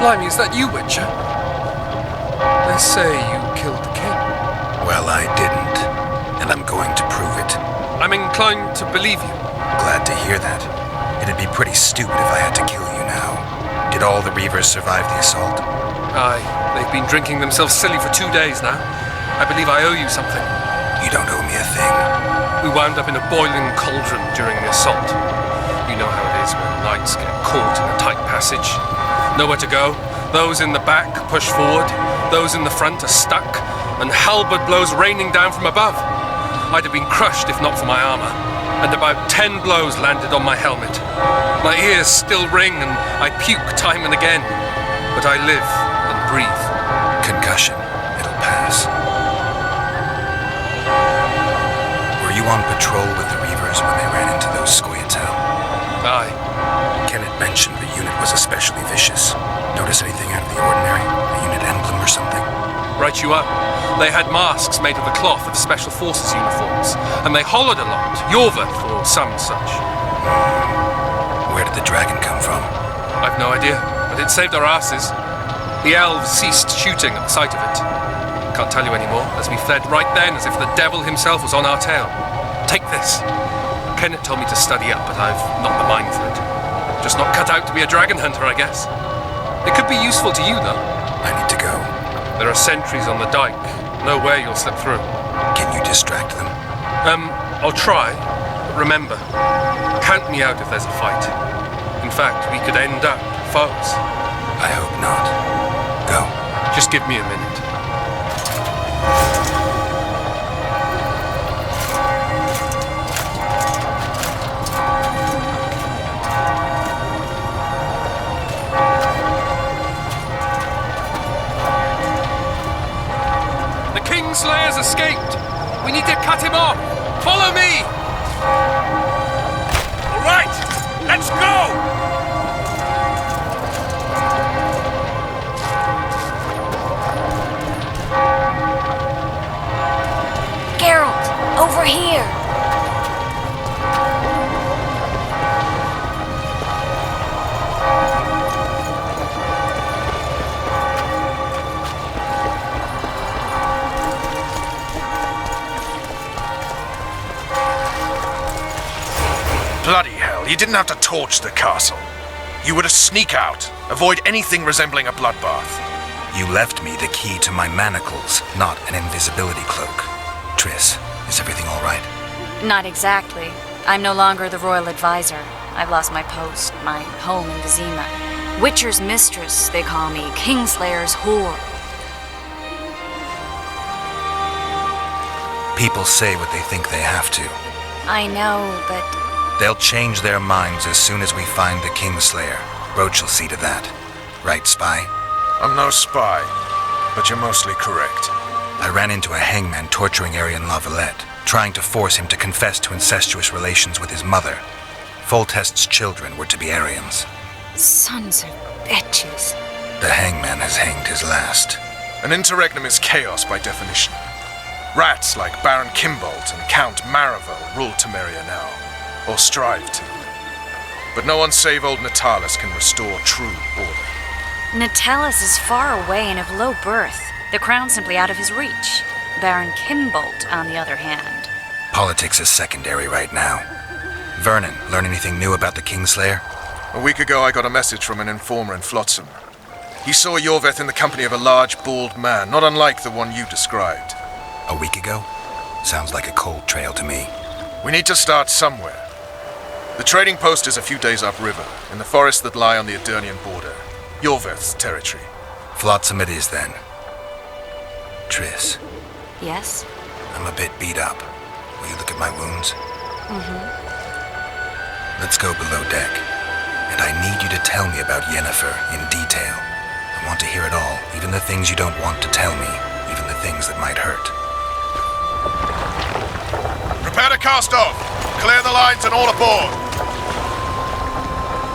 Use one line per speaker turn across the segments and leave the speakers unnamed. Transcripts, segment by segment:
Blimey, is that you, Witcher? They say you killed the king.
Well, I didn't, and I'm going to prove it.
I'm inclined to believe you.
Glad to hear that. It'd be pretty stupid if I had to kill you now. Did all the Reavers survive the assault?
Aye, they've been drinking themselves silly for 2 days now. I believe I owe you something.
You don't owe me a thing.
We wound up in a boiling cauldron during the assault. You know how it is when knights get caught in a tight passage. Nowhere to go. Those in the back push forward. Those in the front are stuck. And halberd blows raining down from above. I'd have been crushed if not for my armor. And about 10 blows landed on my helmet. My ears still ring and I puke time and again. But I live and breathe.
Concussion. It'll pass. Were you on patrol with the Reavers when they ran into those Scoia'tael?
Aye.
Kenneth mentioned the unit was especially vicious. Notice anything out of the ordinary? A unit emblem or something?
Right you up. They had masks made of the cloth of Special Forces uniforms, and they hollered a lot. Yorveth or some such.
Where did the dragon come from?
I've no idea, but it saved our asses. The elves ceased shooting at the sight of it. Can't tell you anymore, as we fled right then as if the devil himself was on our tail. Take this. Kenneth told me to study up, but I've not the mind for it. Just not cut out to be a dragon hunter, I guess. It could be useful to you, though.
I need to go.
There are sentries on the dike. No way you'll slip through.
Can you distract them?
I'll try. But remember, count me out if there's a fight. In fact, we could end up foes.
I hope not. Go.
Just give me a minute. Kingslayer's escaped. We need to cut him off. Follow me. All right, let's go.
Geralt, over here.
Bloody hell, you didn't have to torch the castle. You were to sneak out, avoid anything resembling a bloodbath.
You left me the key to my manacles, not an invisibility cloak. Triss, is everything all right?
Not exactly. I'm no longer the royal advisor. I've lost my post, my home in Vizima. Witcher's mistress, they call me. Kingslayer's whore.
People say what they think they have to.
I know, but...
They'll change their minds as soon as we find the Kingslayer. Roach will see to that. Right, Spy?
I'm no spy, but you're mostly correct.
I ran into a hangman torturing Arian Lavalette, trying to force him to confess to incestuous relations with his mother. Foltest's children were to be Arians.
Sons of bitches.
The hangman has hanged his last.
An interregnum is chaos by definition. Rats like Baron Kimbolt and Count Maravel rule Temeria now. Or strive to. But no one save old Natalis can restore true order.
Natalis is far away and of low birth. The crown's simply out of his reach. Baron Kimbolt, on the other hand.
Politics is secondary right now. Vernon, learn anything new about the Kingslayer?
A week ago I got a message from an informer in Flotsam. He saw Yorveth in the company of a large, bald man, not unlike the one you described.
A week ago? Sounds like a cold trail to me.
We need to start somewhere. The trading post is a few days upriver, in the forests that lie on the Edirnian border. Yorveth's territory.
Flotsam it is, then. Triss.
Yes?
I'm a bit beat up. Will you look at my wounds? Let's go below deck. And I need you to tell me about Yennefer in detail. I want to hear it all, even the things you don't want to tell me, even the things that might hurt.
Prepare to cast off! Clear the lines and all aboard!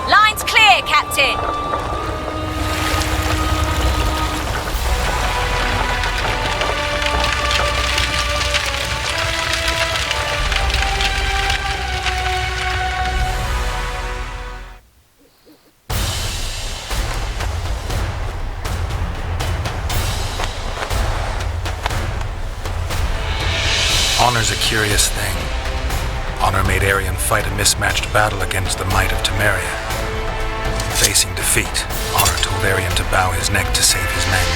Line's clear, Captain!
Honor's a curious thing. Honor made Arion fight a mismatched battle against the might of Temeria. Facing defeat, Honor told Arion to bow his neck to save his men.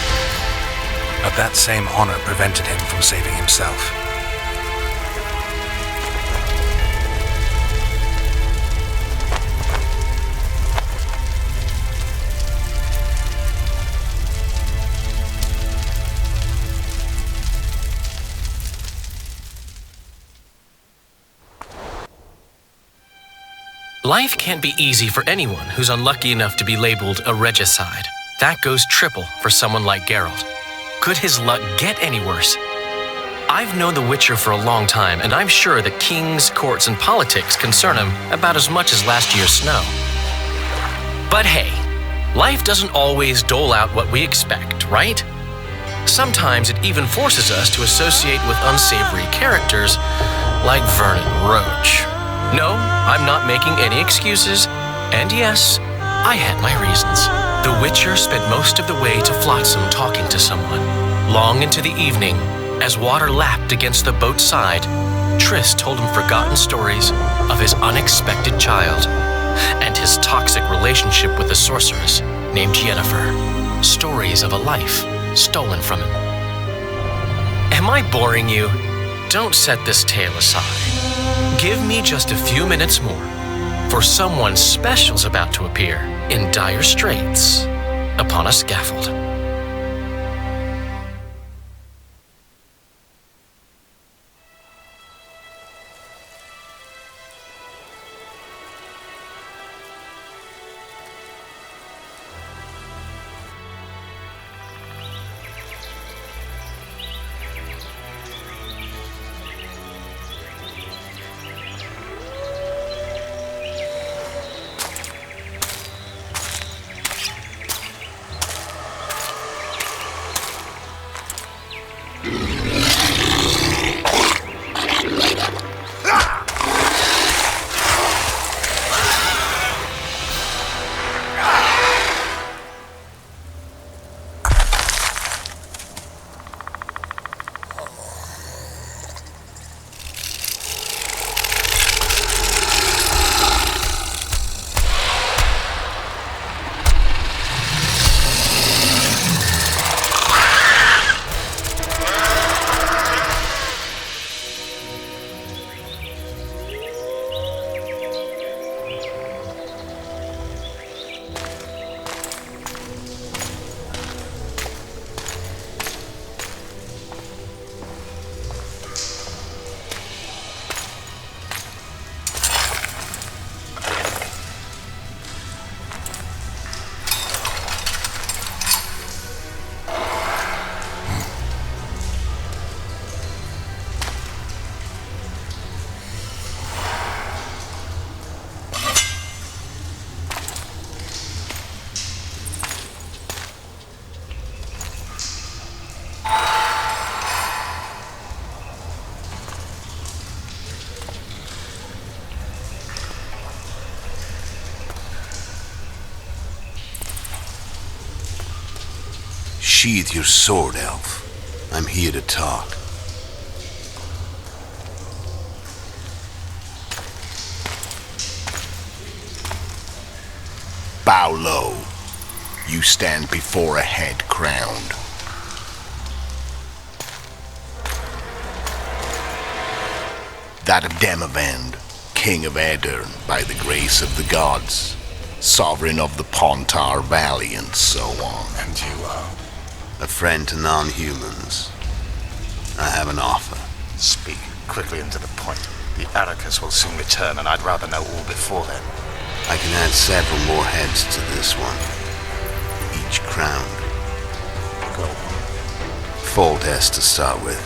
But that same honor prevented him from saving himself.
Life can't be easy for anyone who's unlucky enough to be labeled a regicide. That goes triple for someone like Geralt. Could his luck get any worse? I've known The Witcher for a long time, and I'm sure that kings, courts, and politics concern him about as much as last year's snow. But hey, life doesn't always dole out what we expect, right? Sometimes it even forces us to associate with unsavory characters like Vernon Roach. No, I'm not making any excuses, and yes, I had my reasons. The Witcher spent most of the way to Flotsam talking to someone. Long into the evening, as water lapped against the boat's side, Triss told him forgotten stories of his unexpected child and his toxic relationship with a sorceress named Yennefer. Stories of a life stolen from him. Am I boring you? Don't set this tale aside. Give me just a few minutes more, for someone special's about to appear in dire straits upon a scaffold.
Sheathe your sword, elf. I'm here to talk. Bow low. You stand before a head crowned. That of Demavend, king of Aedirn by the grace of the gods, sovereign of the Pontar Valley and so on.
And you are?
A friend to non-humans. I have an offer.
Speak quickly and to the point. The Arrakis will soon return, and I'd rather know all before then.
I can add several more heads to this one. Each crowned.
Go on.
Foltest to start with.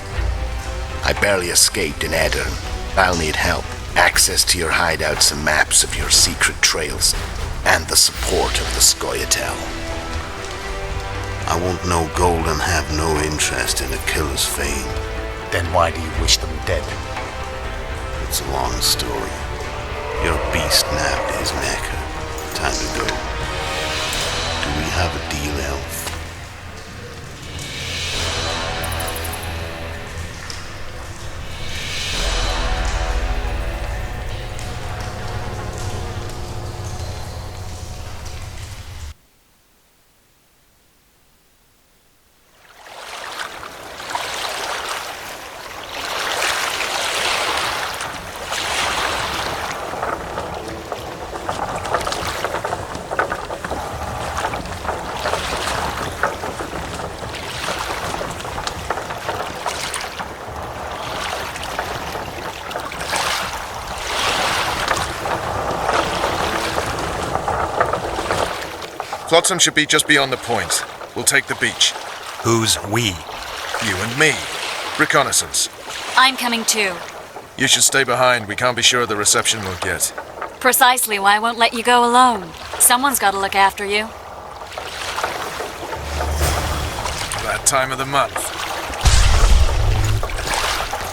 I barely escaped in Aedirn. I'll need help. Access to your hideouts and maps of your secret trails, and the support of the Scoia'tael. I want no gold and have no interest in a killer's fame.
Then why do you wish them dead?
It's a long story. Your beast nabbed his neck. Time to go. Do we have a deal, elf?
Flotsam should be just beyond the point. We'll take the beach.
Who's we?
You and me. Reconnaissance.
I'm coming too.
You should stay behind. We can't be sure of the reception we'll get.
Precisely why I won't let you go alone. Someone's got to look after you.
That time of the month.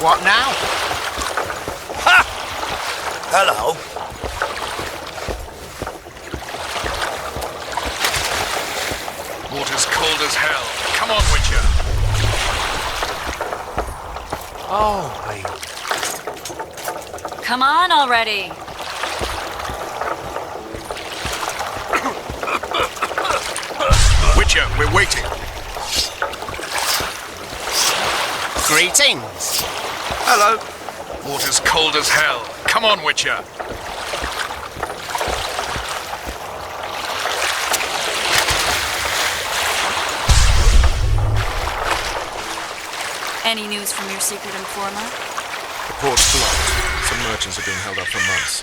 What now? Ha! Hello.
Water's cold as hell. Come on, Witcher.
Oh, wait.
Come on already.
Witcher, we're waiting.
Greetings.
Hello. Water's cold as hell. Come on, Witcher.
Any news from your secret informer?
The port's blocked. Some merchants are being held up for months.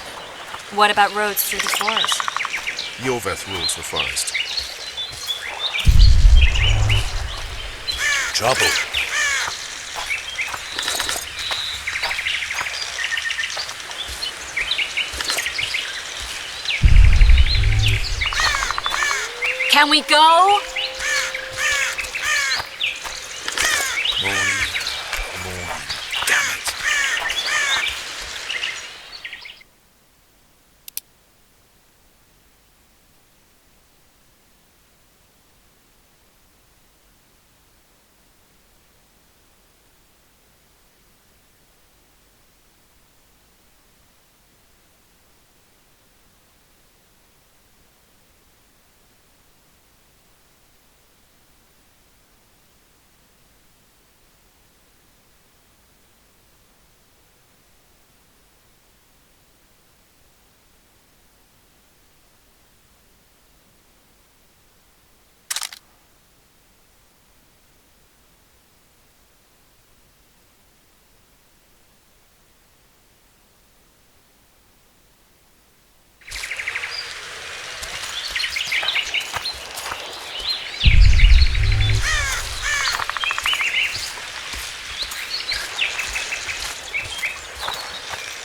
What about roads through the forest?
Yorveth rules the forest.
Trouble.
Can we go?
Morning. Damn it.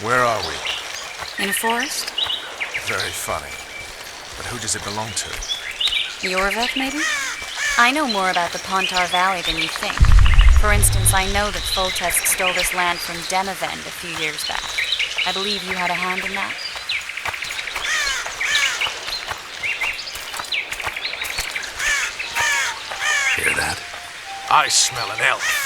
Where are we?
In a forest?
Very funny. But who does it belong to?
Yorveth, maybe? I know more about the Pontar Valley than you think. For instance, I know that Foltest stole this land from Demavend a few years back. I believe you had a hand in that.
Hear that?
I smell an elf.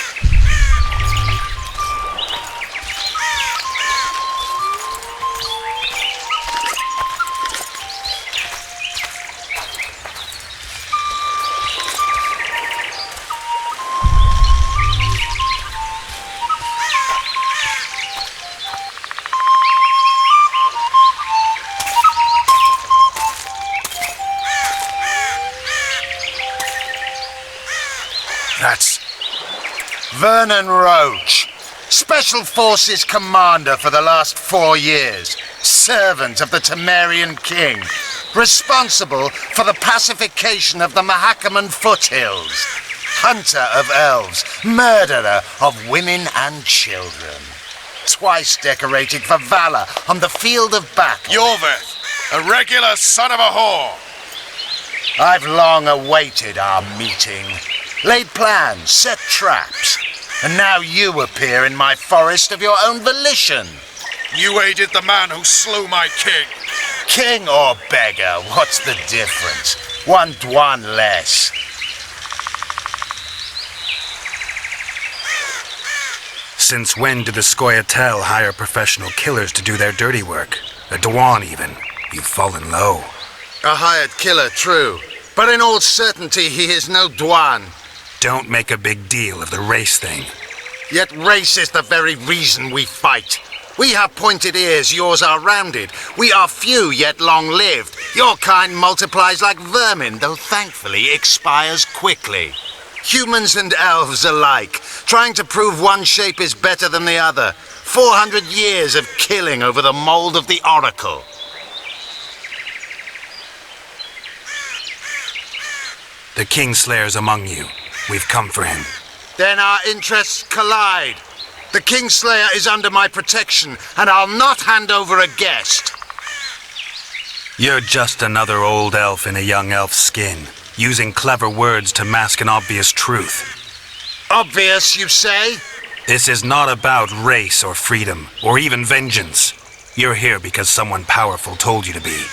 That's Vernon Roach, Special Forces Commander for the last 4 years, servant of the Temerian King, responsible for the pacification of the Mahakaman foothills, hunter of elves, murderer of women and children, twice decorated for valor on the field of battle.
Yorveth, a regular son of a whore.
I've long awaited our meeting. Laid plans, set traps, and now you appear in my forest of your own volition.
You aided the man who slew my king.
King or beggar, what's the difference? One Dwan less.
Since when did the Scoia'tael hire professional killers to do their dirty work? A Dwan even. You've fallen low.
A hired killer, true. But in all certainty, he is no Dwan.
Don't make a big deal of the race thing.
Yet race is the very reason we fight. We have pointed ears, yours are rounded. We are few, yet long-lived. Your kind multiplies like vermin, though thankfully expires quickly. Humans and elves alike, trying to prove one shape is better than the other. 400 years of killing over the mold of the Oracle.
The Kingslayer's among you. We've come for him.
Then our interests collide. The Kingslayer is under my protection, and I'll not hand over a guest.
You're just another old elf in a young elf's skin, using clever words to mask an obvious truth.
Obvious, you say?
This is not about race or freedom, or even vengeance. You're here because someone powerful told you to be.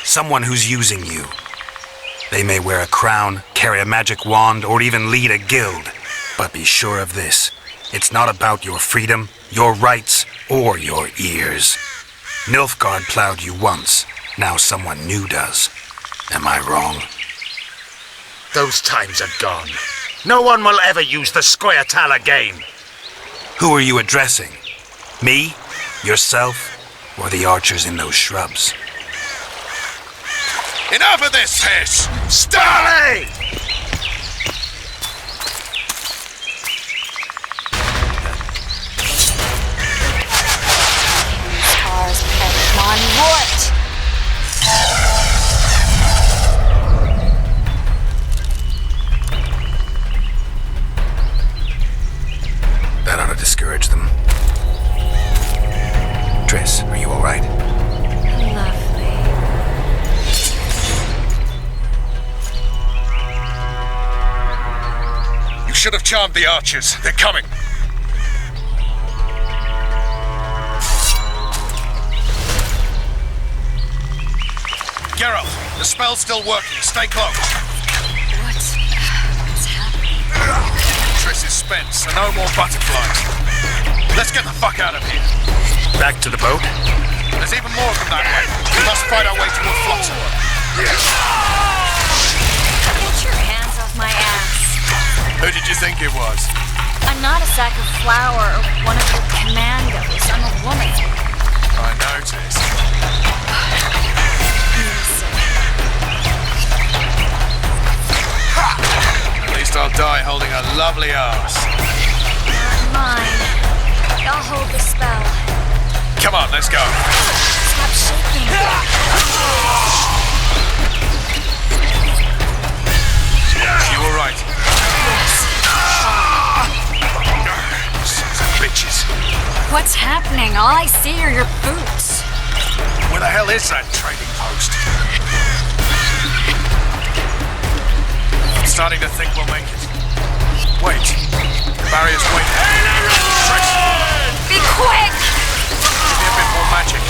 Someone who's using you. They may wear a crown, carry a magic wand, or even lead a guild. But be sure of this. It's not about your freedom, your rights, or your ears. Nilfgaard plowed you once. Now someone new does. Am I wrong?
Those times are gone. No one will ever use the Scoia'tael again.
Who are you addressing? Me? Yourself? Or the archers in those shrubs?
Enough of this piss!
Starley!
Stars, Pokemon, Wart!
That ought to discourage them. Triss, are you all right?
Lovely.
You should have charmed the archers. They're coming. Geralt, the spell's still working. Stay close.
What's happening?
Triss is spent, so no more butterflies. Let's get the fuck out of here.
Back to the boat?
There's even more of them that way. We must fight our way toward Flotsam.
Get your hands off my ass.
Who did you think it was?
I'm not a sack of flour or one of your commandos. I'm a woman.
I noticed. At least I'll die holding a lovely ass.
Not mine. I'll hold the spell.
Come on, let's go.
Stop shaking.
You all right? Sons of bitches.
What's happening? All I see are your boots.
Where the hell is that trading post? I'm starting to think we'll make it. Wait. The barrier's waiting. Triss!
Be quick!
Give me a bit more magic.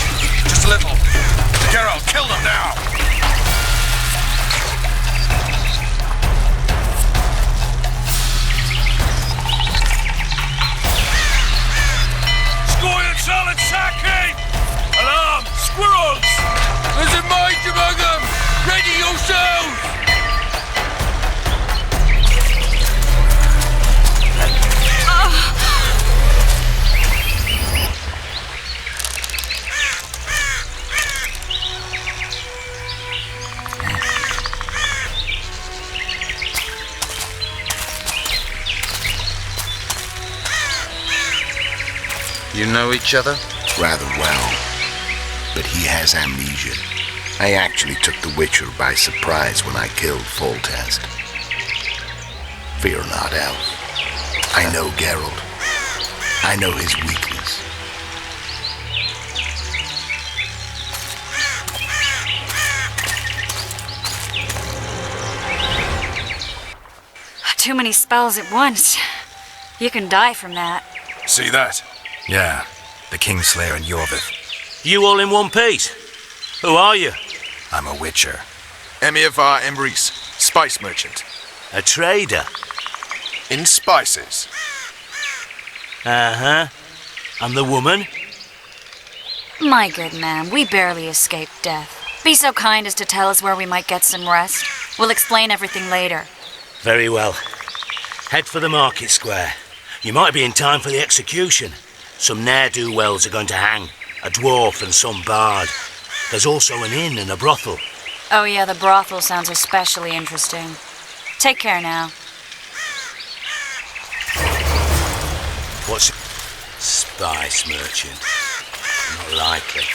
Just a little. Geralt, kill them now!
Scoia'tael attacking! Alarm! Squirrels! There's a mage among them! Ready yourselves!
You know each other?
Rather well. But he has amnesia. I actually took the Witcher by surprise when I killed Foltest. Fear not, Elf. I know Geralt. I know his weakness.
Too many spells at once. You can die from that.
See that?
Yeah, the Kingslayer and Yorvith.
You all in one piece? Who are you?
I'm a Witcher.
Emir var Emrys, spice merchant.
A trader?
In spices.
Uh-huh. And the woman?
My good man, we barely escaped death. Be so kind as to tell us where we might get some rest. We'll explain everything later.
Very well. Head for the market square. You might be in time for the execution. Some ne'er-do-wells are going to hang. A dwarf and some bard. There's also an inn and a brothel.
Oh yeah, the brothel sounds especially interesting. Take care now.
What's... Spice merchant. Not likely.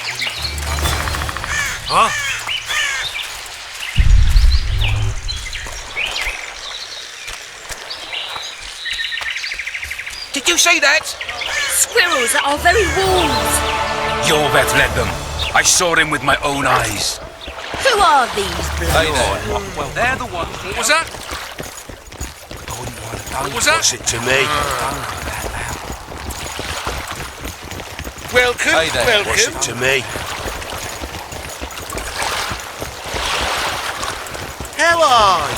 Huh?
Did you see that?
Squirrels at our very walls.
Jorvet led them. I saw him with my own eyes.
Who are these blokes?
Well, they're the ones. What was that? What was that?
What's it to me?
Welcome,
Hey there.
welcome.
What's it to me?
How are you?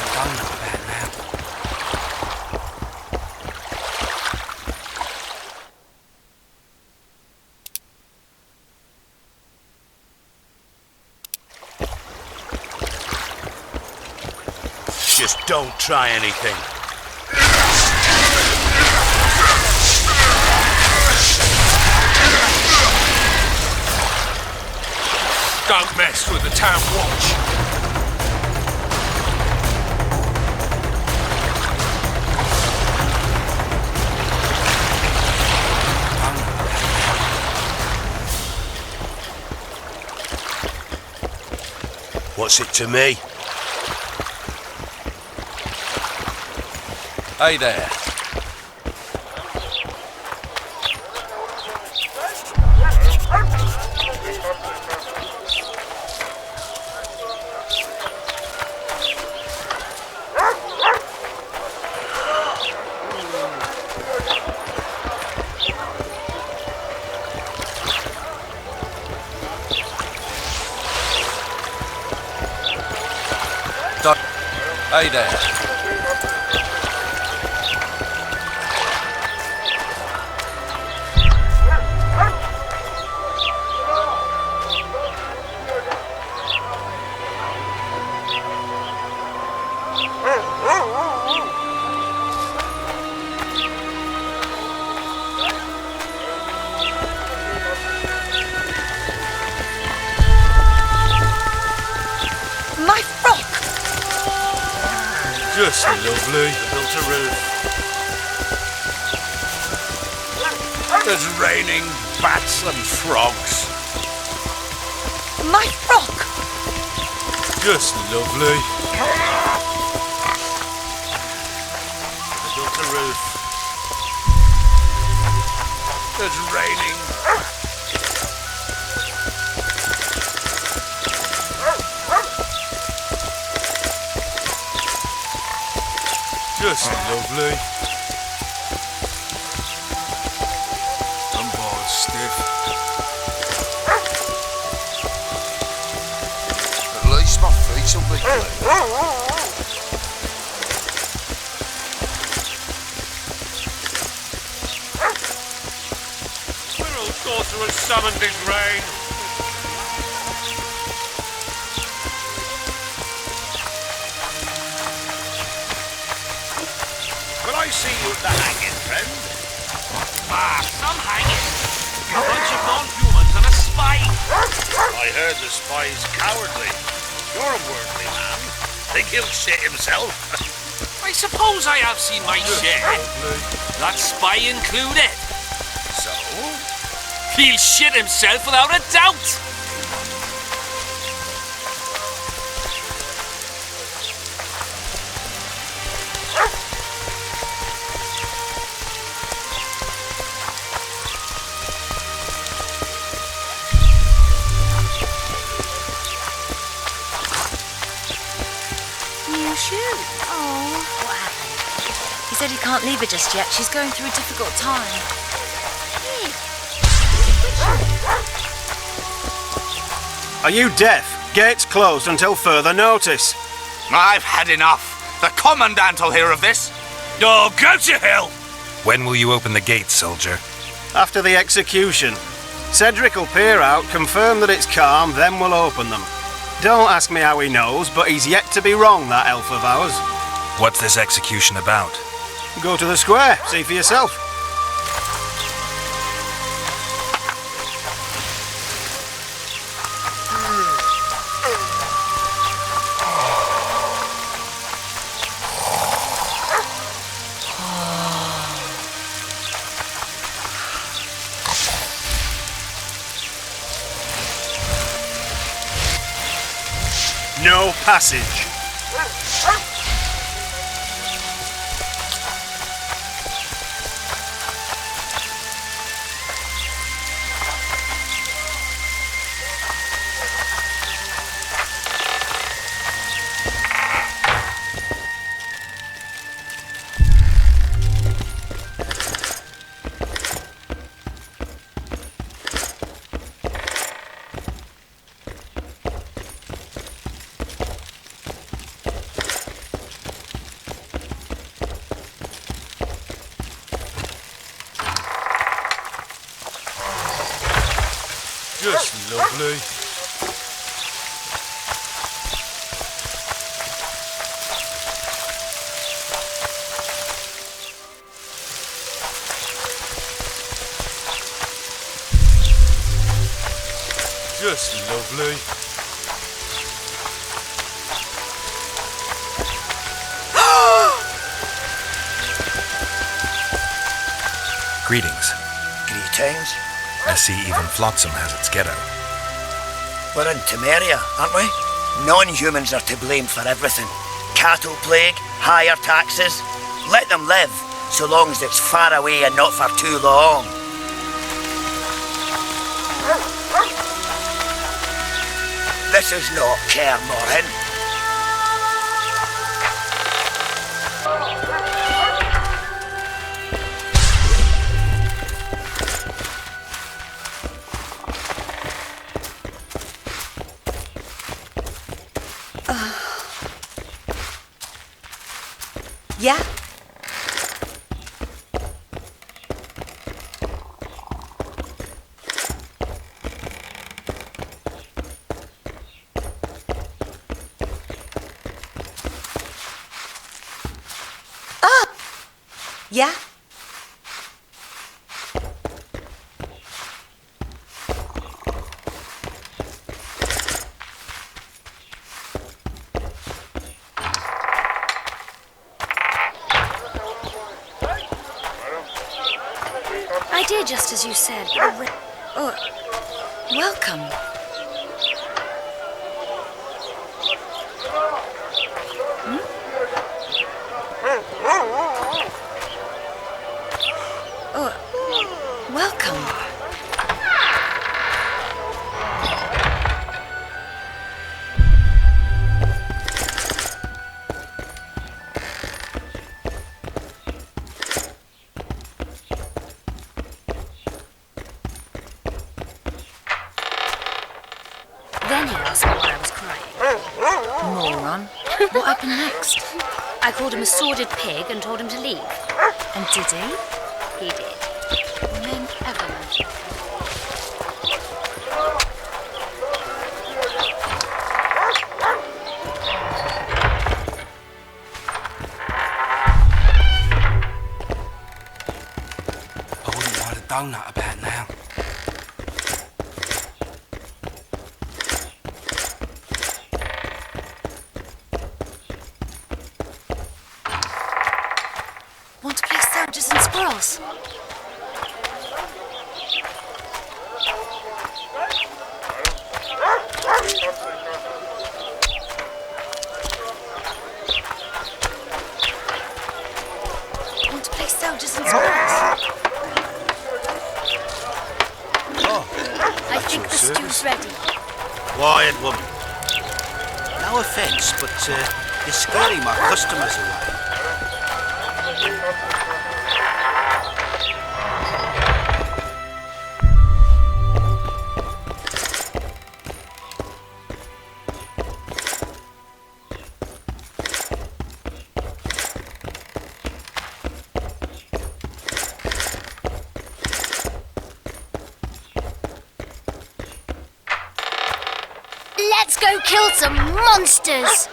Just don't try anything.
Don't mess with the town watch.
What's it to me?
Hey there. Hey there.
My frock!
Just lovely.
Built a roof. There's raining bats and frogs.
My frock!
Just lovely.
Built a roof. There's raining.
Just lovely.
I'm bored stiff.
At least my feet will be clean.
Squirrel's daughter has summoned his rain.
I see you at the hanging, friend.
Ah, some hanging. A bunch of non-humans and a spy.
I heard the spy's cowardly. You're a worldly man. Think he'll shit himself?
I suppose I have seen my share. That spy included.
So?
He'll shit himself without a doubt.
Oh, what happened? He said he can't leave her just yet. She's going through a difficult time.
Are you deaf? Gates closed until further notice.
I've had enough. The Commandant will hear of this. Oh, go to hell!
When will you open the gates, soldier?
After the execution. Cedric will peer out, confirm that it's calm, then we'll open them. Don't ask me how he knows, but he's yet to be wrong, that elf of ours.
What's this execution about?
Go to the square, see for yourself. No passage.
Just lovely. Just lovely.
Greetings.
Greetings.
I see even Flotsam has its ghetto.
We're in Temeria, aren't we? Non-humans are to blame for everything. Cattle plague, higher taxes. Let them live, so long as it's far away and not for too long. This is not Kaer Morhen.
Yeah? Yeah?
I did just as you said. Welcome. Welcome. Then he asked me why I was crying. Moron. What happened next? I called him a sordid pig and told him to leave. And did he? He did. Men everyone.
I wouldn't write a donut about now.
Want to play soldiers and squirrels? Want to play soldiers and squirrels? I think the stew's ready.
Quiet, woman. No offence, but you're scaring my customers away.
Let's go kill some monsters!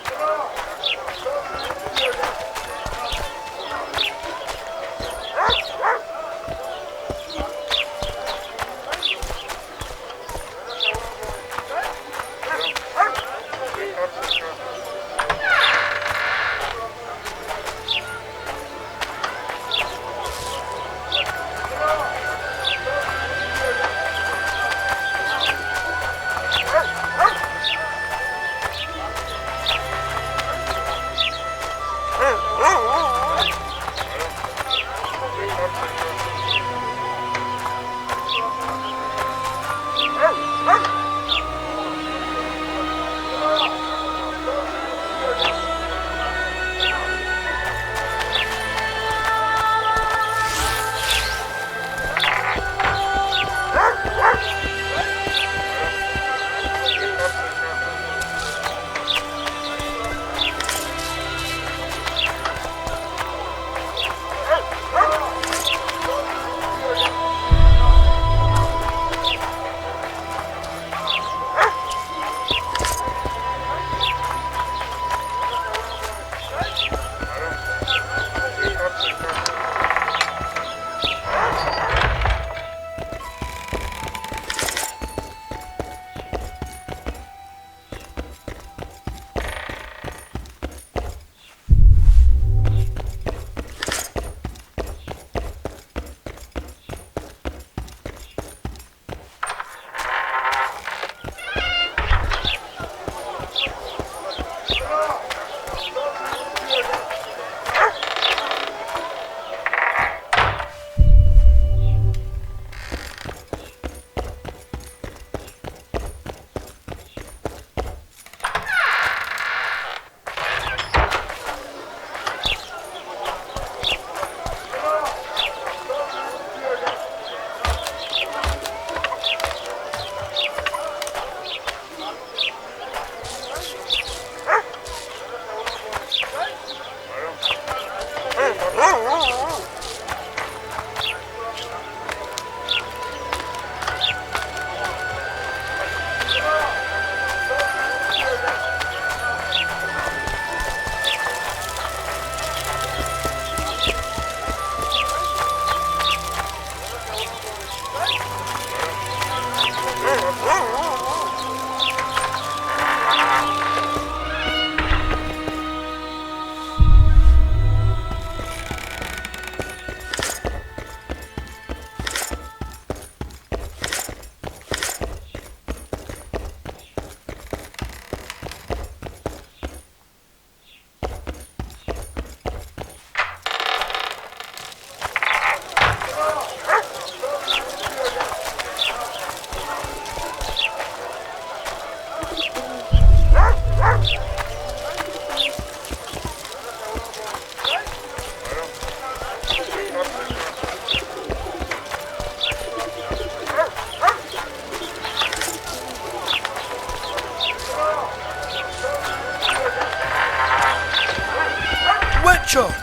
Witcher!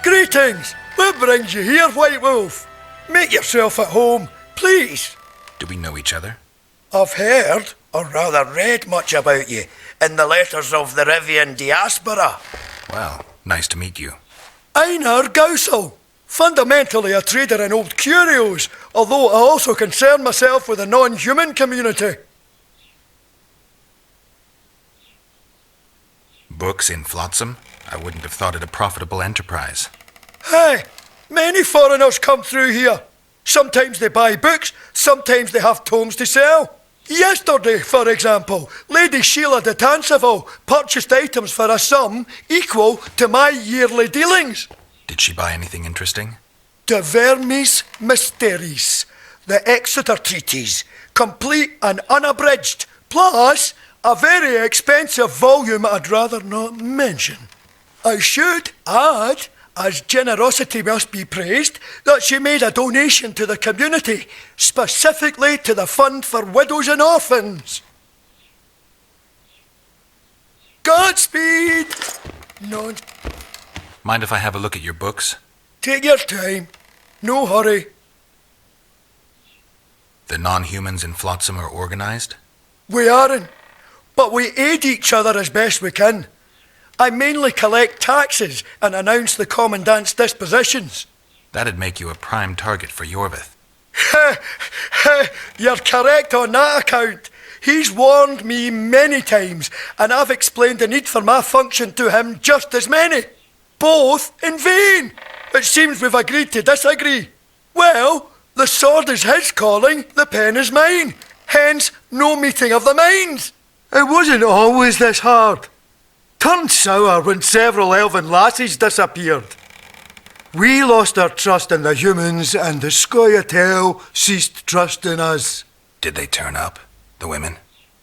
Greetings! What brings you here, White Wolf? Make yourself at home, please.
Do we know each other?
I've heard, or rather read much about you, in the letters of the Rivian diaspora.
Well, nice to meet you.
Einar Gausel, fundamentally a trader in old curios, although I also concern myself with the non-human community.
Books in Flotsam? I wouldn't have thought it a profitable enterprise.
Hey, many foreigners come through here. Sometimes they buy books, sometimes they have tomes to sell. Yesterday, for example, Lady Sheila de Tanseville purchased items for a sum equal to my yearly dealings.
Did she buy anything interesting?
De Vermis Mysteries, the Exeter Treatise, complete and unabridged, plus a very expensive volume I'd rather not mention. I should add, as generosity must be praised, that she made a donation to the community, specifically to the Fund for Widows and Orphans. Godspeed! Non.
Mind if I have a look at your books?
Take your time. No hurry.
The non-humans in Flotsam are organized?
We aren't, but we aid each other as best we can. I mainly collect taxes and announce the Commandant's dispositions.
That'd make you a prime target for Yorvith.
You're correct on that account. He's warned me many times, and I've explained the need for my function to him just as many. Both in vain. It seems we've agreed to disagree. Well, the sword is his calling, the pen is mine. Hence, no meeting of the minds. It wasn't always this hard. Turned sour when several elven lassies disappeared. We lost our trust in the humans, and the Scoia'tael ceased trust in us.
Did they turn up, the women?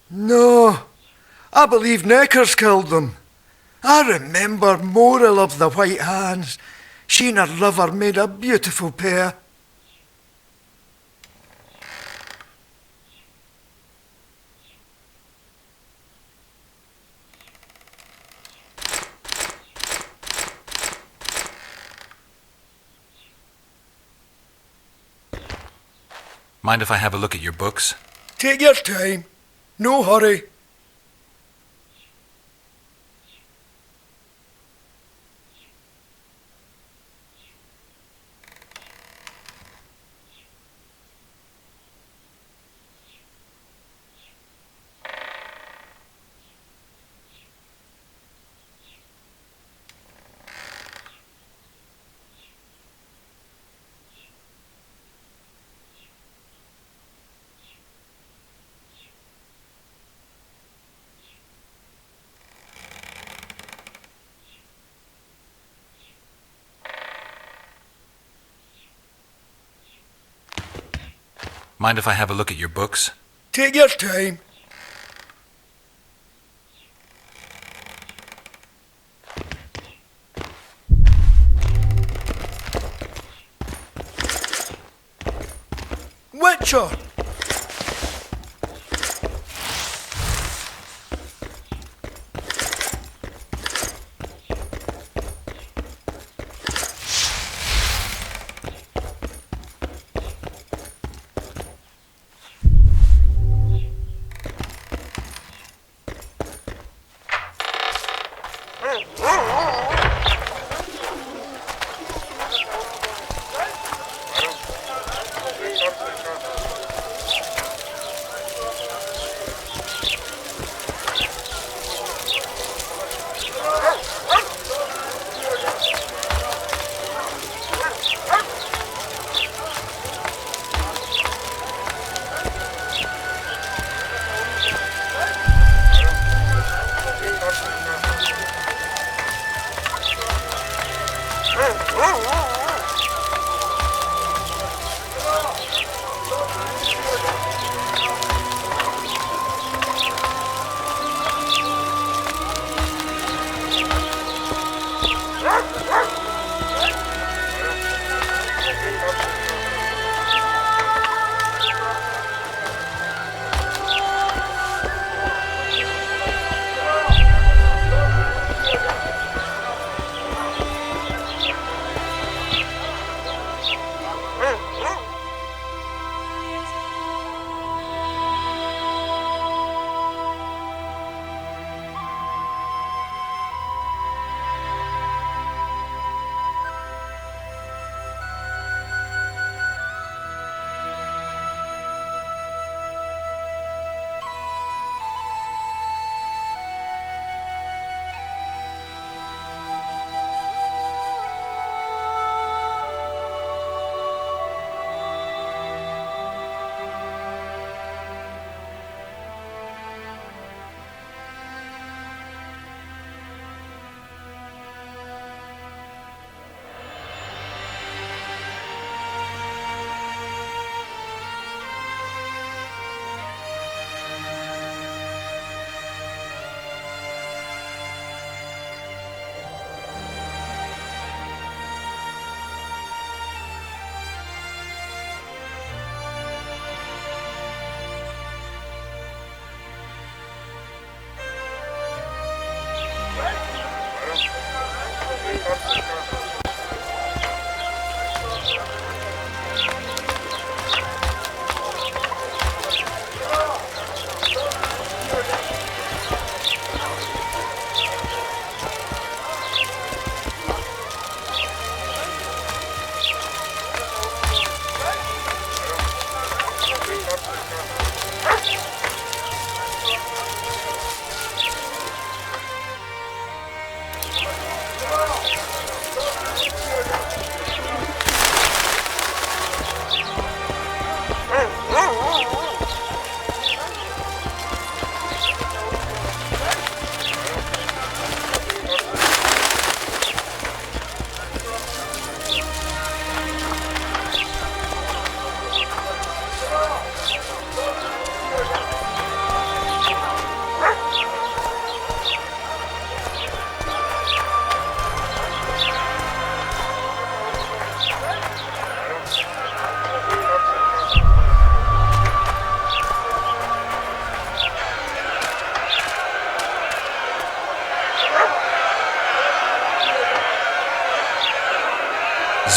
No, I believe Neckers killed them. I remember Morrill of the White Hands. She and her lover made a beautiful pair.
Mind if I have a look at your books?
Take your time. No hurry.
Mind if I have a look at your books?
Take your time. Witcher!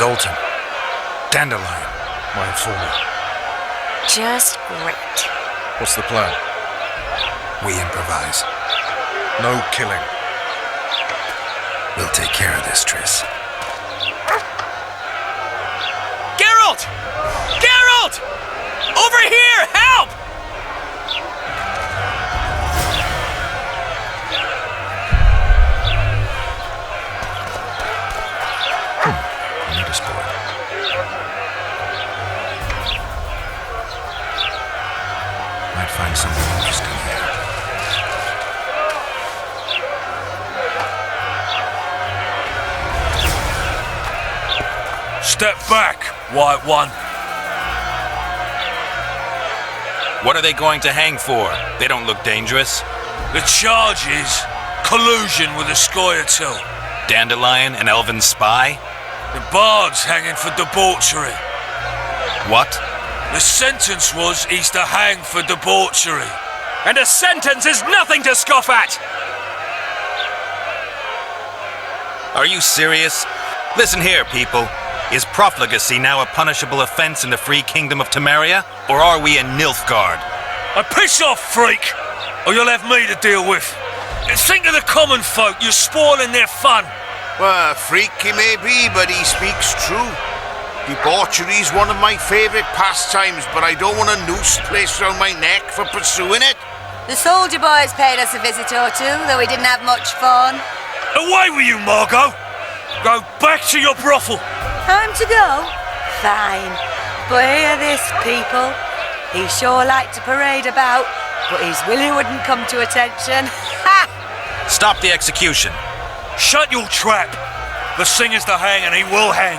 Zoltan. Dandelion.
My informant.
Just great.
What's the plan?
We improvise.
No killing.
We'll take care of this, Triss.
Geralt! Geralt! Over here! Help!
I need a spoil. Might find something interesting here.
Step back, White One.
What are they going to hang for? They don't look dangerous.
The charge is collusion with the Scoia'tael.
Dandelion, an elven spy?
The bard's hanging for debauchery.
What?
The sentence was he's to hang for debauchery.
And a sentence is nothing to scoff at!
Are you serious? Listen here, people. Is profligacy now a punishable offense in the free kingdom of Temeria? Or are we in Nilfgaard?
Piss off, freak! Or you'll have me to deal with. And think of the common folk, you're spoiling their fun.
Well, freak he may be, but he speaks true. Debauchery's one of my favourite pastimes, but I don't want a noose placed around my neck for pursuing it.
The soldier boys paid us a visit or two, though we didn't have much fun.
Away with you, Margot! Go back to your brothel.
Time to go? Fine. But hear this, people. He sure liked to parade about, but his willy wouldn't come to attention. Ha!
Stop the execution.
Shut your trap. The singer's to hang, and he will hang.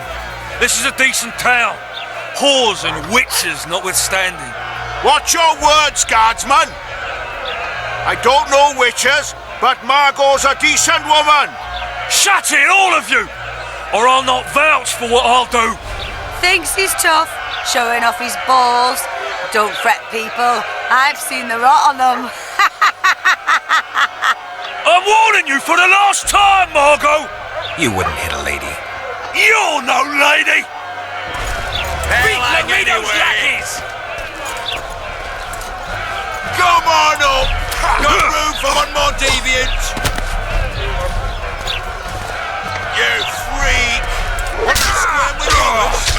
This is a decent town. Whores and witches notwithstanding.
Watch your words, guardsman. I don't know witches, but Margot's a decent woman.
Shut it, all of you! Or I'll not vouch for what I'll do.
Thinks he's tough, showing off his balls. Don't fret, people. I've seen the rot on them.
I'm warning you for the last time, Margot!
You wouldn't hit a lady.
You're no lady!
Beat Laredo's lackeys!
Come on up! Got room for one more deviant! You freak! What's the square with yours?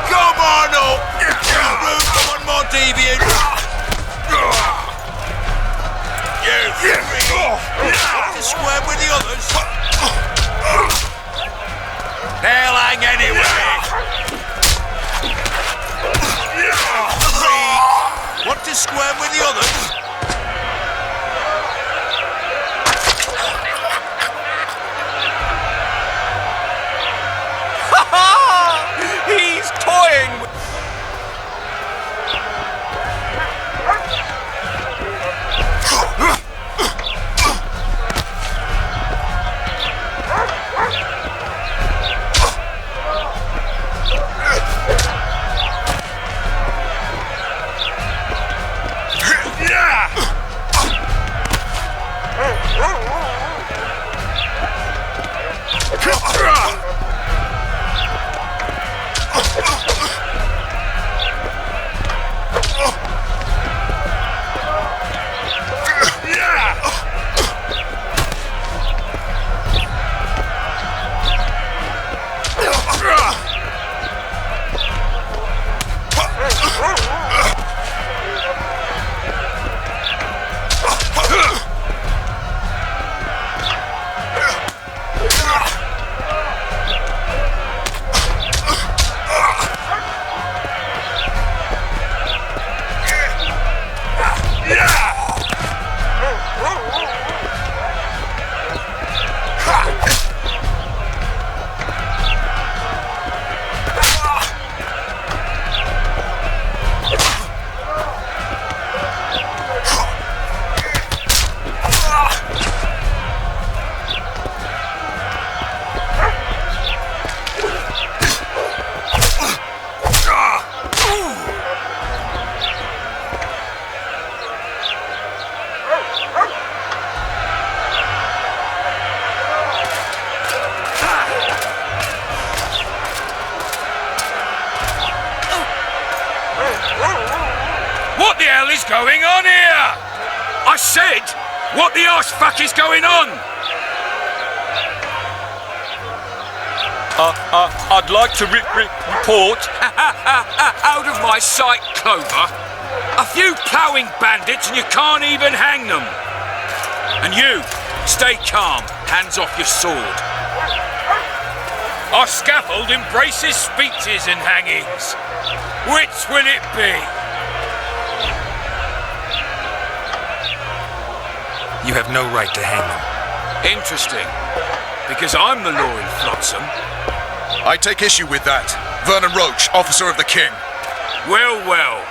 Come on up! Got room for one more deviant! You freak! What's the square with the others? They'll hang anyway! Freak! What to square with the others?
He's toying with...
What the hell is going on here? I said, what the arse fuck is going on? I'd like to report. Out of my sight, Clover. A few ploughing bandits and you can't even hang them. And you, stay calm, hands off your sword. Our scaffold embraces speeches and hangings. Which will it be?
You have no right to hang them.
Interesting. Because I'm the law in Flotsam.
I take issue with that. Vernon Roach, officer of the king.
Well, well.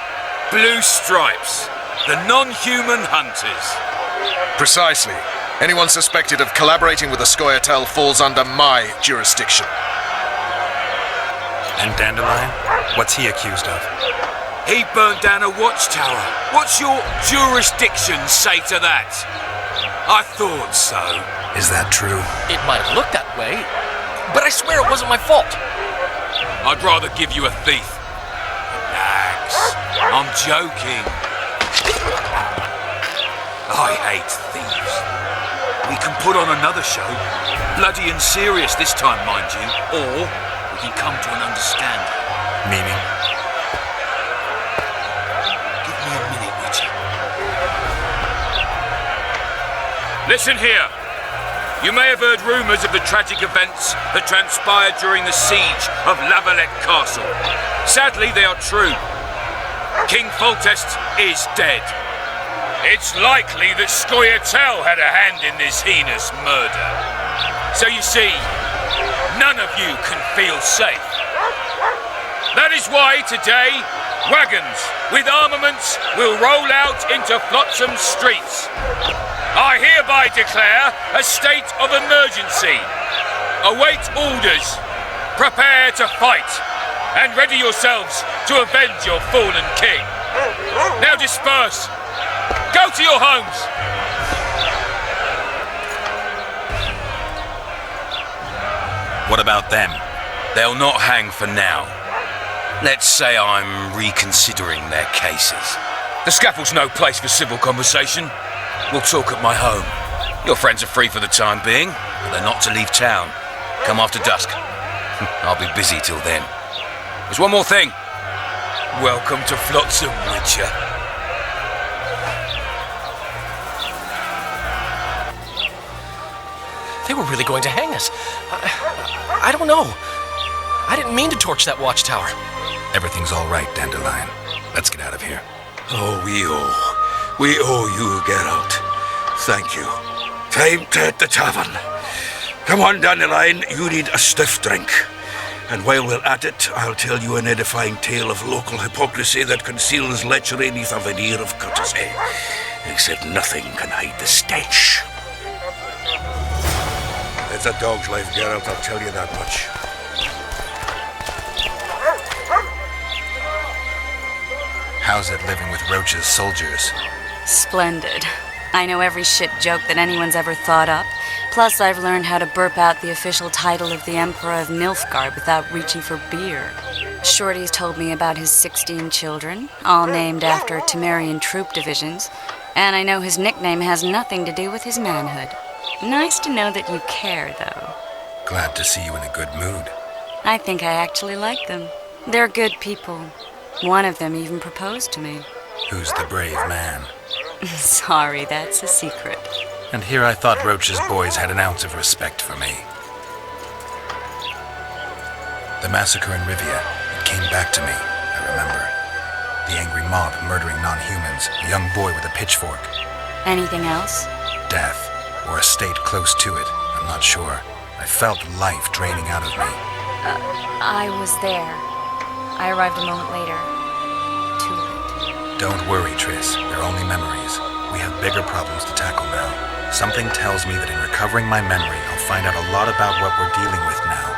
Blue stripes. The non-human hunters.
Precisely. Anyone suspected of collaborating with the Scoia'tael falls under my jurisdiction.
And Dandelion? What's he accused of?
He burnt down a watchtower. What's your jurisdiction say to that? I thought so.
Is that true?
It might have looked that way, but I swear it wasn't my fault.
I'd rather give you a thief. Relax. I'm joking. I hate thieves. We can put on another show. Bloody and serious this time, mind you. Or we can come to an understanding.
Meaning?
Give me a minute, Witcher. Listen here. You may have heard rumours of the tragic events that transpired during the siege of Lavalette Castle. Sadly, they are true. King Foltest is dead. It's likely that Scoia'tael had a hand in this heinous murder. So you see, none of you can feel safe. That is why today, wagons with armaments will roll out into Flotsam streets. I hereby declare a state of emergency. Await orders. Prepare to fight. And ready yourselves to avenge your fallen king. Now disperse. Go to your homes. What about them? They'll not hang for now. Let's say I'm reconsidering their cases. The scaffold's no place for civil conversation. We'll talk at my home. Your friends are free for the time being, but they're not to leave town. Come after dusk. I'll be busy till then. There's one more thing. Welcome to Flotsam, Witcher.
They were really going to hang us. I don't know. I didn't mean to torch that watchtower.
Everything's all right, Dandelion. Let's get out of here.
Oh, we owe you, Geralt. Thank you. Time to hit the tavern. Come on, Dandelion, you need a stiff drink. And while we're at it, I'll tell you an edifying tale of local hypocrisy that conceals lechery neath a veneer of courtesy. Except nothing can hide the stench. It's a dog's life, Geralt, I'll tell you that much.
How's it living with Roach's soldiers?
Splendid. I know every shit joke that anyone's ever thought up. Plus, I've learned how to burp out the official title of the Emperor of Nilfgaard without reaching for beer. Shorty's told me about his 16 children, all named after Temerian troop divisions, and I know his nickname has nothing to do with his manhood. Nice to know that you care, though.
Glad to see you in a good mood.
I think I actually like them. They're good people. One of them even proposed to me.
Who's the brave man?
Sorry, that's a secret.
And here I thought Roach's boys had an ounce of respect for me. The massacre in Rivia, it came back to me, I remember. The angry mob murdering non-humans, a young boy with a pitchfork.
Anything else?
Death, or a state close to it, I'm not sure. I felt life draining out of me.
I was there. I arrived a moment later. Too late.
Don't worry, Triss. They're only memories. We have bigger problems to tackle now. Something tells me that in recovering my memory, I'll find out a lot about what we're dealing with now.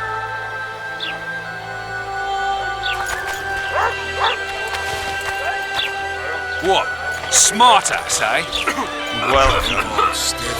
What? Smartass, eh?
Welcome, Stiff.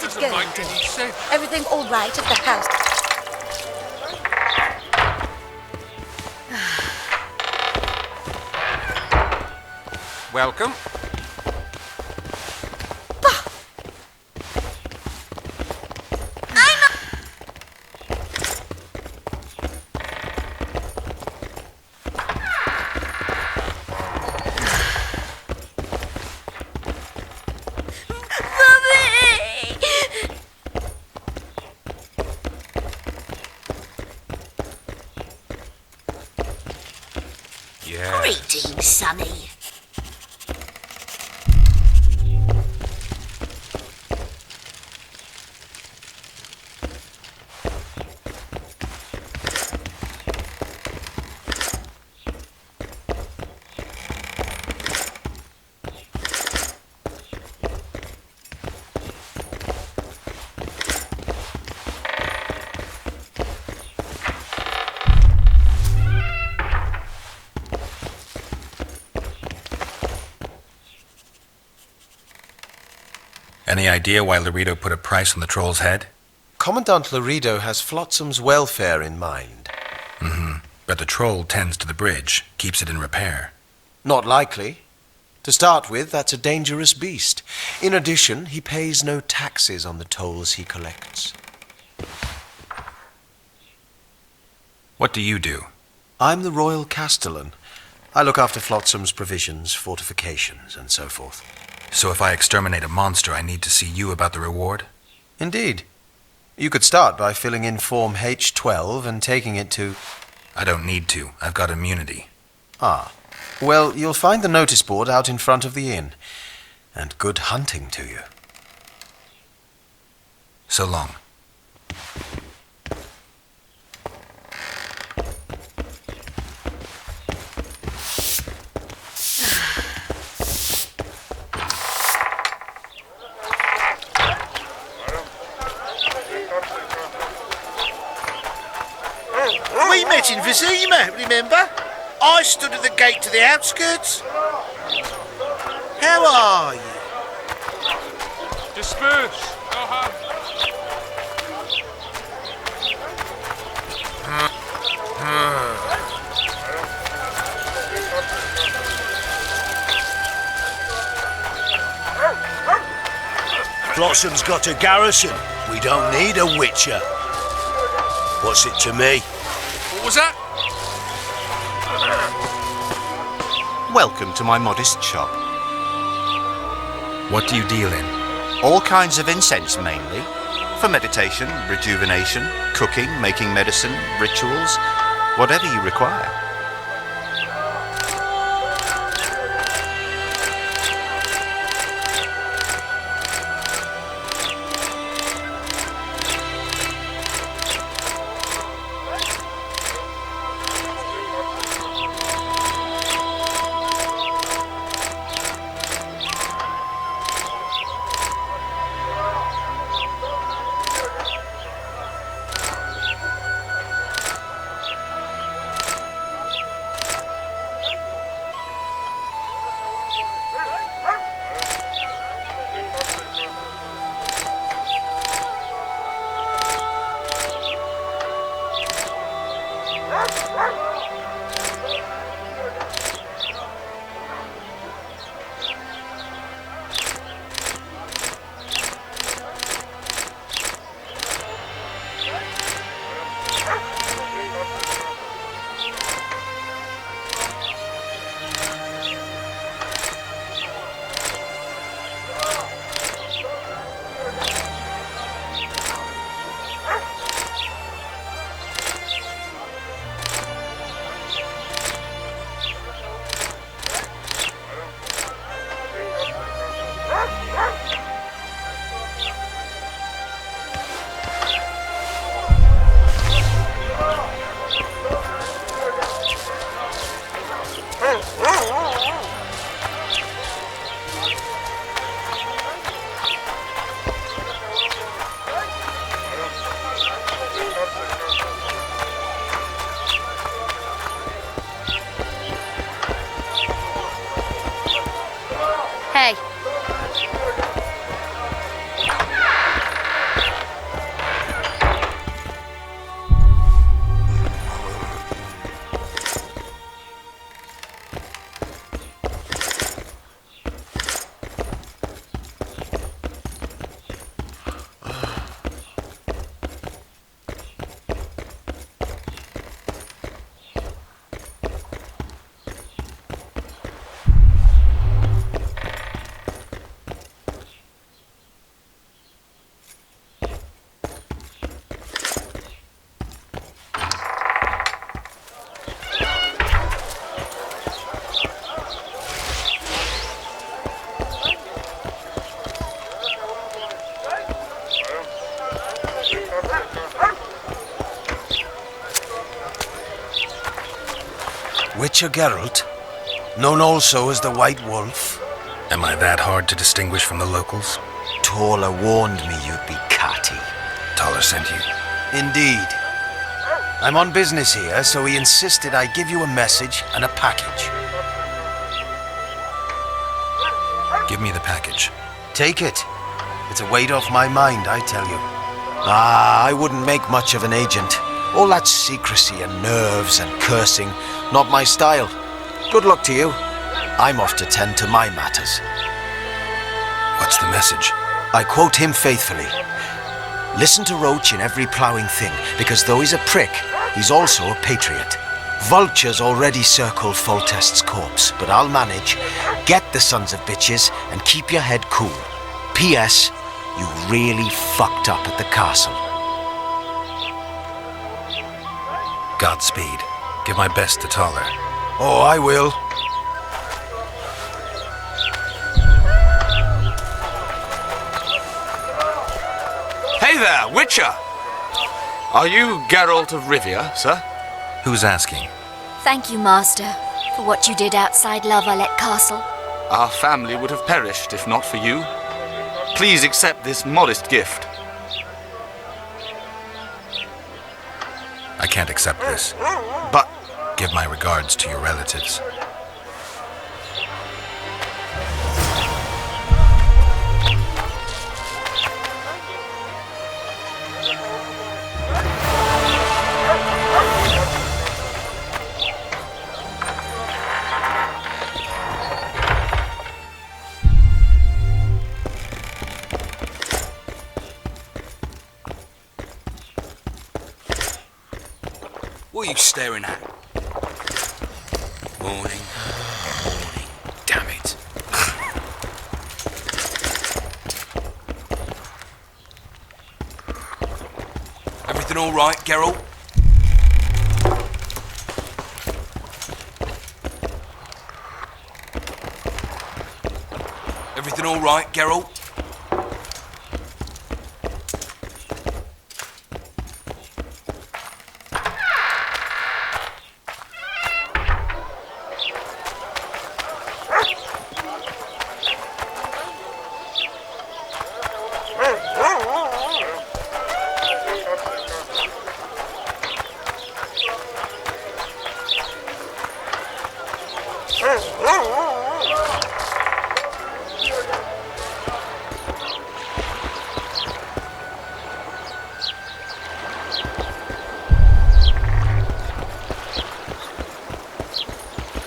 How's it going, dear? Everything all right at the house?
Welcome.
Greetings, Sonny.
Any idea why Laredo put a price on the troll's head?
Commandant Laredo has Flotsam's welfare in mind.
But the troll tends to the bridge, keeps it in repair.
Not likely. To start with, that's a dangerous beast. In addition, he pays no taxes on the tolls he collects.
What do you do?
I'm the Royal Castellan. I look after Flotsam's provisions, fortifications, and so forth.
So if I exterminate a monster, I need to see you about the reward?
Indeed. You could start by filling in Form H12 and taking it to...
I don't need to. I've got immunity.
Ah. Well, you'll find the notice board out in front of the inn. And good hunting to you.
So long.
We met in Vizima, remember? I stood at the gate to the outskirts. How are you?
Disperse. Go home.
Blossom's got a garrison. We don't need a witcher. What's it to me?
What was that?
Welcome to my modest shop.
What do you deal in?
All kinds of incense mainly. For meditation, rejuvenation, cooking, making medicine, rituals, whatever you require.
Witcher Geralt, known also as the White Wolf.
Am I that hard to distinguish from the locals?
Taller warned me you'd be catty.
Taller sent you?
Indeed. I'm on business here, so he insisted I give you a message and a package.
Give me the package.
Take it. It's a weight off my mind, I tell you. I wouldn't make much of an agent. All that secrecy and nerves and cursing, not my style. Good luck to you. I'm off to tend to my matters.
What's the message?
I quote him faithfully. Listen to Roach in every ploughing thing, because though he's a prick, he's also a patriot. Vultures already circle Foltest's corpse, but I'll manage. Get the sons of bitches and keep your head cool. P.S. You really fucked up at the castle.
Godspeed. Give my best to Taller.
Oh, I will.
Hey there, Witcher! Are you Geralt of Rivia, sir?
Who's asking?
Thank you, Master, for what you did outside La Valette Castle.
Our family would have perished if not for you. Please accept this modest gift.
I can't accept this.
But
give my regards to your relatives.
What are you staring at? Morning. Morning. Damn it. Everything all right, Geralt? Everything all right, Geralt?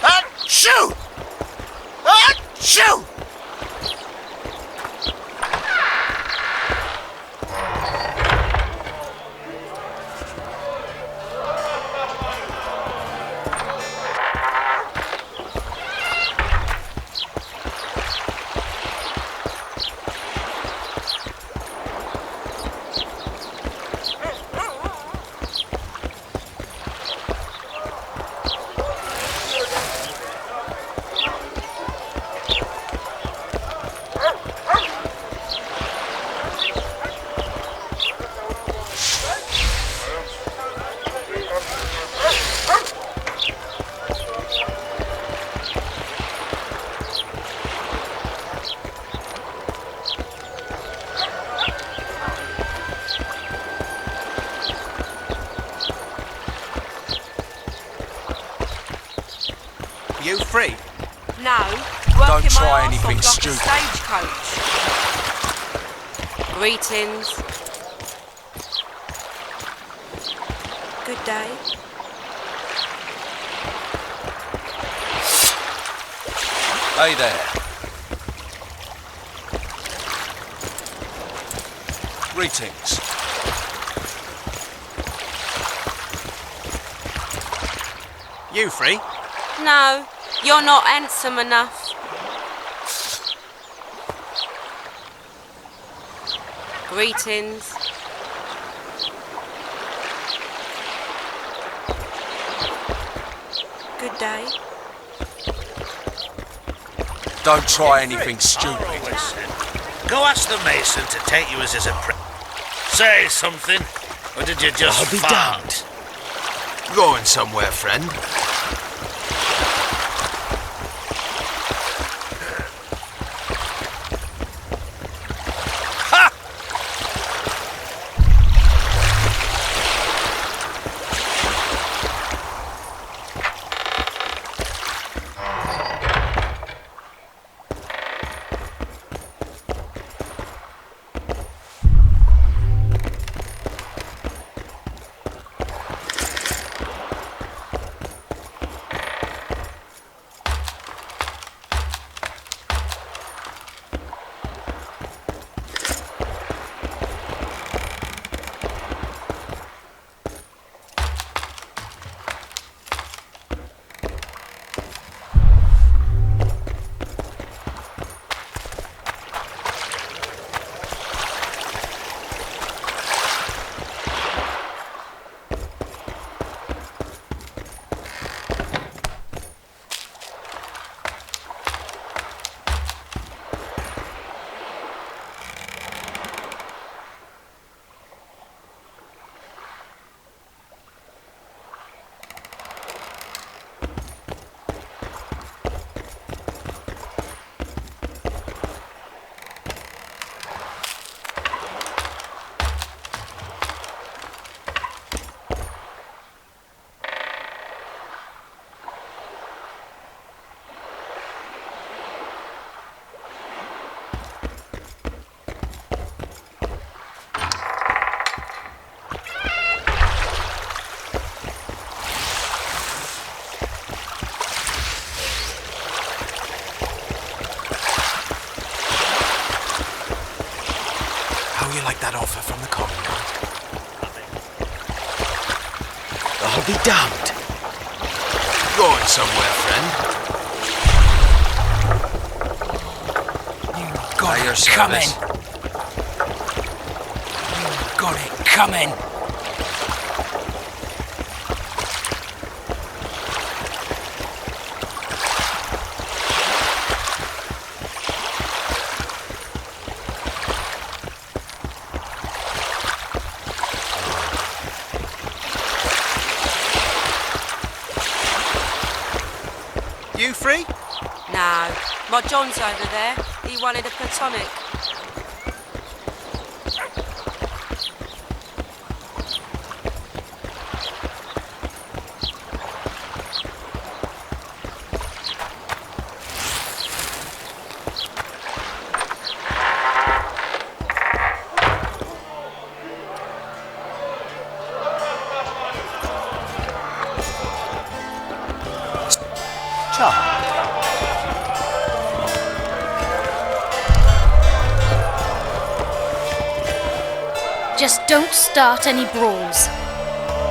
Achoo! Achoo!
You free?
No.
Don't try anything stupid.
Stagecoach. Greetings. Good day.
Hey there. Greetings.
You free?
No, you're not handsome enough. Greetings. Good day.
Don't try anything stupid.
Go ask the mason to take you as his apprentice. Say something, or did you just
I'll be
fart?
damned. Going somewhere, friend? that offer from the Commandant? I'll be damned.
Going somewhere, friend?
You got
By your
it coming.
service.
You got it coming.
You free?
No, my John's over there. He wanted a platonic.
Just don't start any brawls.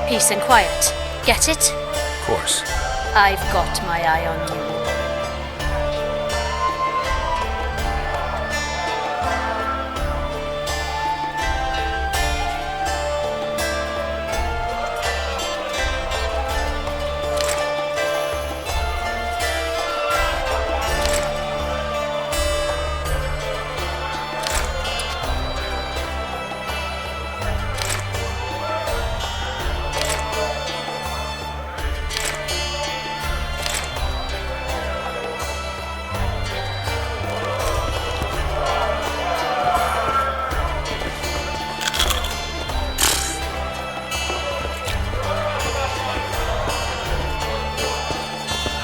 Peace and quiet. Get it?
Of course.
I've got my eye on you.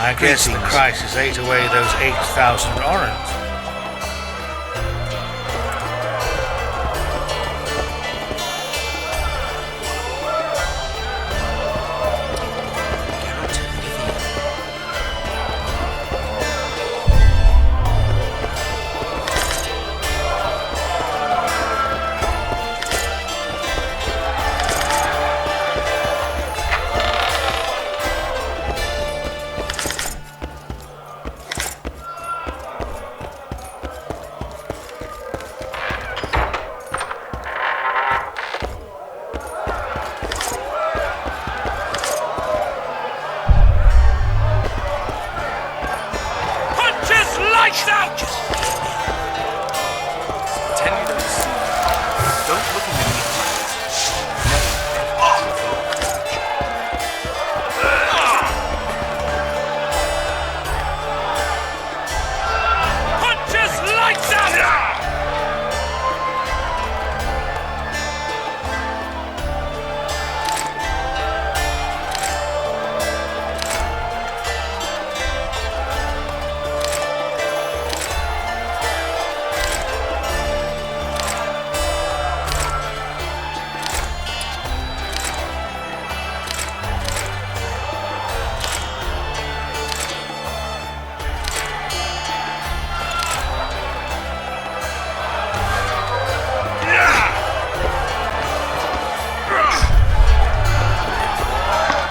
I guess the crisis ate away those 8,000 orange.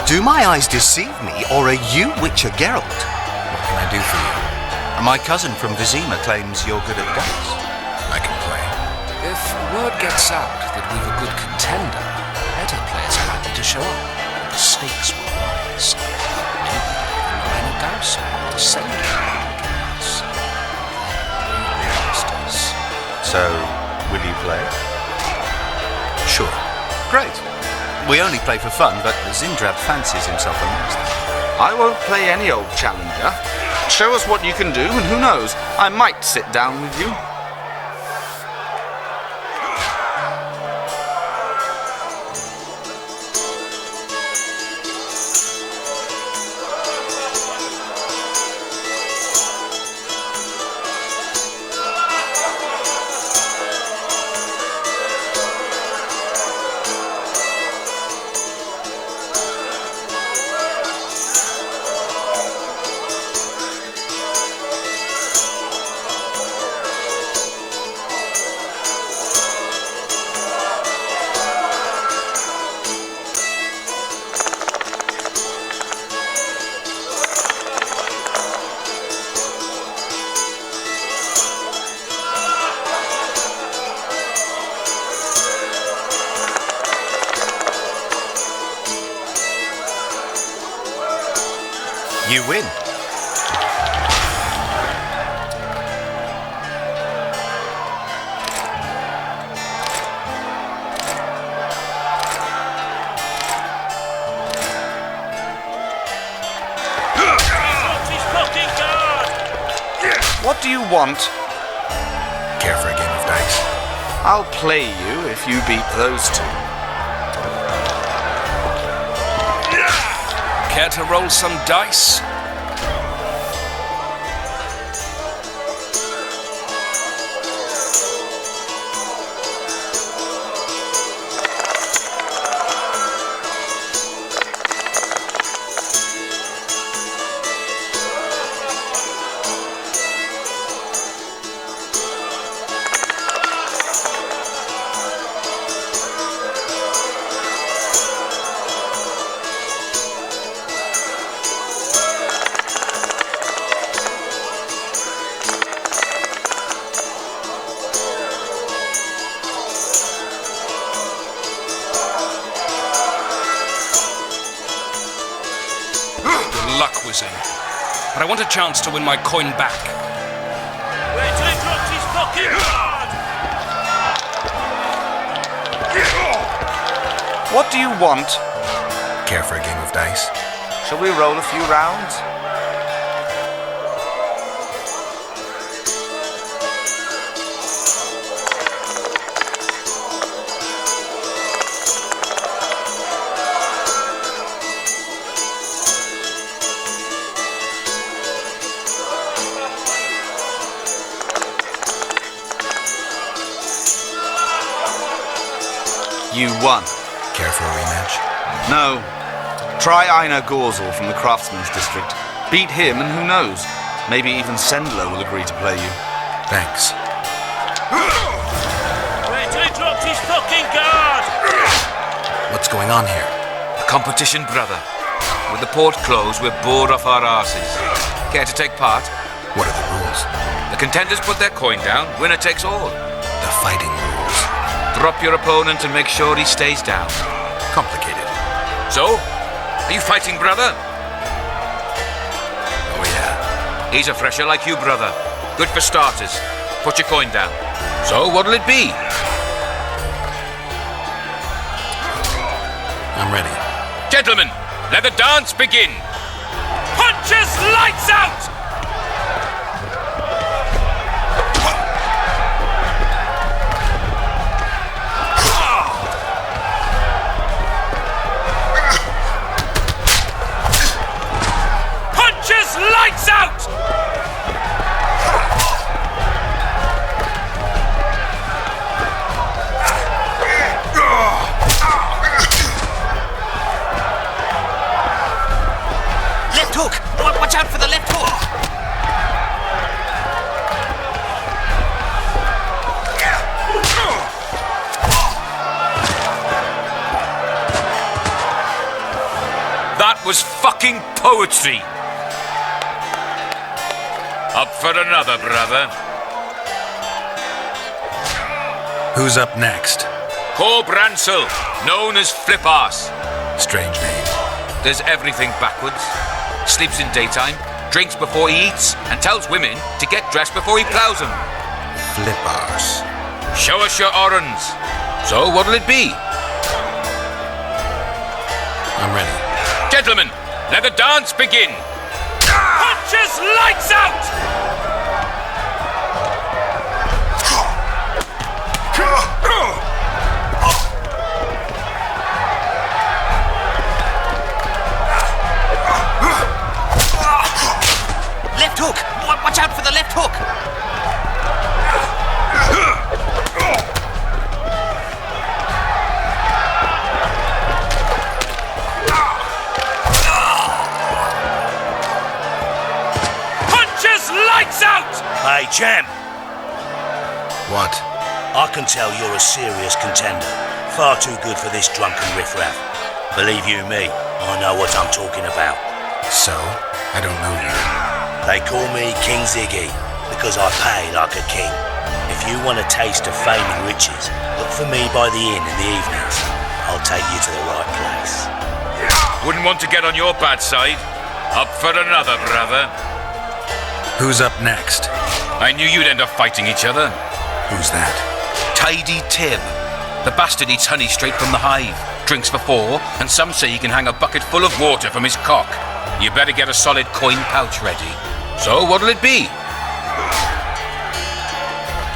Do my eyes deceive me, or are you Witcher Geralt?
What can I do for you?
My cousin from Vizima claims you're good at dice.
I can play.
If word gets out that we've a good contender, better players are likely to show up. The stakes will rise. Maybe even minor Gauss to send us.
So, will you play?
Sure.
Great. We only play for fun, but Zindrab fancies himself a master.
I won't play any old challenger. Show us what you can do, and who knows, I might sit down with you.
You win.
What do you want?
Care for a game of dice?
I'll play you if you beat those two.
Care to roll some dice? Luck was in. But I want a chance to win my coin back.
Wait till he drops his fucking card!
What do you want?
Care for a game of dice?
Shall we roll a few rounds? You won.
Care for a rematch?
No. Try Einar Gorzel from the Craftsman's District. Beat him and who knows? Maybe even Sendler will agree to play you.
Thanks.
Wait till he drops his fucking guard!
What's going on here?
A competition, brother. With the port closed, we're bored off our arses. Care to take part?
What are the rules?
The contenders put their coin down, winner takes all.
The fighting rules.
Drop your opponent and make sure he stays down.
Complicated.
So, are you fighting, brother?
Oh, yeah.
He's a fresher like you, brother. Good for starters. Put your coin down. So, what'll it be?
I'm ready.
Gentlemen, let the dance begin. Punches lights out! Lights out!
Left hook! Watch out for the left hook!
That was fucking poetry. Up for another, brother.
Who's up next?
Cor Bransel, known as Flip-Arse.
Strange name.
Does everything backwards. Sleeps in daytime, drinks before he eats, and tells women to get dressed before he plows them.
Flip-Arse.
Show us your orange. So what'll it be?
I'm ready.
Gentlemen, let the dance begin. Punches lights out!
Left hook! Watch out for the left hook!
Lights out!
Hey, champ.
What?
I can tell you're a serious contender. Far too good for this drunken riffraff. Believe you me, I know what I'm talking about.
So? I don't know you.
They call me King Ziggy because I pay like a king. If you want a taste of fame and riches, look for me by the inn in the evenings. I'll take you to the right place.
Wouldn't want to get on your bad side. Up for another, brother.
Who's up next?
I knew you'd end up fighting each other.
Who's that?
Tidy Tim. The bastard eats honey straight from the hive, drinks for 4, and some say he can hang a bucket full of water from his cock. You better get a solid coin pouch ready. So what'll it be?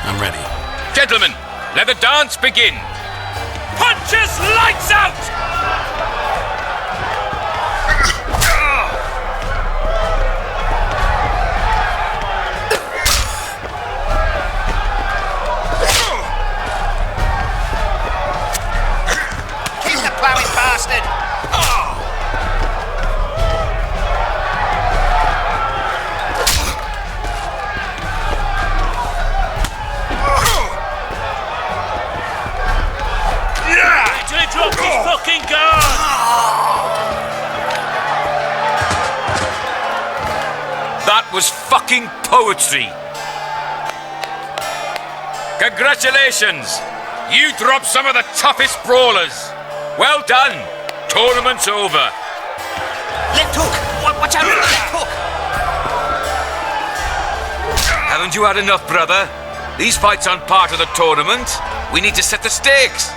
I'm ready.
Gentlemen, let the dance begin. Punches lights out!
Keep the plowing, bastard!
Drop his fucking gun!
That was fucking poetry. Congratulations! You dropped some of the toughest brawlers. Well done. Tournament's over.
Left hook! Watch out for the left hook!
Haven't you had enough, brother? These fights aren't part of the tournament. We need to set the stakes.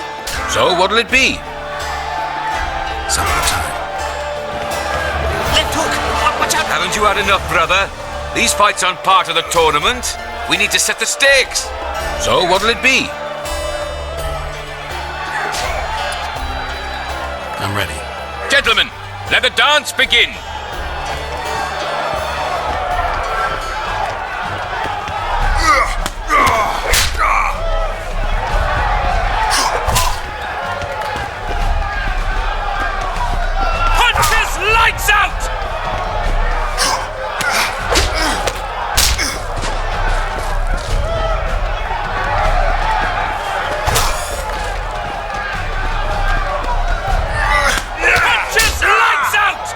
So what'll it be?
Some other time.
Left hook! Watch out!
Haven't you had enough, brother? These fights aren't part of the tournament. We need to set the stakes. So what'll it be?
I'm ready.
Gentlemen, let the dance begin. Lights out! Punches lights out!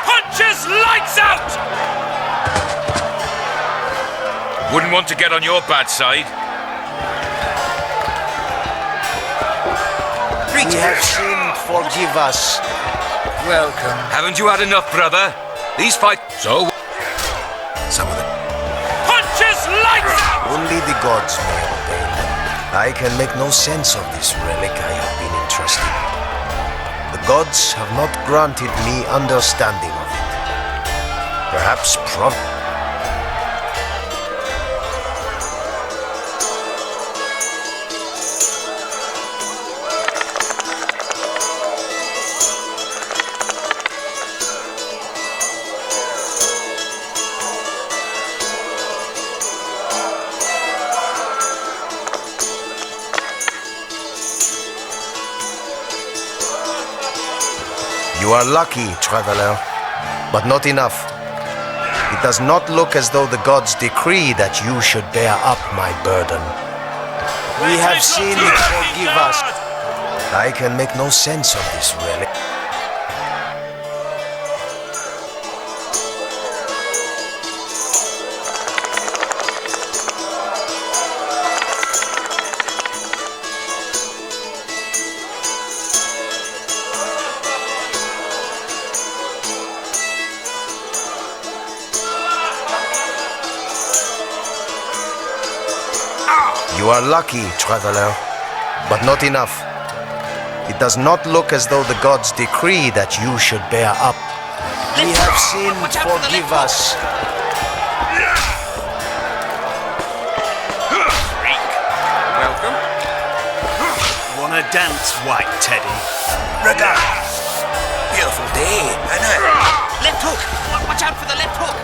Punches lights out! Wouldn't want to get on your bad side.
We have sinned, forgive us.
Welcome. Haven't you had enough, brother? These fights... So...
Some of them.
Punches lights out!
Only the gods may ordain them. I can make no sense of this relic I have been entrusted. The gods have not granted me understanding of it. Perhaps You are lucky, traveler, but not enough. It does not look as though the gods decree that you should bear up my burden. We have sinned, forgive us. I can make no sense of this relic. You are lucky, traveler, but not enough. It does not look as though the gods decree that you should bear up. We have sinned, forgive us.
Welcome. Wanna dance, White Teddy?
Regard. Beautiful day, isn't it? Left hook! Watch out for the left hook!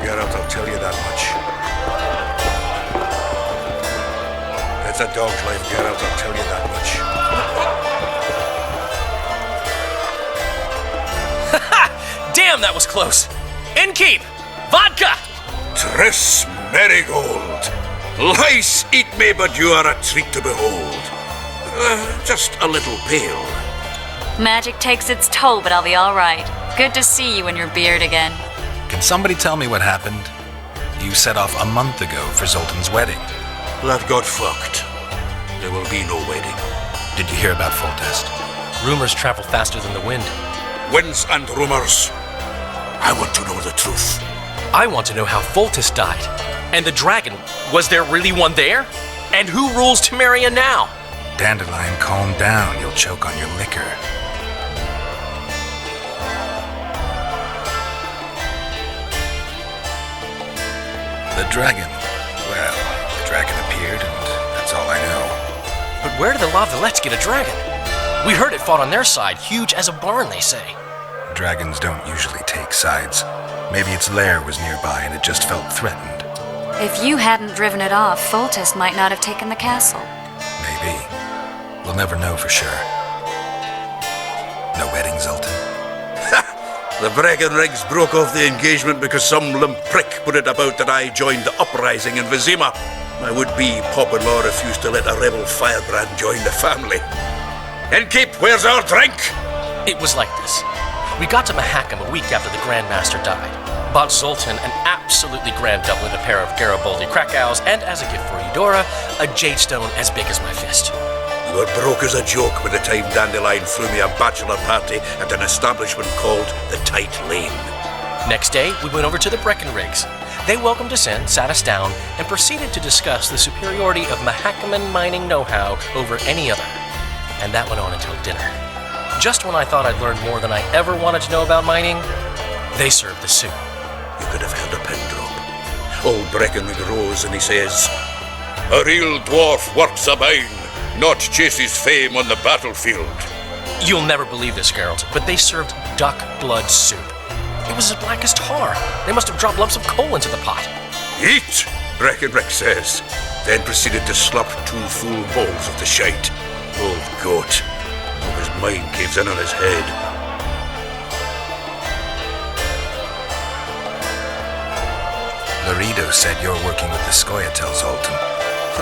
Geralt, I'll tell you that much. It's a dog's life, Geralt, I'll tell you that much.
Damn, that was close. Innkeep! Vodka!
Triss Marigold! Lice eat me, but you are a treat to behold. Just a little pale.
Magic takes its toll, but I'll be all right. Good to see you and your beard again.
Can somebody tell me what happened? You set off a month ago for Zoltan's wedding.
That got fucked. There will be no wedding.
Did you hear about Foltest?
Rumors travel faster than the wind.
Winds and rumors. I want to know the truth.
I want to know how Foltest died. And the dragon, was there really one there? And who rules Temeria now?
Dandelion, calm down. You'll choke on your liquor. The dragon. Well, the dragon appeared, and that's all I know.
But where did the Lavalettes get a dragon? We heard it fought on their side, huge as a barn, they say.
Dragons don't usually take sides. Maybe its lair was nearby and it just felt threatened.
If you hadn't driven it off, Foltest might not have taken the castle.
Maybe. We'll never know for sure. No wedding, Zoltan?
The Breckenrigs broke off the engagement because some limp prick put it about that I joined the uprising in Vizima. My would-be pop-in-law refused to let a rebel firebrand join the family. Innkeep, where's our drink?
It was like this. We got to Mahakam a week after the Grand Master died. Bought Zoltan an absolutely grand doublet, a pair of Garibaldi Krakau's, and as a gift for Eudora, a jade stone as big as my fist.
You were broke as a joke by the time Dandelion threw me a bachelor party at an establishment called the Tight Lane.
Next day, we went over to the Breckenrigs. They welcomed us in, sat us down, and proceeded to discuss the superiority of Mahakaman mining know-how over any other. And that went on until dinner. Just when I thought I'd learned more than I ever wanted to know about mining, they served the soup.
You could have held a pin drop. Old Breckenrig rose and he says, "A real dwarf works a mine, not chases fame on the battlefield."
You'll never believe this, Geralt, but they served duck blood soup. It was as black as tar. They must have dropped lumps of coal into the pot.
"Eat," Breckenrig says, then proceeded to slurp 2 full bowls of the shite. Old goat. Oh, his mind caves in on his head.
Laredo said you're working with the Scoia'tael, Zoltan.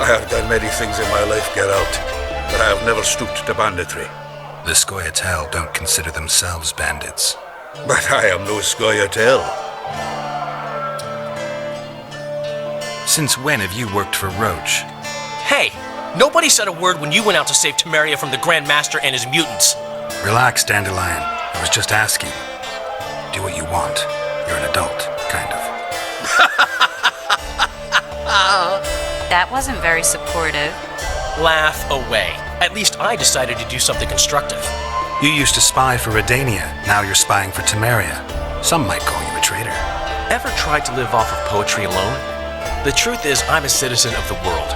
I have done many things in my life, Geralt, but I have never stooped to banditry.
The Scoia'tael don't consider themselves bandits.
But I am no Scoia'tael.
Since when have you worked for Roach?
Hey, nobody said a word when you went out to save Temeria from the Grand Master and his mutants.
Relax, Dandelion. I was just asking. Do what you want. You're an adult, kind of.
That wasn't very supportive.
Laugh away. At least I decided to do something constructive.
You used to spy for Redania. Now you're spying for Temeria. Some might call you a traitor.
Ever tried to live off of poetry alone? The truth is, I'm a citizen of the world.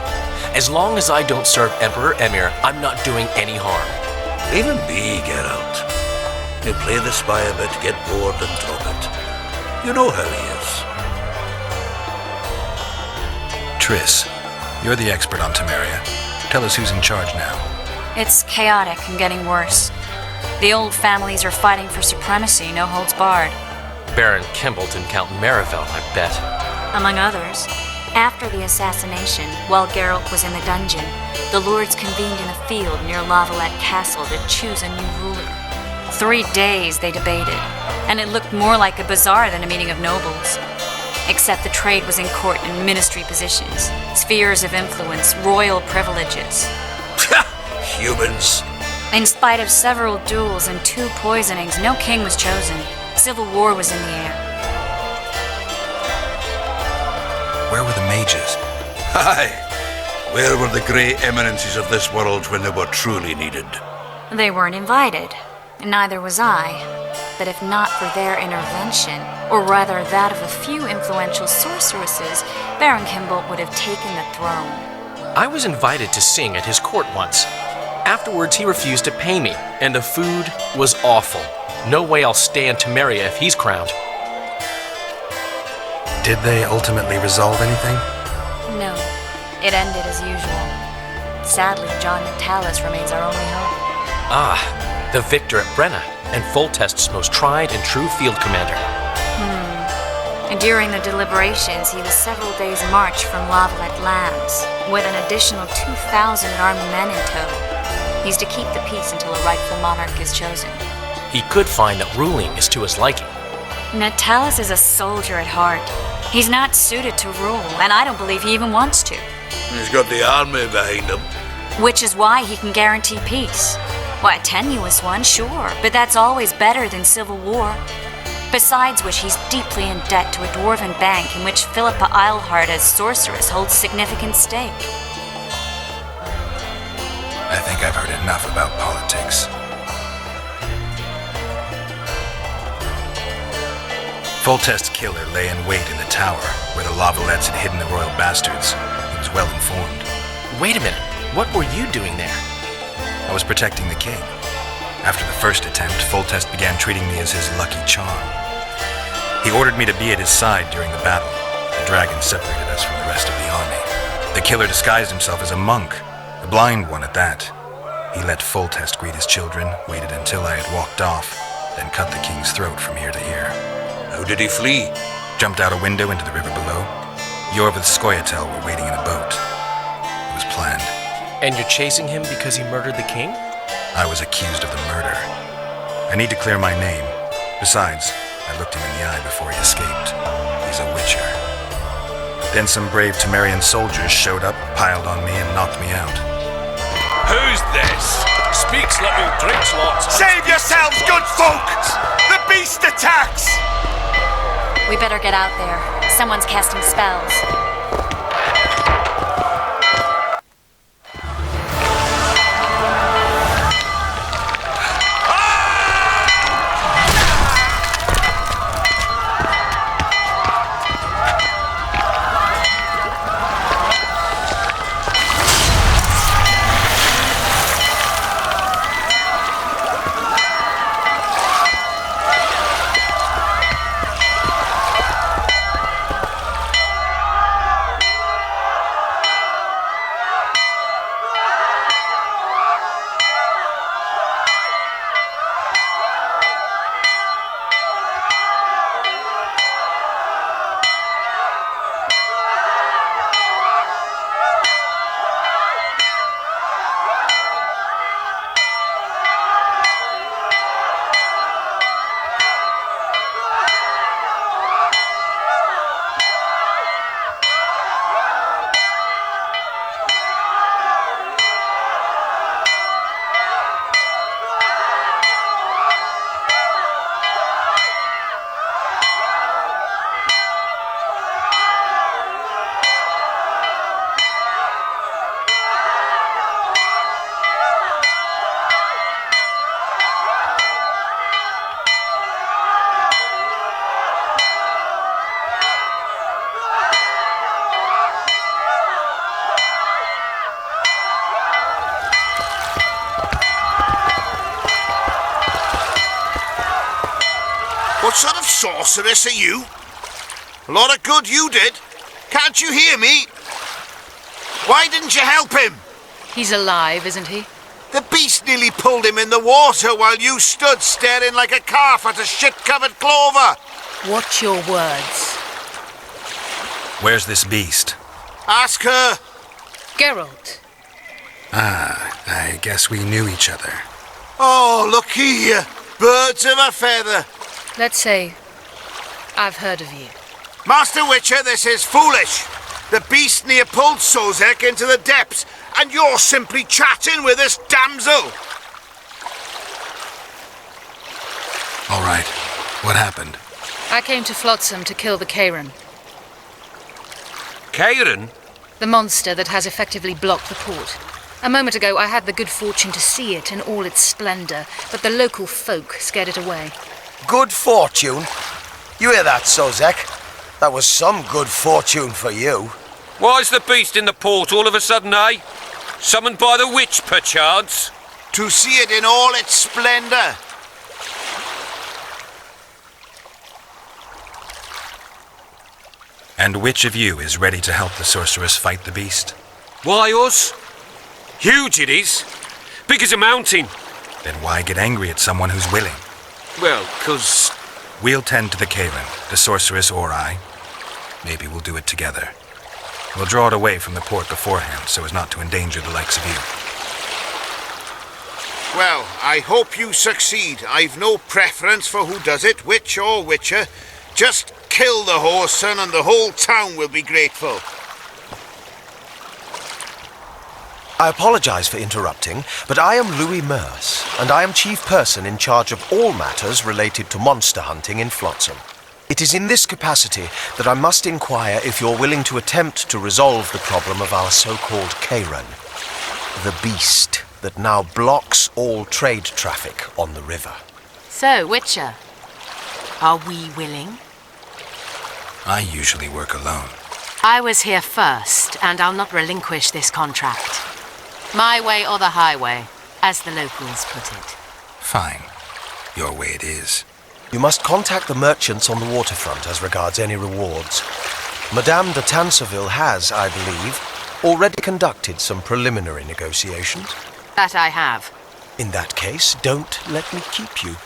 As long as I don't serve Emperor Emir, I'm not doing any harm.
Even me, Geralt. You play the spy a bit, get bored and drop it. You know how he is.
Triss, you're the expert on Temeria. Tell us who's in charge now.
It's chaotic and getting worse. The old families are fighting for supremacy, no holds barred.
Baron Kimbolt and Count Marivel, I bet.
Among others. After the assassination, while Geralt was in the dungeon, the lords convened in a field near Lavalette Castle to choose a new ruler. 3 days they debated, and it looked more like a bazaar than a meeting of nobles. Except the trade was in court and ministry positions, spheres of influence, royal privileges.
Humans.
In spite of several duels and 2 poisonings, no king was chosen. Civil war was in the air.
Where were the mages?
Aye. Where were the grey eminences of this world when they were truly needed?
They weren't invited. Neither was I. But if not for their intervention, or rather that of a few influential sorceresses, Baron Kimbolt would have taken the throne.
I was invited to sing at his court once. Afterwards, he refused to pay me, and the food was awful. No way I'll stay in Temeria if he's crowned.
Did they ultimately resolve anything?
No, it ended as usual. Sadly, John Natalis remains our only hope.
Ah, the victor at Brenna, and Foltest's most tried and true field commander.
And during the deliberations, he was several days' march from Lavalette lands, with an additional 2,000 armed men in tow. He's to keep the peace until a rightful monarch is chosen.
He could find that ruling is to his liking.
Natalis is a soldier at heart. He's not suited to rule, and I don't believe he even wants to.
He's got the army behind him.
Which is why he can guarantee peace. Why, a tenuous one, sure, but that's always better than civil war. Besides which, he's deeply in debt to a dwarven bank in which Philippa Eilhart as sorceress holds significant stake.
I think I've heard enough about politics. Foltest's killer lay in wait in the tower, where the Lavalettes had hidden the royal bastards. He was well informed.
Wait a minute, what were you doing there?
I was protecting the king. After the first attempt, Foltest began treating me as his lucky charm. He ordered me to be at his side during the battle. The dragon separated us from the rest of the army. The killer disguised himself as a monk, a blind one at that. He let Foltest greet his children, waited until I had walked off, then cut the king's throat from ear to ear.
How did he flee?
Jumped out a window into the river below. Yorvith Skoyatel were waiting in a boat. It was planned.
And you're chasing him because he murdered the king?
I was accused of the murder. I need to clear my name. Besides, I looked him in the eye before he escaped. He's a witcher. Then some brave Temerian soldiers showed up, piled on me, and knocked me out.
Who's this? Speaks little, drinks lots.
Save yourselves, good folk! The beast attacks!
We better get out there. Someone's casting spells.
What sort of sorceress are you? A lot of good you did. Can't you hear me? Why didn't you help him?
He's alive, isn't he?
The beast nearly pulled him in the water while you stood staring like a calf at a shit-covered clover.
Watch your words.
Where's this beast?
Ask her.
Geralt.
Ah, I guess we knew each other.
Oh, look here. Birds of a feather.
Let's say I've heard of you.
Master Witcher, this is foolish. The beast near pulled Sozek into the depths, and you're simply chatting with this damsel.
All right. What happened?
I came to Flotsam to kill the Kairan.
Kairan?
The monster that has effectively blocked the port. A moment ago, I had the good fortune to see it in all its splendor, but the local folk scared it away.
Good fortune? You hear that, Sozek? That was some good fortune for you.
Why's the beast in the port all of a sudden, eh? Summoned by the witch, perchance?
To see it in all its splendor.
And which of you is ready to help the sorceress fight the beast?
Why us? Huge it is. Big as a mountain.
Then why get angry at someone who's willing?
Well, 'cause...
We'll tend to the Karen, the sorceress or I. Maybe we'll do it together. We'll draw it away from the port beforehand so as not to endanger the likes of you.
Well, I hope you succeed. I've no preference for who does it, witch or witcher. Just kill the whoreson and the whole town will be grateful.
I apologize for interrupting, but I am Louis Merce, and I am chief person in charge of all matters related to monster hunting in Flotsam. It is in this capacity that I must inquire if you're willing to attempt to resolve the problem of our so-called Karen, the beast that now blocks all trade traffic on the river.
So, Witcher, are we willing?
I usually work alone.
I was here first, and I'll not relinquish this contract. My way or the highway, as the locals put it.
Fine. Your way it is.
You must contact the merchants on the waterfront as regards any rewards. Madame de Tanserville has, I believe, already conducted some preliminary negotiations.
That I have.
In that case, don't let me keep you.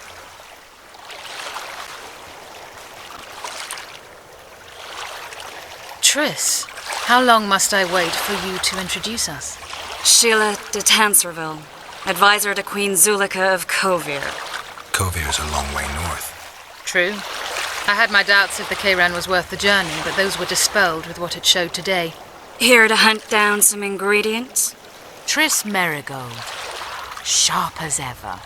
Triss, how long must I wait for you to introduce us?
Sheila de Tanserville, advisor to Queen Zulika of Kovir.
Kovir's a long way north.
True. I had my doubts if the Kayran was worth the journey, but those were dispelled with what it showed today.
Here to hunt down some ingredients?
Triss Merigold. Sharp as ever.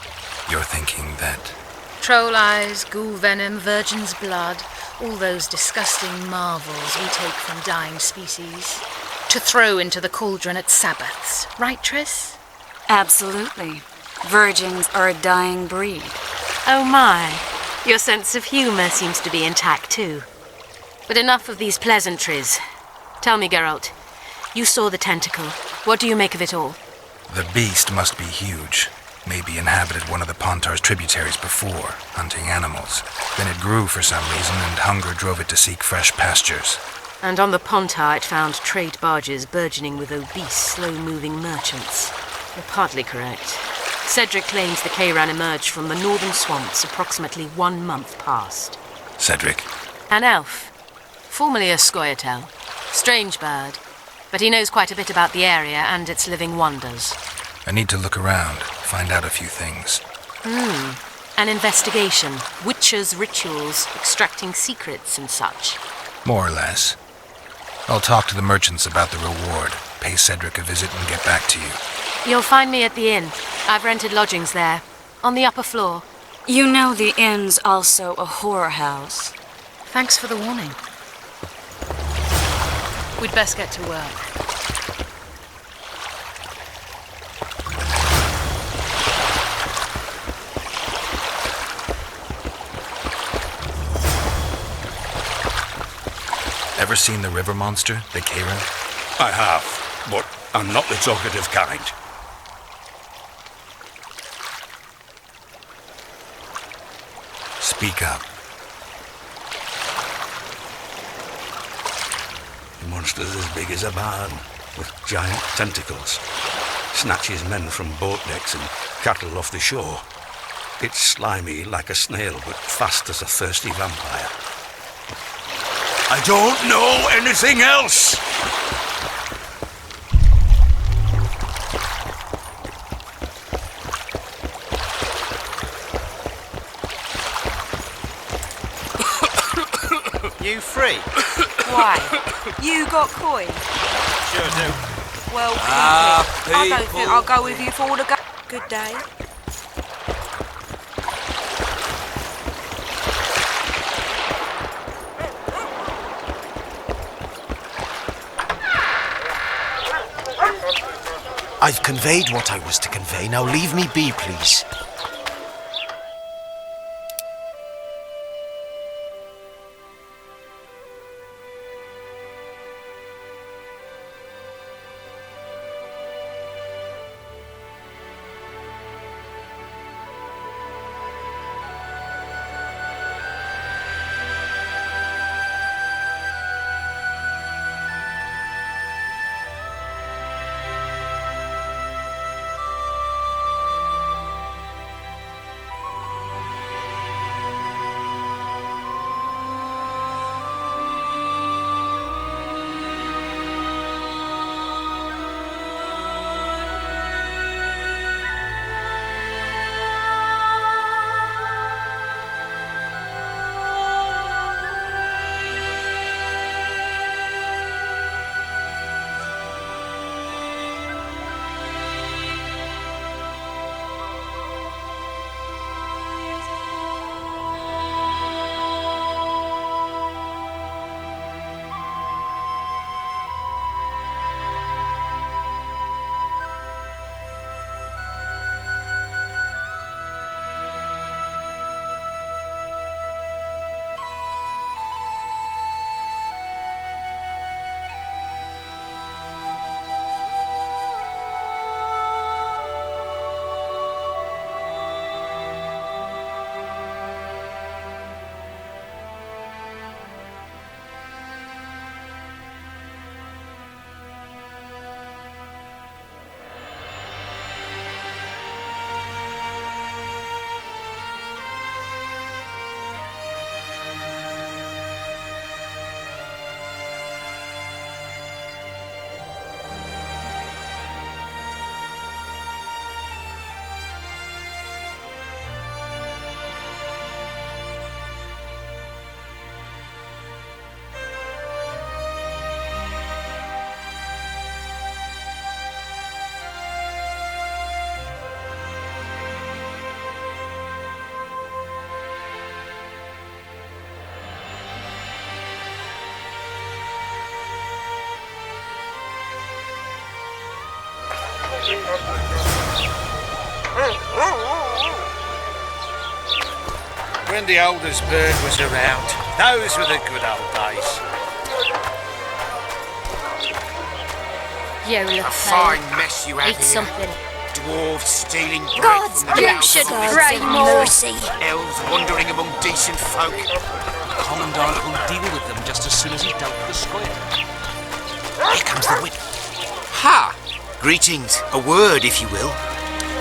You're thinking that...
Troll eyes, ghoul venom, virgin's blood, all those disgusting marvels we take from dying species, to throw into the cauldron at Sabbaths. Right, Triss?
Absolutely. Virgins are a dying breed.
Oh my. Your sense of humour seems to be intact too. But enough of these pleasantries. Tell me, Geralt, you saw the tentacle. What do you make of it all?
The beast must be huge. Maybe inhabited one of the Pontar's tributaries before, hunting animals. Then it grew for some reason, and hunger drove it to seek fresh pastures.
And on the Pontar it found trade barges burgeoning with obese, slow-moving merchants. You're partly correct. Cedric claims the Kayran emerged from the northern swamps approximately 1 month past.
Cedric?
An elf. Formerly a Scoia'tael. Strange bird. But he knows quite a bit about the area and its living wonders.
I need to look around, find out a few things.
An investigation. Witchers' rituals, extracting secrets and such.
More or less. I'll talk to the merchants about the reward, pay Cedric a visit and get back to you.
You'll find me at the inn. I've rented lodgings there, on the upper floor.
You know the inn's also a horror house.
Thanks for the warning. We'd best get to work.
Ever seen the river monster, the Kayran?
I have, but I'm not the talkative kind.
Speak up.
The monster's as big as a barn, with giant tentacles. Snatches men from boat decks and cattle off the shore. It's slimy like a snail, but fast as a thirsty vampire. I don't know anything else!
You free?
Why? You got coin?
Sure do.
Well, I don't think I'll go with you for the good day.
I've conveyed what I was to convey. Now leave me be, please.
When the oldest bird was around, those were the good old days.
You look
A fine mess you have
Eat
here.
something.
Dwarves stealing bread
God's
from the
you
mouths
should
of the
pray more.
elves wandering among decent folk.
The Commandant will deal with them just as soon as he's dealt with the square.
Here comes the wit. Ha! Greetings. A word, if you will.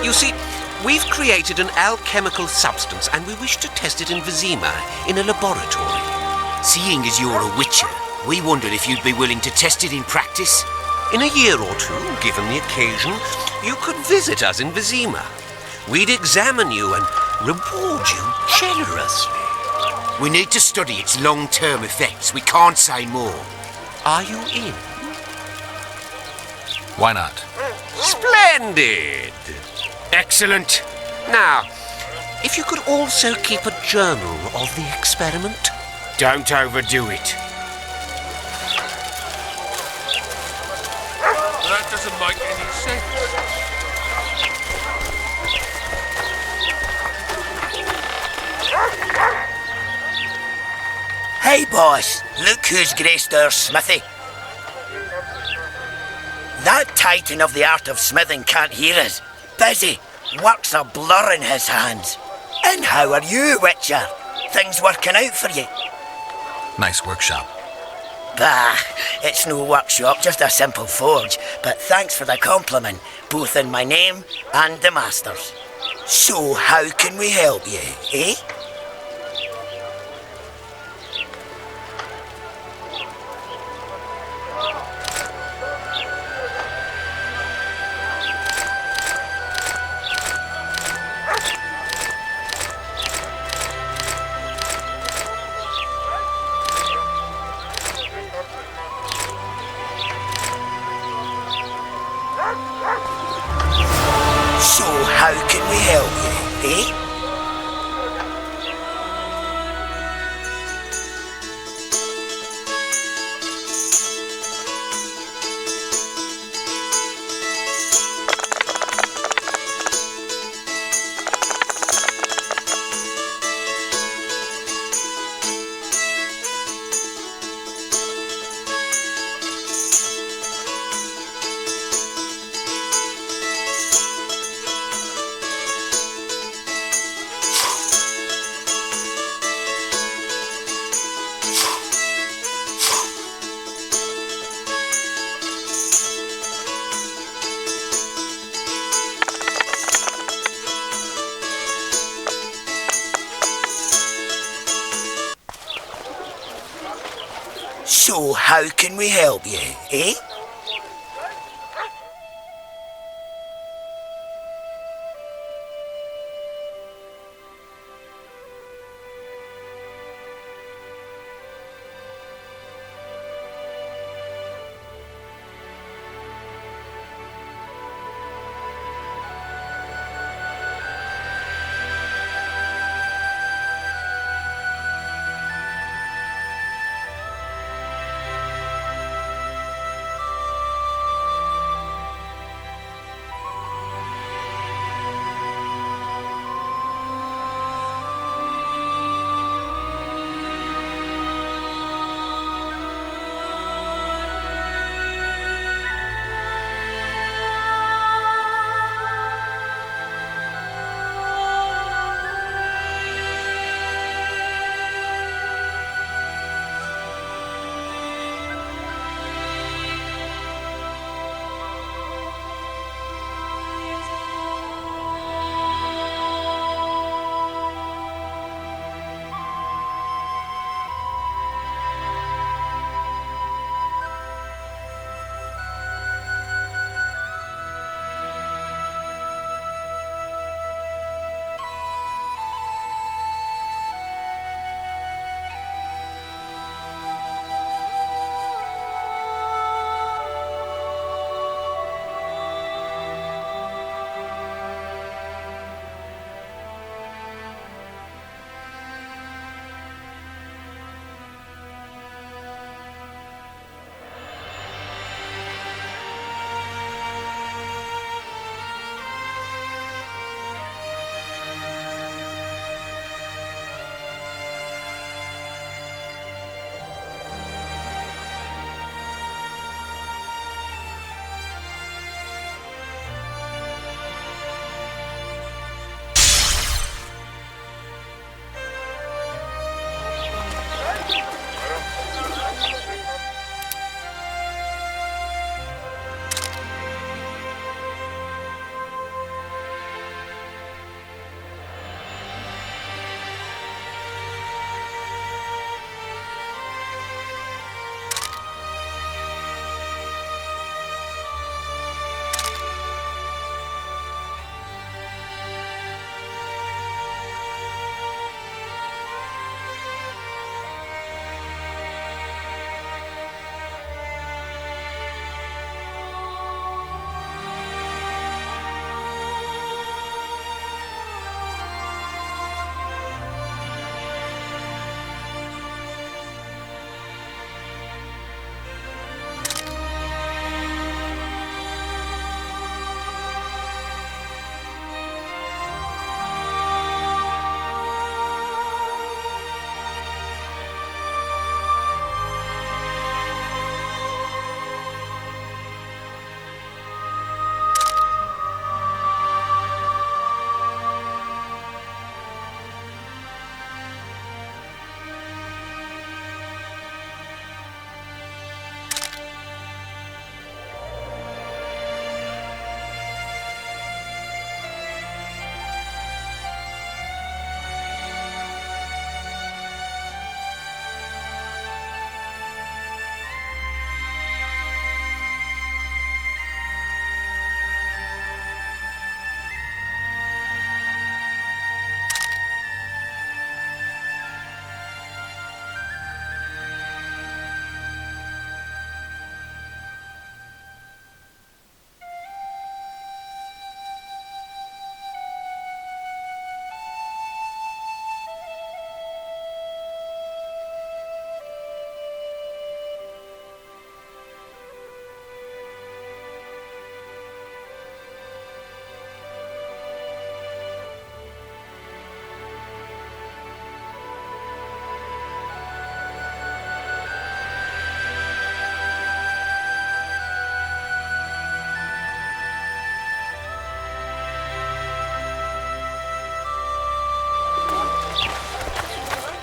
You see, we've created an alchemical substance and we wish to test it in Vizima, in a laboratory.
Seeing as you're a witcher, we wondered if you'd be willing to test it in practice.
In a year or two, given the occasion, you could visit us in Vizima. We'd examine you and reward you generously.
We need to study its long-term effects. We can't say more.
Are you in?
Why not?
Splendid!
Excellent.
Now, if you could also keep a journal of the experiment.
Don't overdo it.
That doesn't make any sense.
Hey, boss. Look who's graced our smithy. That titan of the art of smithing can't hear us. Busy. Work's a blur in his hands. And how are you, Witcher? Things working out for you?
Nice workshop.
Bah, it's no workshop, just a simple forge. But thanks for the compliment, both in my name and the master's. So how can we help you, eh? So how can we help you, eh? So how can we help you, eh?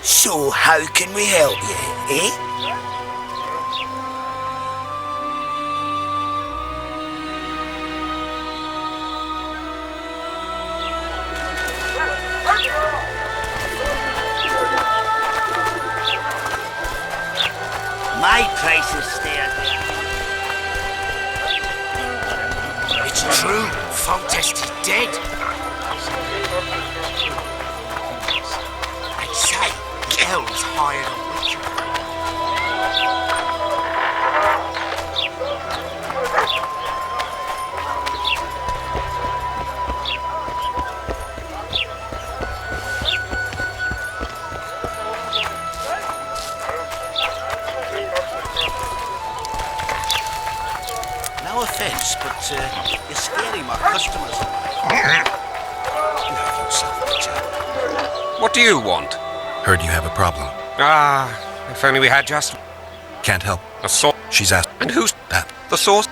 So how can we help you, eh? My prices stay at the... It's true. Foltest is dead. I'd say Gel's hired a witcher.
No offence, but you're scaring my customers away. You have yourself a job.
What do you want?
Heard you have a problem.
Ah, if only we had just...
Can't help.
A source.
She's asked.
And who's
that?
The source?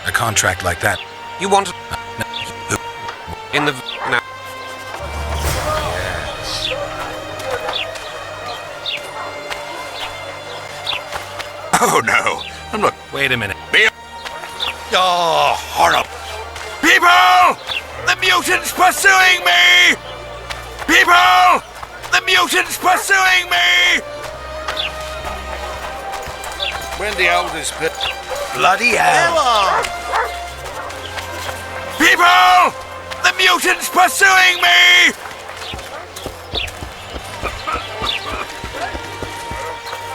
A contract like that.
You want...
No.
In the... No.
Yes.
Oh no, I'm not...
Wait a minute.
Oh, horrible. People! The mutant's pursuing me! People! The mutant's pursuing me!
When the elders put...
Bloody hell! People! The mutant's pursuing me!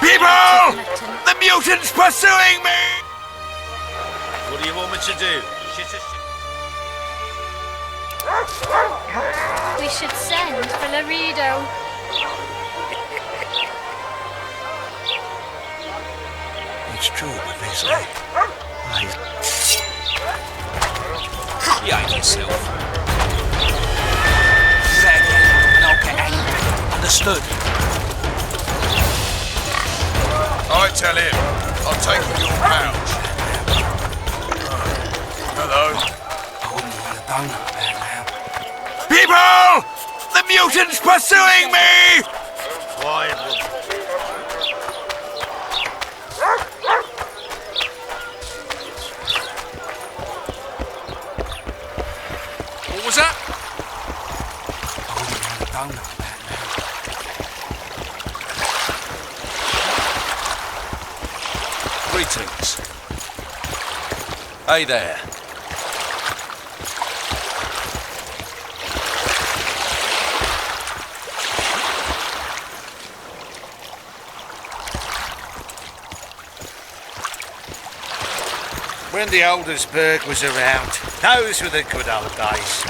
People! The mutant's pursuing me!
What do you want me to do?
We should send for Laredo.
It's true what they say.
Behave yourself. Do that again, and I'll get angry. Understood?
I tell him, I'll take your pouch. Hello.
People! The mutant's pursuing me!
Quiet.
What was that?
Greetings. Hey there.
When the Aldersburg was around, those were the good old days.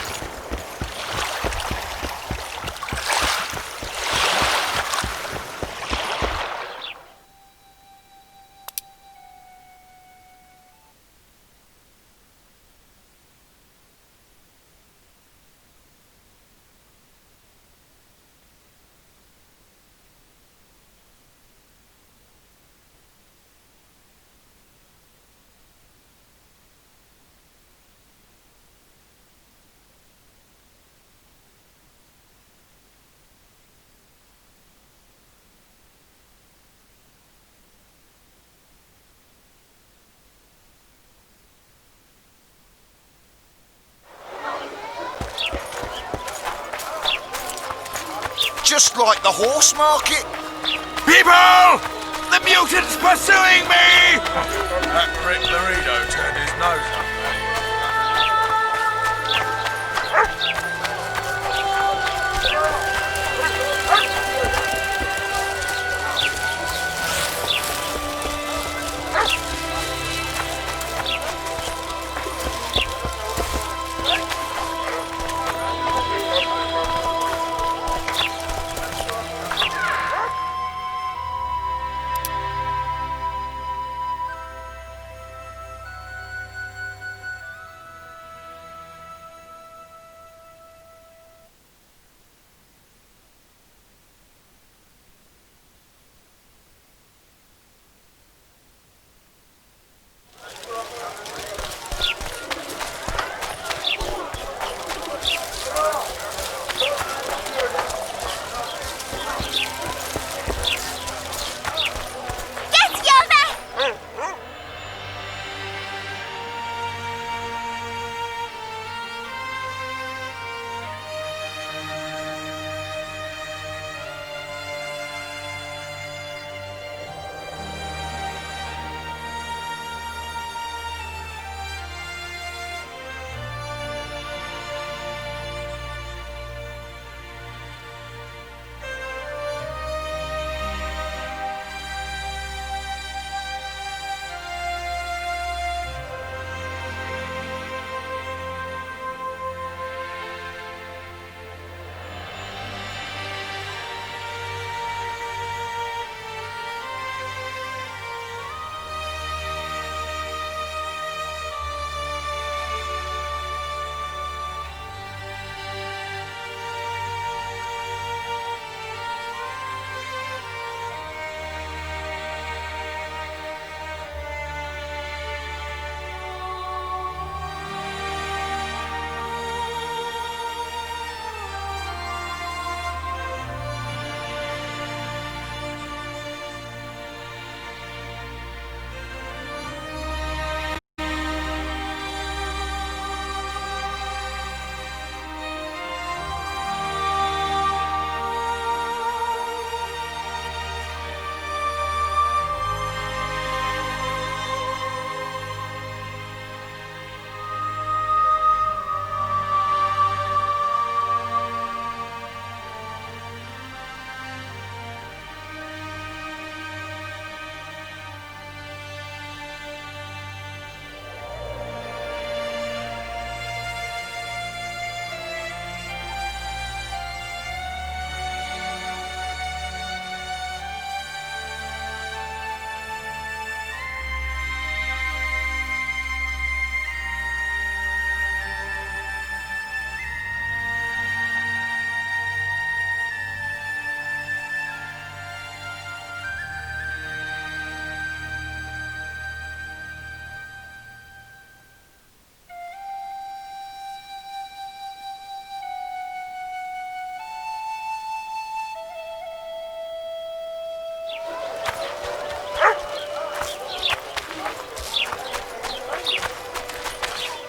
Just like the horse market.
People! The mutant's pursuing me!
That prick Laredo turned his nose up.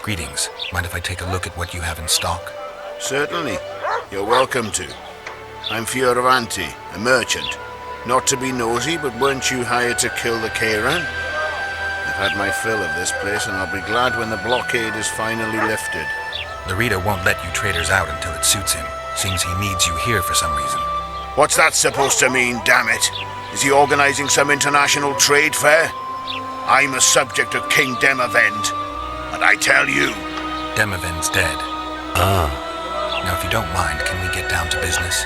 Greetings. Mind if I take a look at what you have in stock?
Certainly. You're welcome to. I'm Fioravanti, a merchant. Not to be nosy, but weren't you hired to kill the Kairan? I've had my fill of this place, and I'll be glad when the blockade is finally lifted.
Larita won't let you traders out until it suits him. Seems he needs you here for some reason.
What's that supposed to mean, damn it? Is he organizing some international trade fair? I'm a subject of King Demavend, and I tell you...
Demavend's dead. Now, if you don't mind, can we get down to business?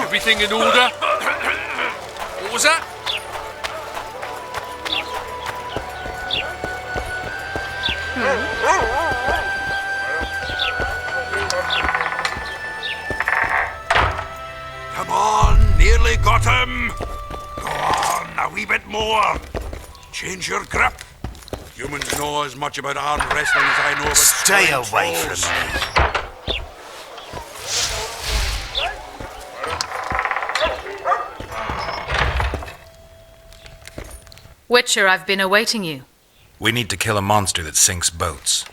Everything in order? What was that?
Come on, nearly got him. Go on, a wee bit more. Change your grip. Humans know as much about arm wrestling as I know about...
Stay away from me.
Witcher, I've been awaiting you.
We need to kill a monster that sinks boats.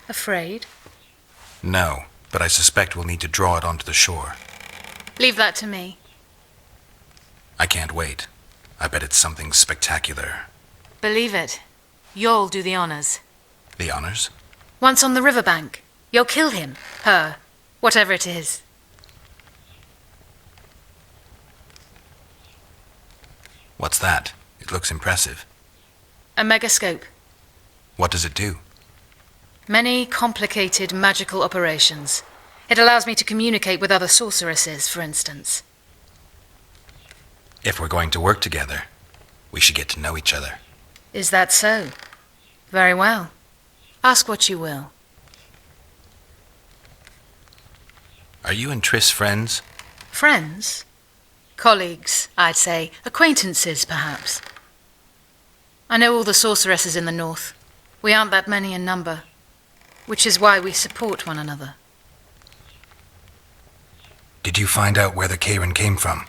Afraid?
No, but I suspect we'll need to draw it onto the shore.
Leave that to me.
I can't wait. I bet it's something spectacular.
Believe it. You'll do the honors.
The honors?
Once on the riverbank, you'll kill him, her, whatever it is.
What's that? It looks impressive.
A megascope.
What does it do?
Many complicated magical operations. It allows me to communicate with other sorceresses, for instance.
If we're going to work together, we should get to know each other.
Is that so? Very well. Ask what you will.
Are you and Triss friends?
Friends? Colleagues, I'd say. Acquaintances, perhaps. I know all the sorceresses in the north. We aren't that many in number, which is why we support one another.
Did you find out where the Kairan came from?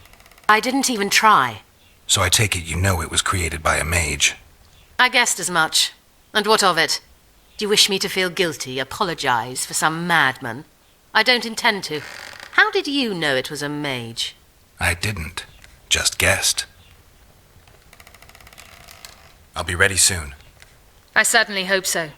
I didn't even try.
So I take it you know it was created by a mage.
I guessed as much. And what of it? Do you wish me to feel guilty, apologize for some madman? I don't intend to. How did you know it was a mage?
I didn't. Just guessed. I'll be ready soon.
I certainly hope so.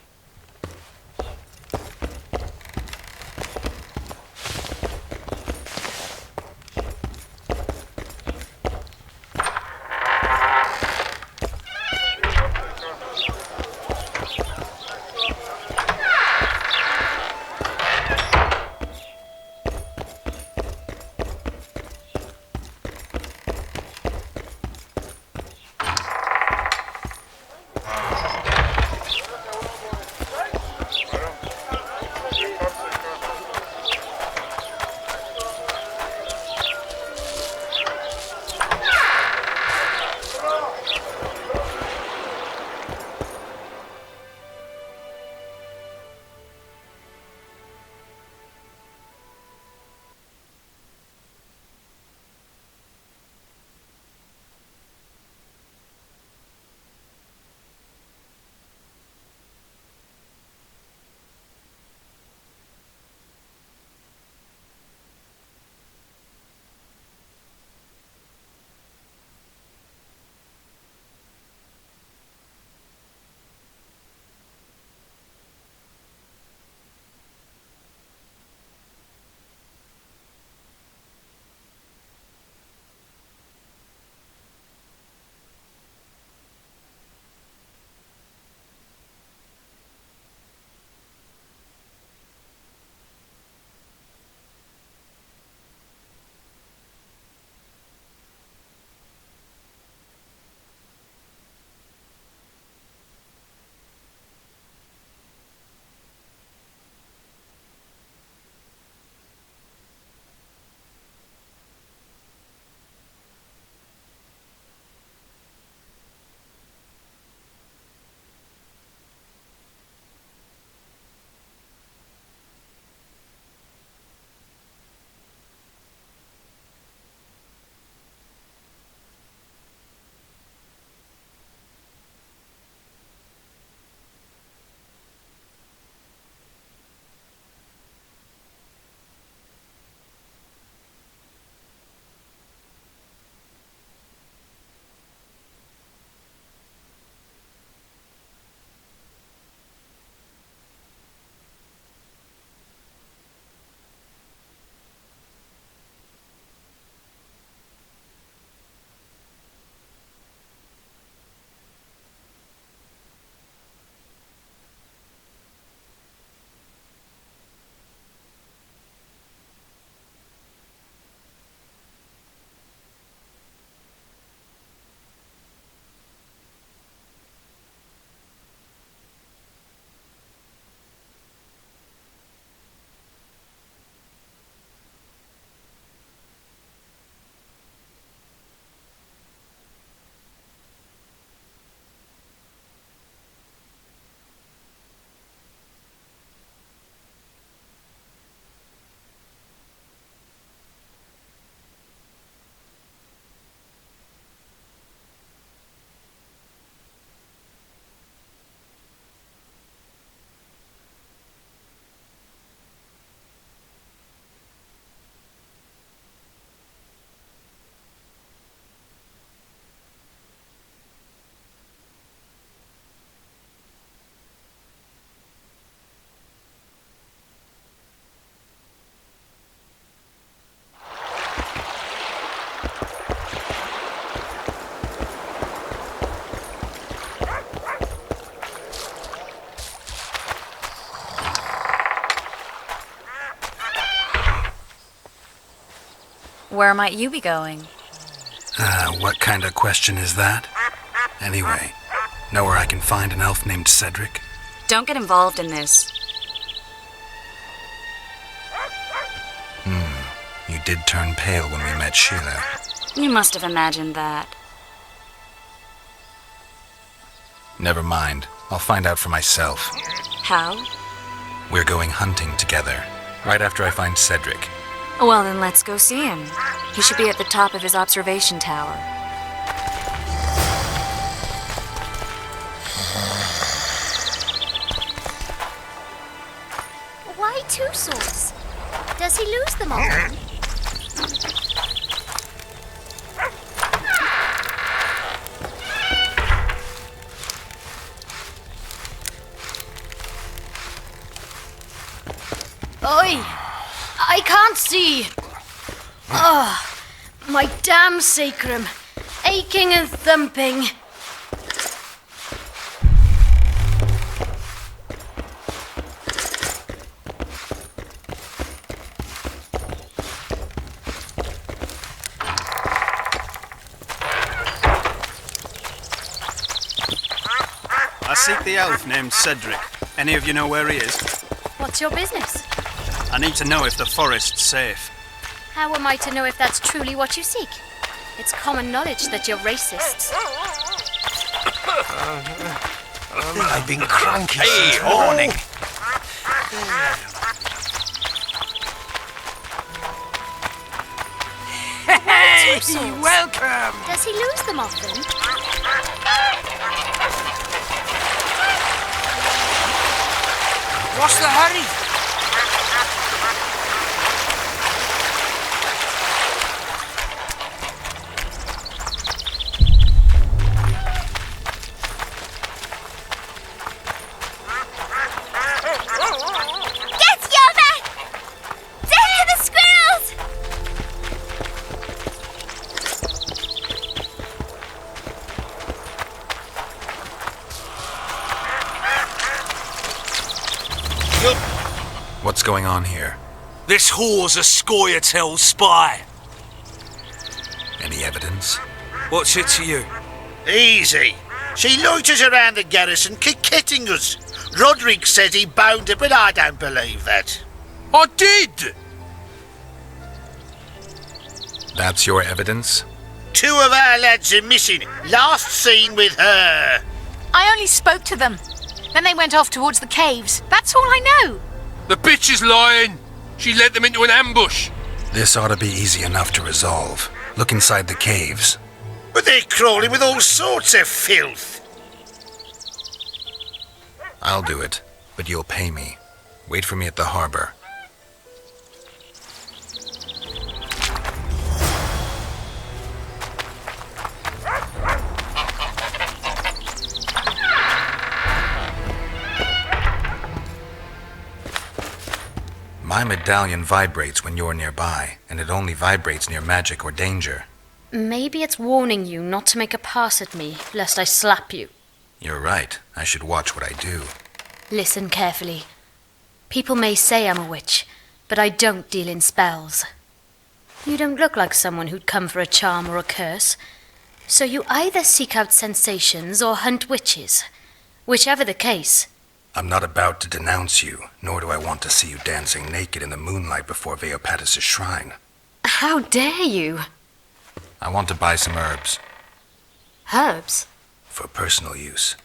Where might you be going?
What kind of question is that? Anyway, know where I can find an elf named Cedric?
Don't get involved in this.
You did turn pale when we met Sheila.
You must have imagined that.
Never mind. I'll find out for myself.
How?
We're going hunting together, right after I find Cedric.
Well, then let's go see him. He should be at the top of his observation tower.
Why 2 swords? Does he lose them often? Oi! I can't see! Oh, my damn sacrum, aching and thumping.
I seek the elf named Cedric. Any of you know where he is?
What's your business?
I need to know if the forest's safe.
How am I to know if that's truly what you seek? It's common knowledge that you're racists.
I've been cranky since morning.
Hey,
welcome!
Does he lose them often?
What's the hurry?
What's going on here?
This whore's a Scoia'tael spy.
Any evidence?
What's it to you?
Easy. She loiters around the garrison, kick-kitting us. Roderick says he bound her, but I don't believe that.
I did!
That's your evidence?
2 of our lads are missing. Last seen with her.
I only spoke to them. Then they went off towards the caves. That's all I know.
The bitch is lying. She led them into an ambush.
This ought to be easy enough to resolve. Look inside the caves.
But they're crawling with all sorts of filth.
I'll do it, but you'll pay me. Wait for me at the harbor. My medallion vibrates when you're nearby, and it only vibrates near magic or danger.
Maybe it's warning you not to make a pass at me, lest I slap you.
You're right. I should watch what I do.
Listen carefully. People may say I'm a witch, but I don't deal in spells. You don't look like someone who'd come for a charm or a curse. So you either seek out sensations or hunt witches. Whichever the case.
I'm not about to denounce you, nor do I want to see you dancing naked in the moonlight before Veopatis' shrine.
How dare you?
I want to buy some herbs.
Herbs?
For personal use.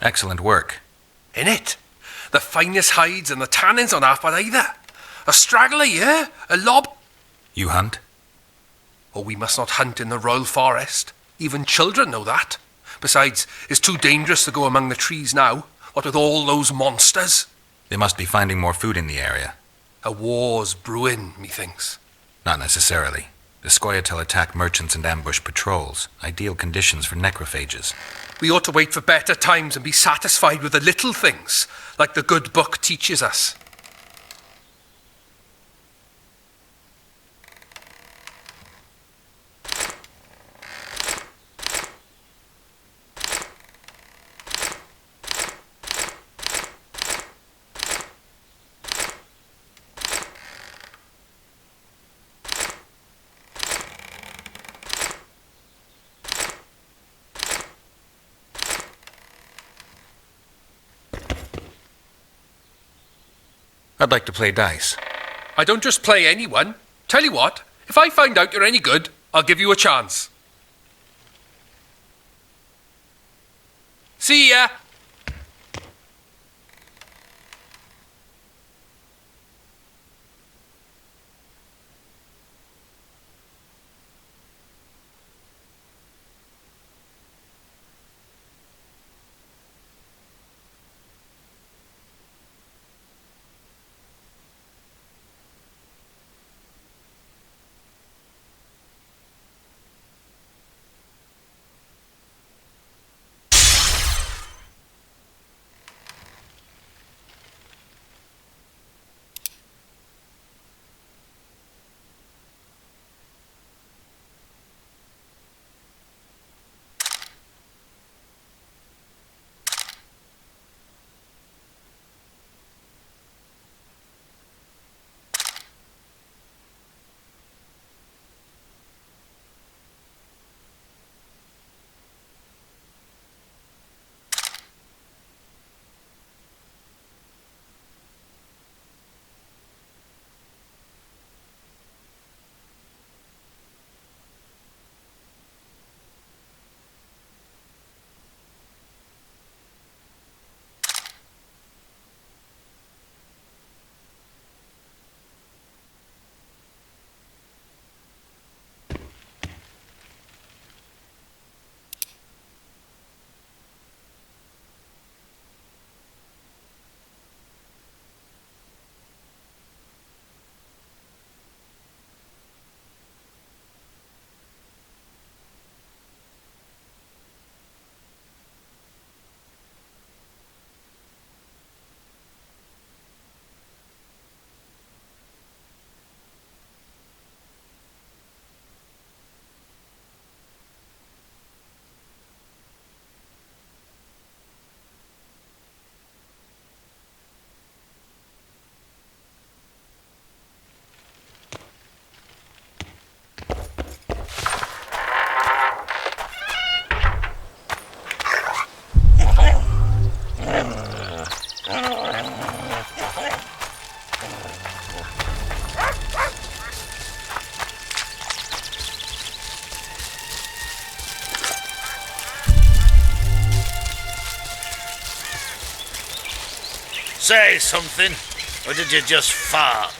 Excellent work.
In it. The finest hides and the tannins on half by either. A straggler, yeah? A lob.
You hunt?
Oh, we must not hunt in the royal forest. Even children know that. Besides, it's too dangerous to go among the trees now, what with all those monsters.
They must be finding more food in the area.
A war's brewing, methinks.
Not necessarily. The Scoia'tael attack merchants and ambush patrols. Ideal conditions for necrophages.
We ought to wait for better times and be satisfied with the little things, like the good book teaches us.
I'd like to play dice.
I don't just play anyone. Tell you what, if I find out you're any good, I'll give you a chance. See ya!
Say something, or did you just fart?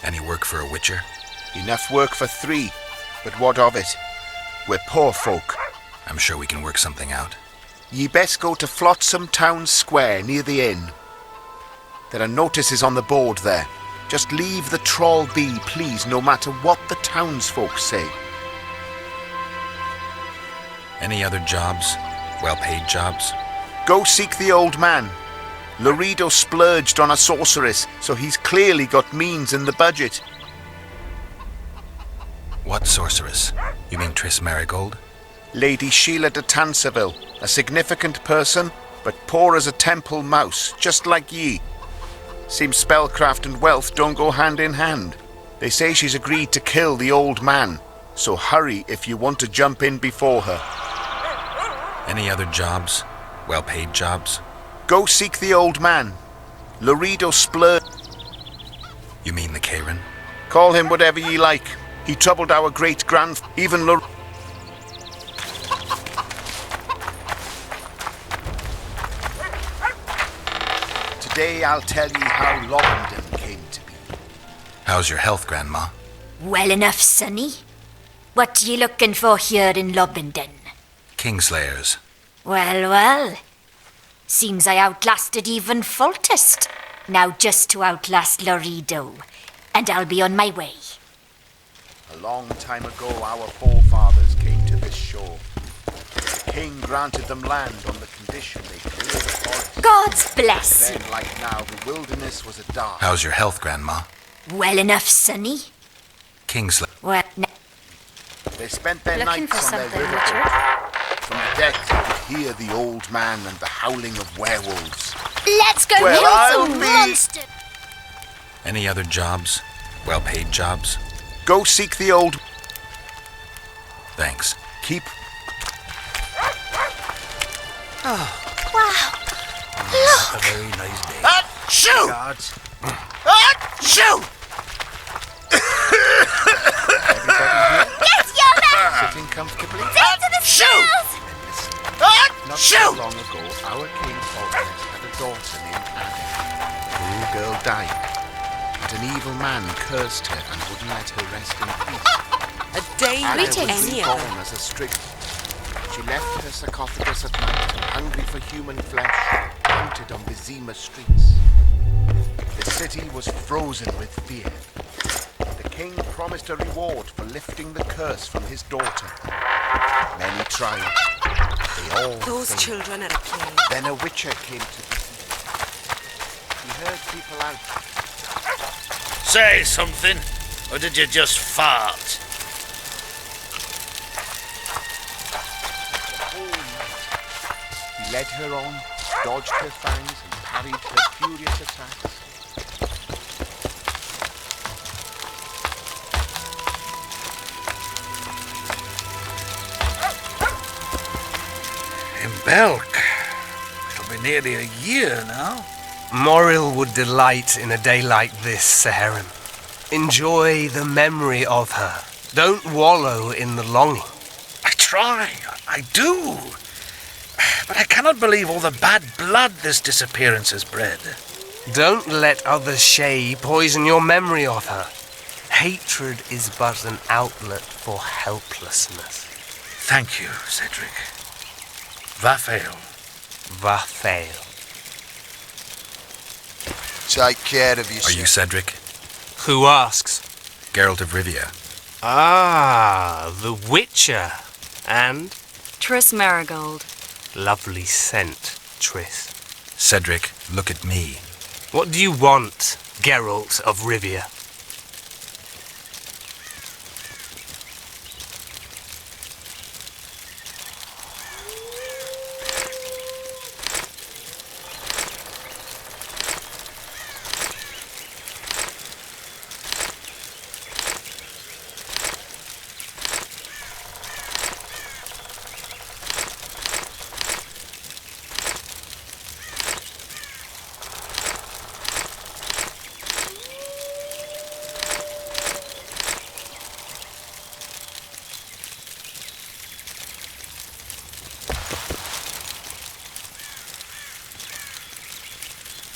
Any work for a witcher?
Enough work for 3, but what of it? We're poor folk.
I'm sure we can work something out.
Ye best go to Flotsam Town Square near the inn. There are notices on the board there. Just leave the trawl be, please, no matter what the townsfolk say.
Any other jobs? Well-paid jobs?
Go seek the old man. Laredo splurged on a sorceress, so he's clearly got means in the budget.
What sorceress? You mean Triss Marigold?
Lady Sheila de Tanserville, a significant person, but poor as a temple mouse, just like ye. Seems spellcraft and wealth don't go hand in hand. They say she's agreed to kill the old man, so hurry if you want to jump in before her.
Any other jobs? Well-paid jobs?
Go seek the old man. Loredo splurged.
You mean the Karen?
Call him whatever ye like. He troubled our great-grand... Even Today I'll tell ye how Lobenden came to be.
How's your health, Grandma?
Well enough, Sonny. What ye looking for here in Lobenden?
Kingslayers.
Well. Seems I outlasted even Foltest. Now just to outlast Loredo. And I'll be on my way.
A long time ago, our forefathers came to this shore. The king granted them land on the condition they clear the forest.
God's bless.
Then, like now, the wilderness was a dark.
How's your health, Grandma?
Well enough, Sonny.
Kingslayer.
Well,
They spent their
looking
nights
for
on their
something,
river.
Richard?
From the deck, you could hear the old man and the howling of werewolves.
Let's go
Well,
kill
I'll
some
be-
monster.
Any other jobs? Well-paid jobs?
Go seek the old...
Thanks.
Keep...
Wow.
A very nice day.
Shoo!
Guards.
Shoo!
Get your man!
Sitting comfortably?
Take to the shells!
Not
Shoo!
so long ago, our king Foltest had a daughter named Anna. The little girl died, but an evil man cursed her and wouldn't let her rest in peace.
A day
Anna
like
was
any
reborn
other.
as a strict. She left her sarcophagus at night, hungry for human flesh, hunted on Vizima streets. The city was frozen with fear. The king promised a reward for lifting the curse from his daughter. Many tried. They all
Those
failed.
children are a plague.
Then a witcher came to the city. He heard people out.
Say something, or did you just fart?
The whole night. He led her on, dodged her fangs, and parried her furious attacks.
In Belk. It'll be nearly a year now.
Moril would delight in a day like this, Saharim. Enjoy the memory of her. Don't wallow in the longing.
I try, I do. But I cannot believe all the bad blood this disappearance has bred.
Don't let other Shay poison your memory of her. Hatred is but an outlet for helplessness.
Thank you, Cedric. Vafael.
Vafael.
Take care of yourself.
Are you Cedric?
Who asks?
Geralt of Rivia.
Ah, the Witcher. And?
Triss Marigold.
Lovely scent, Triss.
Cedric, look at me.
What do you want, Geralt of Rivia?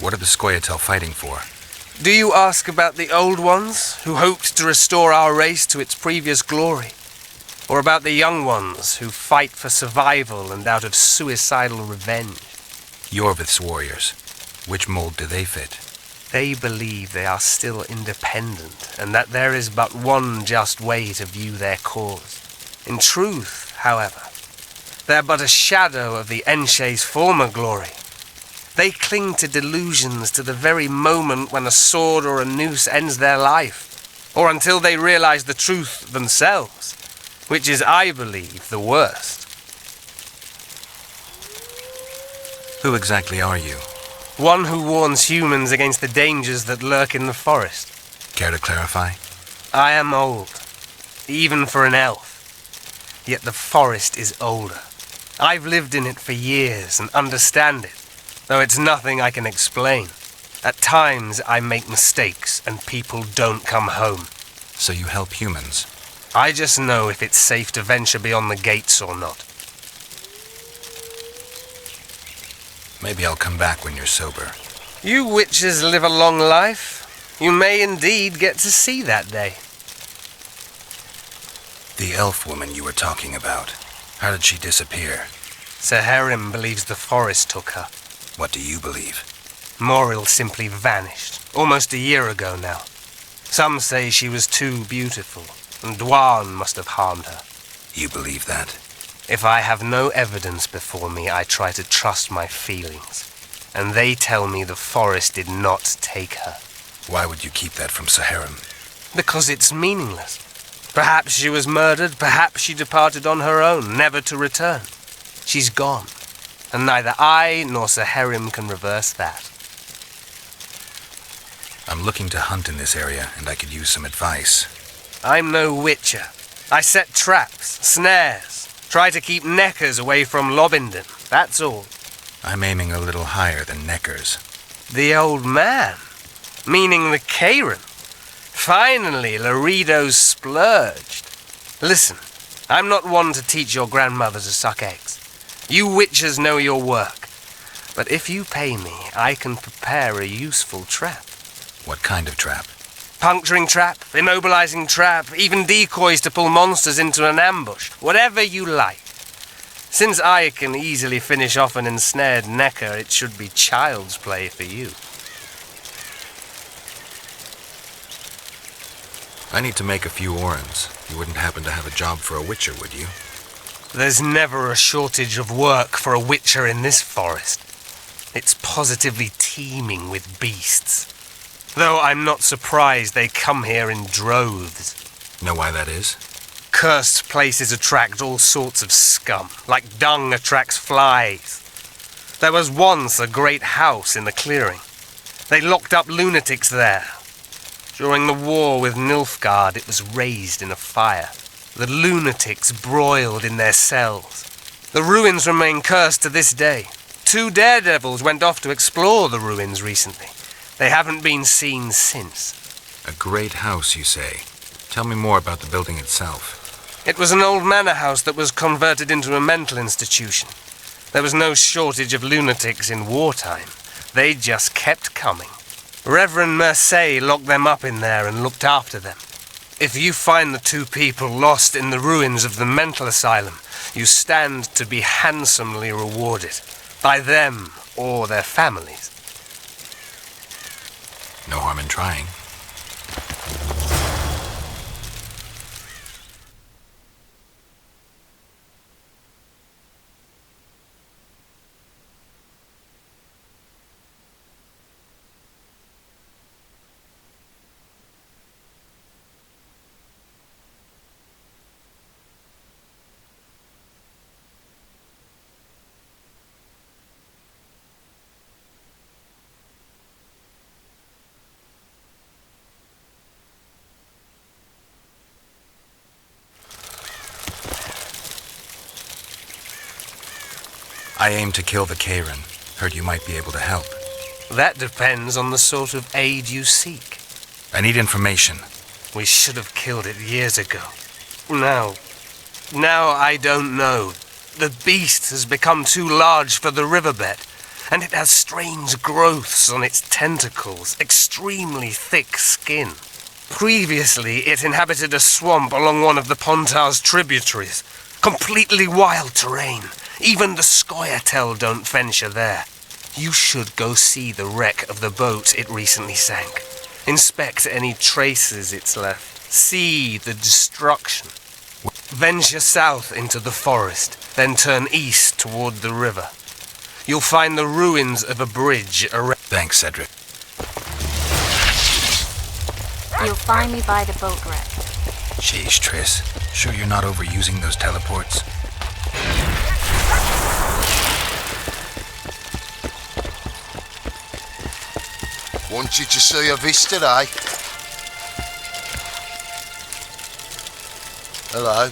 What are the Scoia'tael fighting for?
Do you ask about the old ones, who hoped to restore our race to its previous glory? Or about the young ones, who fight for survival and out of suicidal revenge?
Yorvith's warriors. Which mold do they fit?
They believe they are still independent, and that there is but one just way to view their cause. In truth, however, they are but a shadow of the Enche's former glory. They cling to delusions to the very moment when a sword or a noose ends their life, or until they realize the truth themselves, which is, I believe, the worst.
Who exactly are you?
One who warns humans against the dangers that lurk in the forest.
Care to clarify?
I am old, even for an elf. Yet the forest is older. I've lived in it for years and understand it, though it's nothing I can explain. At times I make mistakes and people don't come home.
So you help humans?
I just know if it's safe to venture beyond the gates or not.
Maybe I'll come back when you're sober.
You witches live a long life. You may indeed get to see that day.
The elf woman you were talking about, how did she disappear?
Saharim believes the forest took her.
What do you believe?
Moril simply vanished, almost a year ago now. Some say she was too beautiful, and Dwan must have harmed her.
You believe that?
If I have no evidence before me, I try to trust my feelings. And they tell me the forest did not take her.
Why would you keep that from Saharim?
Because it's meaningless. Perhaps she was murdered, perhaps she departed on her own, never to return. She's gone, and neither I nor Saharim can reverse that.
I'm looking to hunt in this area, and I could use some advice.
I'm no witcher. I set traps, snares, try to keep neckers away from Lobinden, that's all.
I'm aiming a little higher than neckers.
The old man? Meaning the Karen? Finally, Laredo's splurged. Listen, I'm not one to teach your grandmother to suck eggs. You witchers know your work. But if you pay me, I can prepare a useful trap.
What kind of trap?
Puncturing trap, immobilizing trap, even decoys to pull monsters into an ambush. Whatever you like. Since I can easily finish off an ensnared necker, it should be child's play for you.
I need to make a few orans. You wouldn't happen to have a job for a witcher, would you?
There's never a shortage of work for a witcher in this forest. It's positively teeming with beasts. Though I'm not surprised they come here in droves.
Know why that is?
Cursed places attract all sorts of scum, like dung attracts flies. There was once a great house in the clearing. They locked up lunatics there. During the war with Nilfgaard, it was raised in a fire. The lunatics broiled in their cells. The ruins remain cursed to this day. 2 daredevils went off to explore the ruins recently. They haven't been seen since.
A great house, you say? Tell me more about the building itself.
It was an old manor house that was converted into a mental institution. There was no shortage of lunatics in wartime. They just kept coming. Reverend Mercey locked them up in there and looked after them. If you find the 2 people lost in the ruins of the mental asylum, you stand to be handsomely rewarded. By them or their families.
No harm in trying. I aim to kill the Karen. Heard you might be able to help.
That depends on the sort of aid you seek.
I need information.
We should have killed it years ago. Now I don't know. The beast has become too large for the riverbed, and it has strange growths on its tentacles, extremely thick skin. Previously, it inhabited a swamp along one of the Pontar's tributaries. Completely wild terrain. Even the Scoia'tael don't venture there. You should go see the wreck of the boat it recently sank. Inspect any traces it's left. See the destruction. Venture south into the forest, then turn east toward the river. You'll find the ruins of a bridge around...
Thanks, Cedric.
You'll find me by the boat wreck.
Jeez, Triss. Sure you're not overusing those teleports?
Wanted to see a vista, eh? Hello.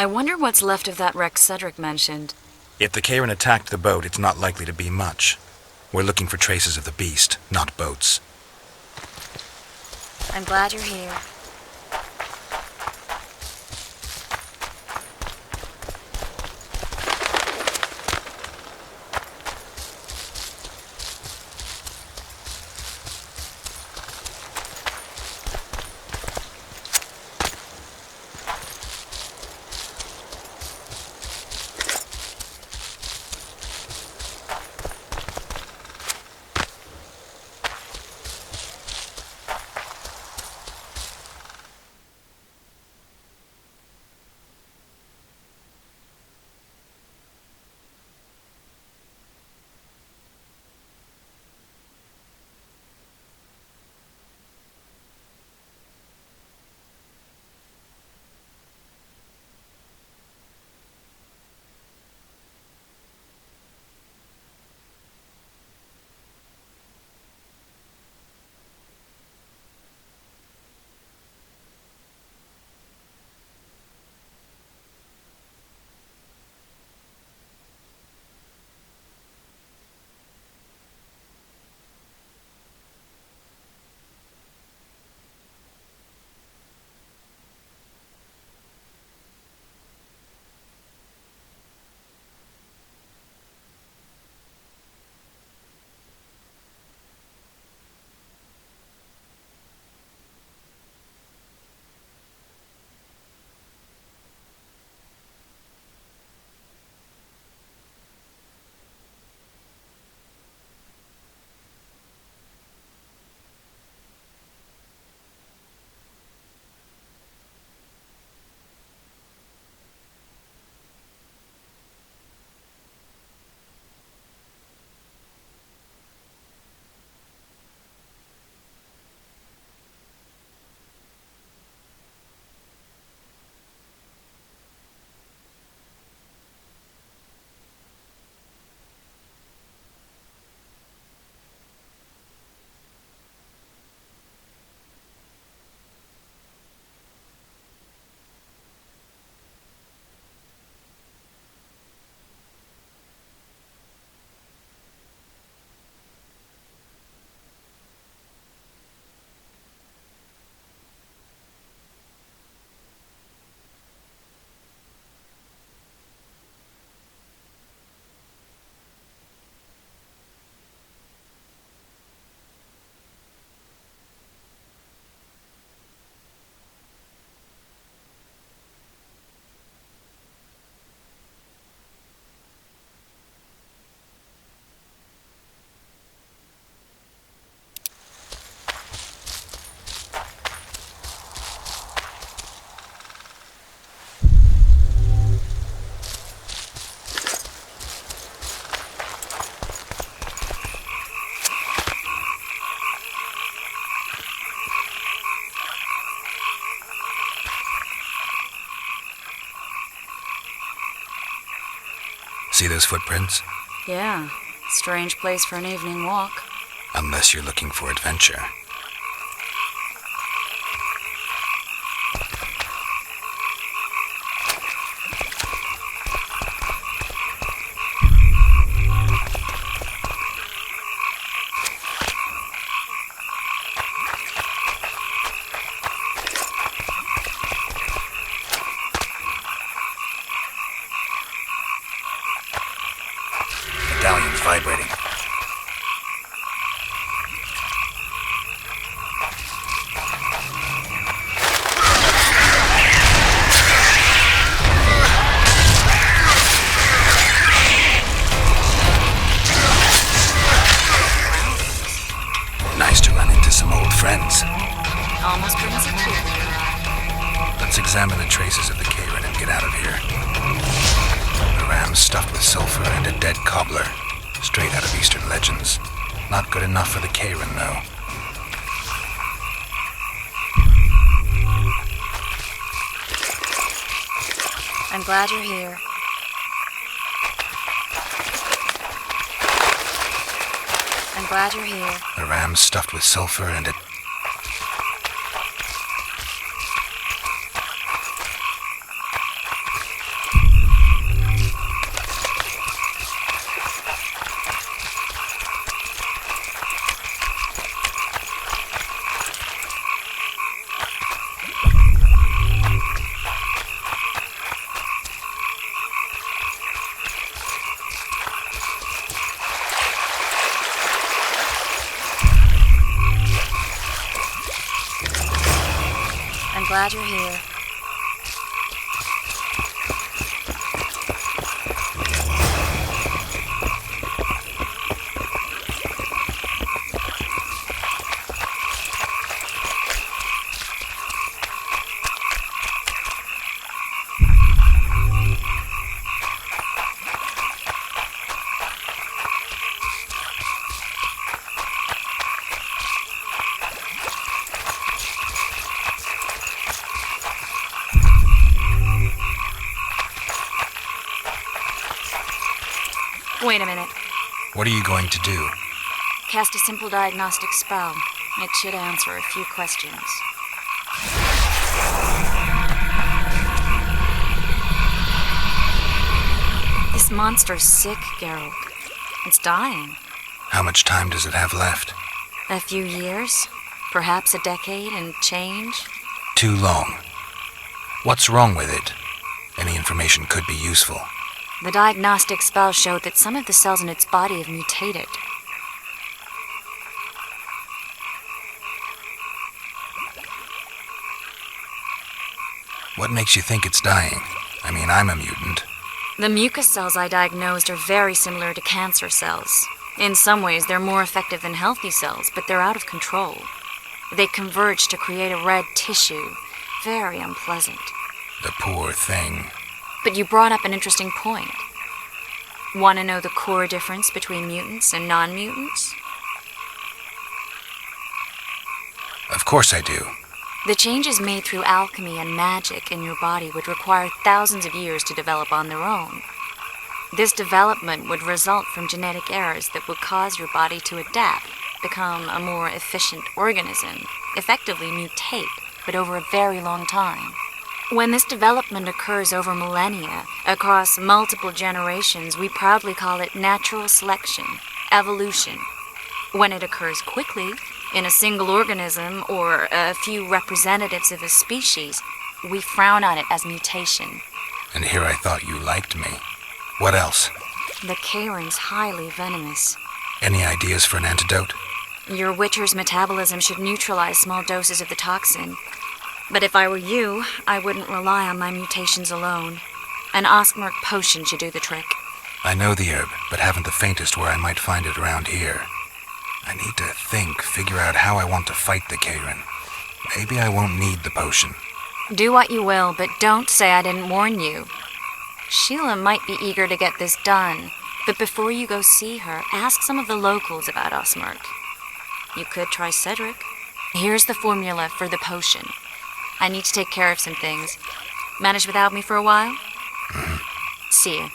I wonder what's left of that wreck Cedric mentioned.
If the Karen attacked the boat, it's not likely to be much. We're looking for traces of the beast, not boats.
I'm glad you're here.
See those footprints?
Yeah, strange place for an evening walk.
Unless you're looking for adventure. Medallion's vibrating. Nice to run into some old friends.
Almost brings a tear.
Let's examine the traces of the Karen and get out of here. A ram stuffed with sulfur and a dead cobbler. Straight out of Eastern legends. Not good enough for the Karen, though.
I'm glad you're here. I'm glad you're here.
A ram stuffed with sulfur and a...
glad you're here. Wait a minute.
What are you going to do?
Cast a simple diagnostic spell. It should answer a few questions. This monster's sick, Geralt. It's dying.
How much time does it have left?
A few years? Perhaps a decade and change?
Too long. What's wrong with it? Any information could be useful.
The diagnostic spell showed that some of the cells in its body have mutated.
What makes you think it's dying? I mean, I'm a mutant.
The mucus cells I diagnosed are very similar to cancer cells. In some ways, they're more effective than healthy cells, but they're out of control. They converge to create a red tissue. Very unpleasant.
The poor thing.
But you brought up an interesting point. Want to know the core difference between mutants and non-mutants?
Of course I do.
The changes made through alchemy and magic in your body would require thousands of years to develop on their own. This development would result from genetic errors that would cause your body to adapt, become a more efficient organism, effectively mutate, but over a very long time. When this development occurs over millennia, across multiple generations, we proudly call it natural selection, evolution. When it occurs quickly, in a single organism or a few representatives of a species, we frown on it as mutation.
And here I thought you liked me. What else?
The Kayran's highly venomous.
Any ideas for an antidote?
Your Witcher's metabolism should neutralize small doses of the toxin. But if I were you, I wouldn't rely on my mutations alone. An Osmerk potion should do the trick.
I know the herb, but haven't the faintest where I might find it around here. I need to figure out how I want to fight the Kayran. Maybe I won't need the potion.
Do what you will, but don't say I didn't warn you. Sheila might be eager to get this done, but before you go see her, ask some of the locals about Osmerk. You could try Cedric. Here's the formula for the potion. I need to take care of some things. Manage without me for a while? See you.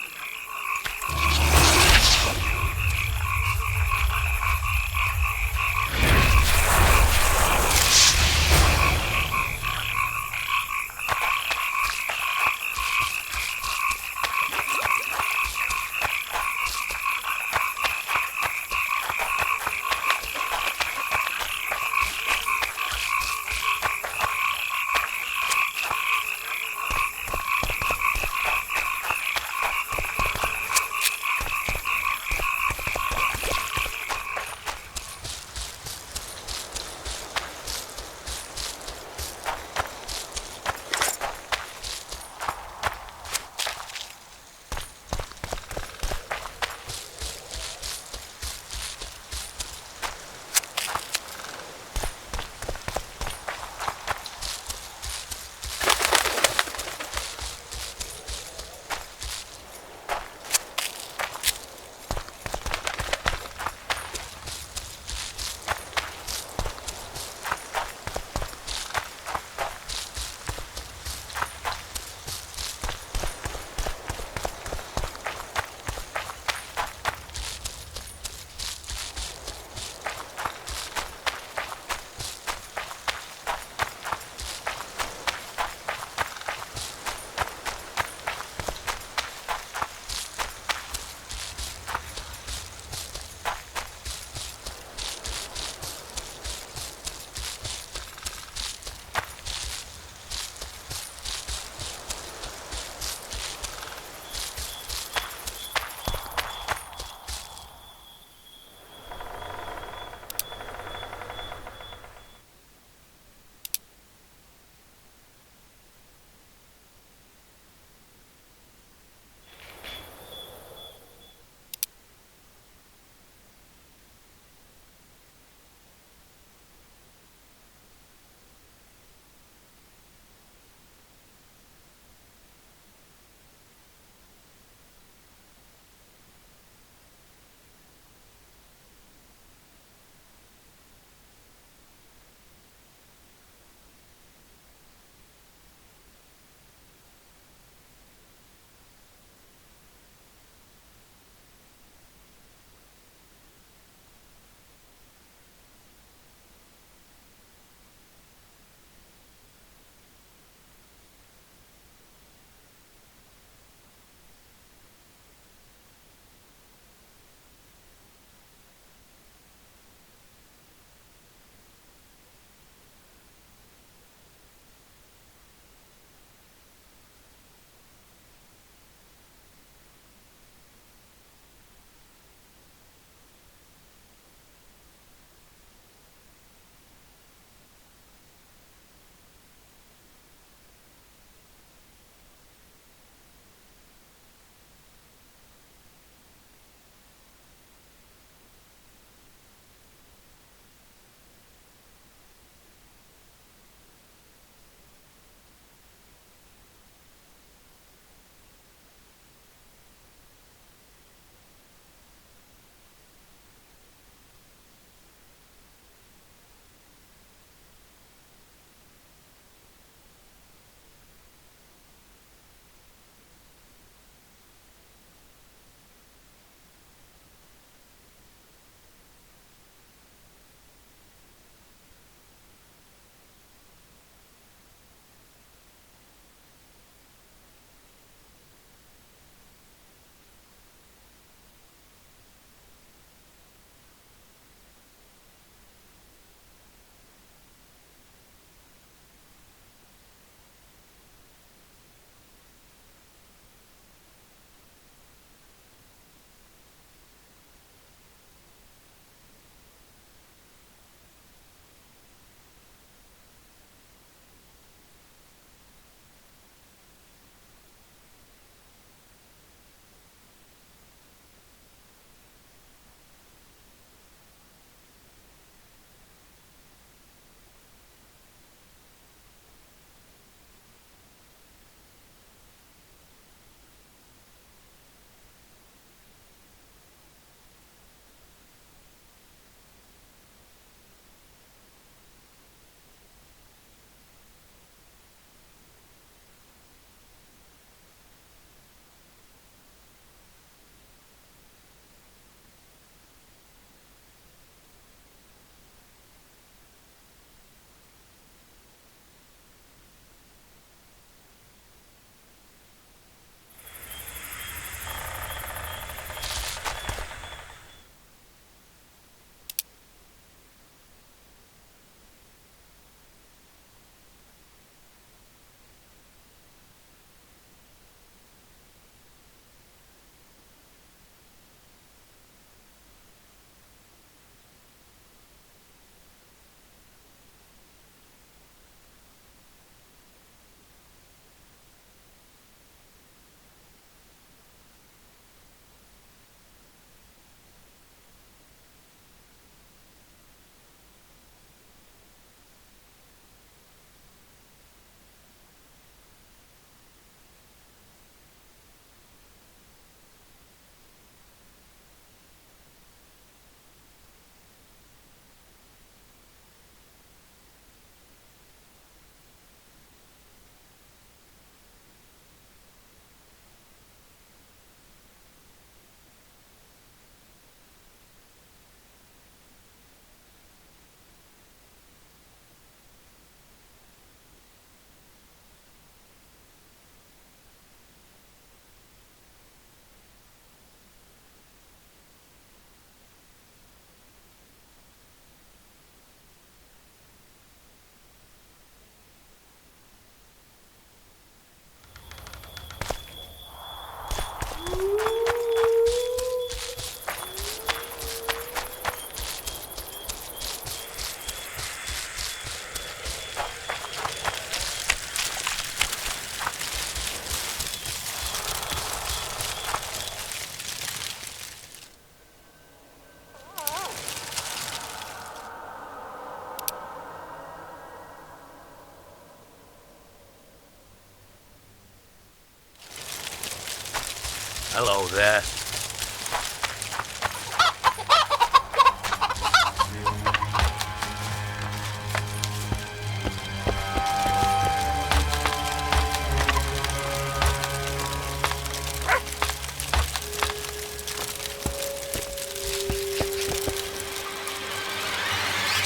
Hello there.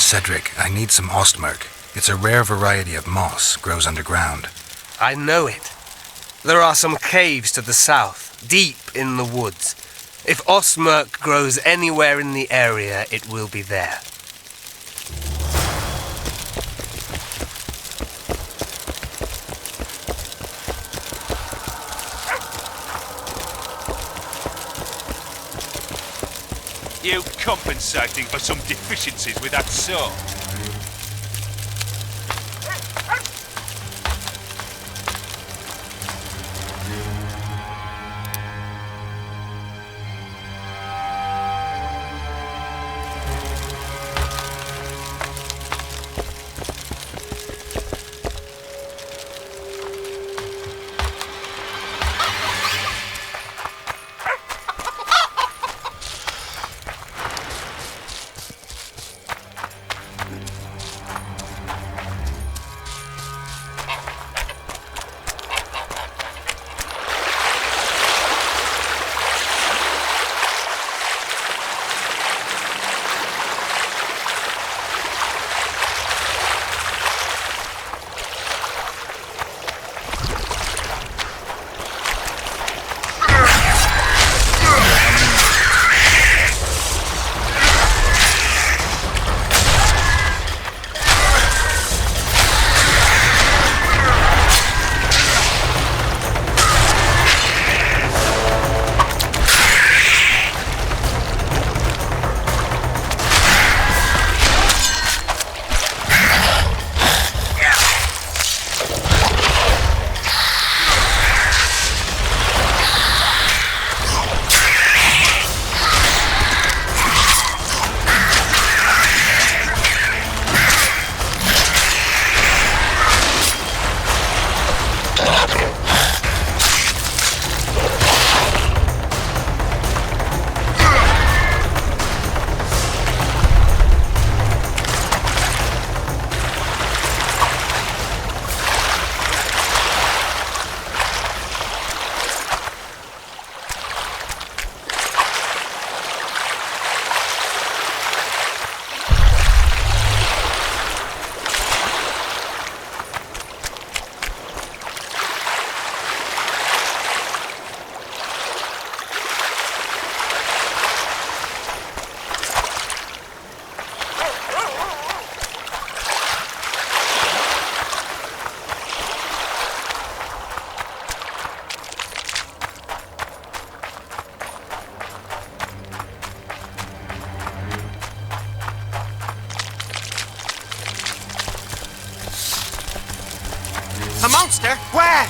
Cedric, I need some ostmerk. It's a rare variety of moss, grows underground.
I know it. There are some caves to the south, deep in the woods. If ostmerk grows anywhere in the area, it will be there.
You compensating for some deficiencies with that saw?
A monster? Where?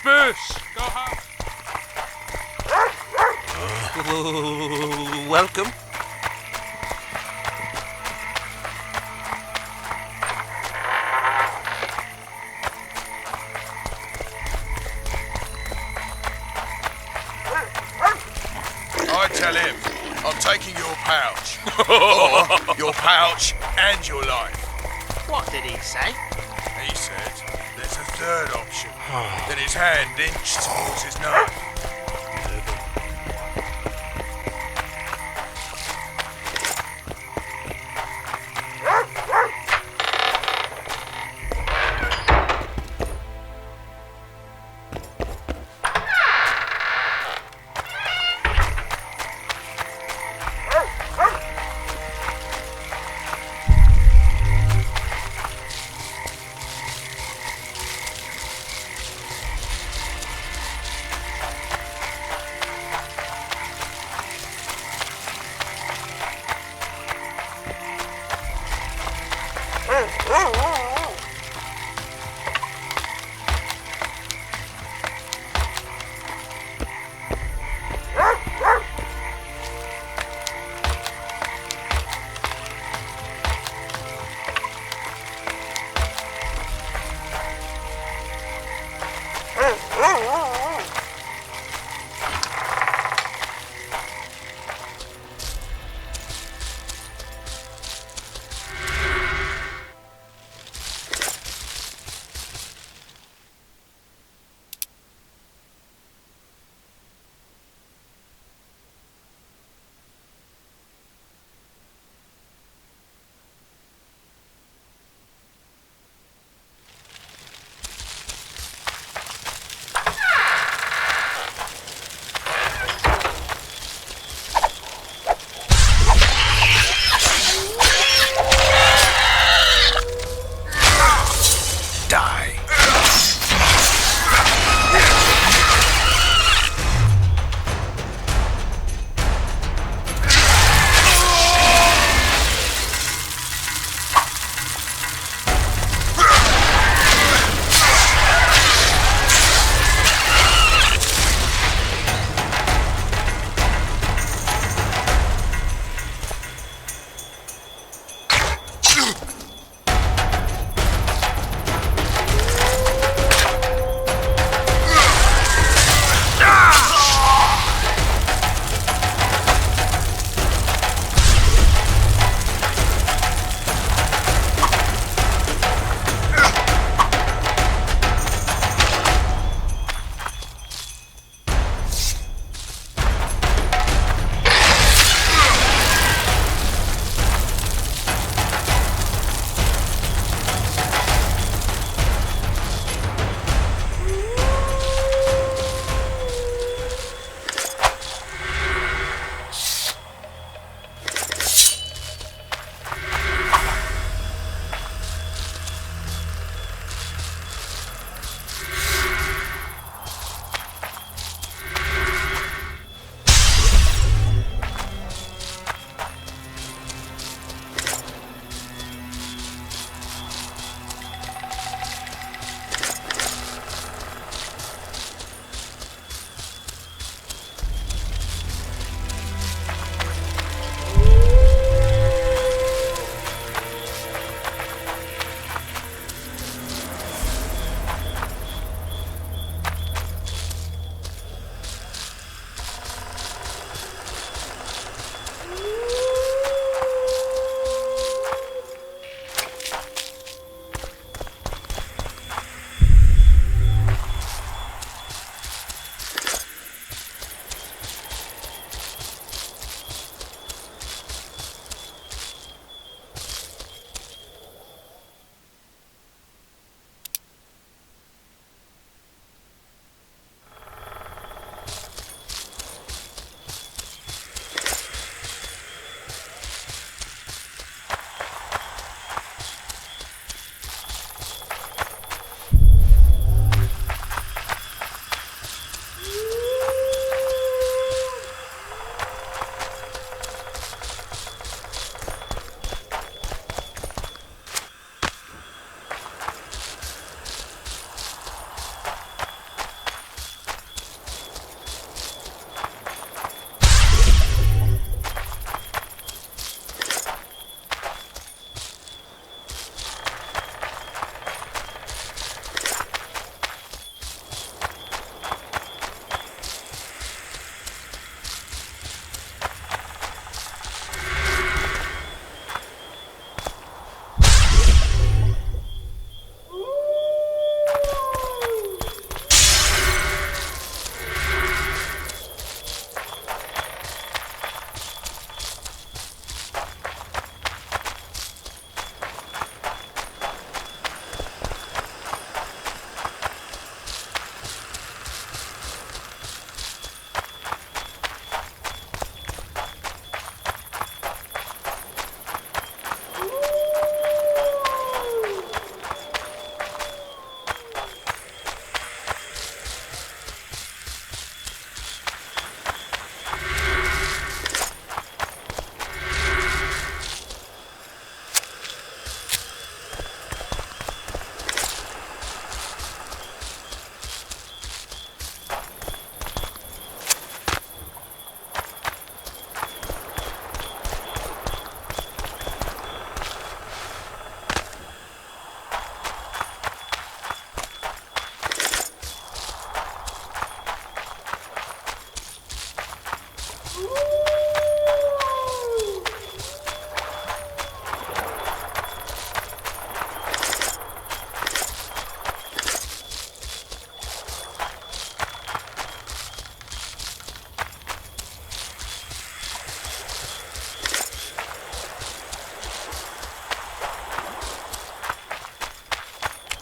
Disperse! Go home!
Welcome.
I tell him I'm taking your pouch. Or your pouch and your life.
What did he say?
He said there's a third option. Then his hand inched towards his nose.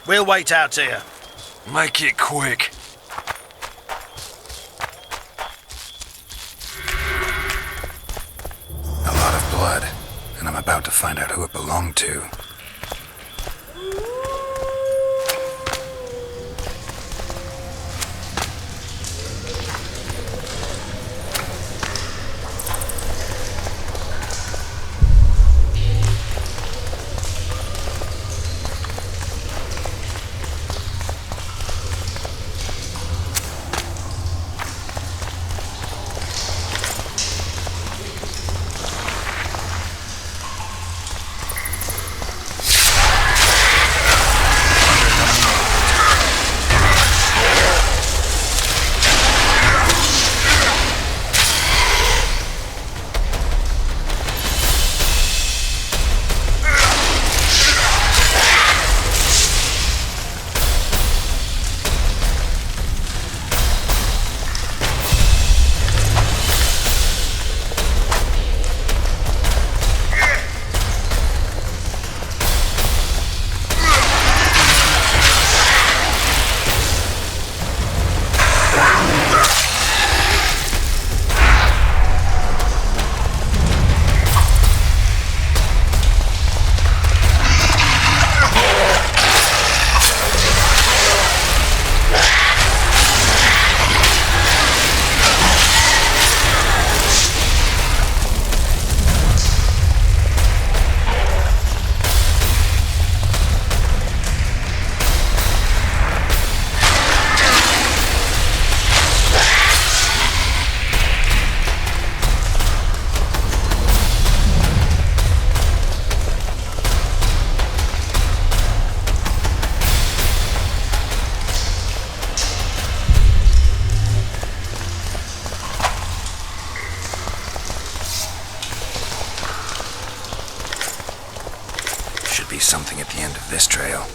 We'll wait out here.
Make it quick. A lot of blood, and I'm about to find out who it belonged to. Be something at the end of this trail.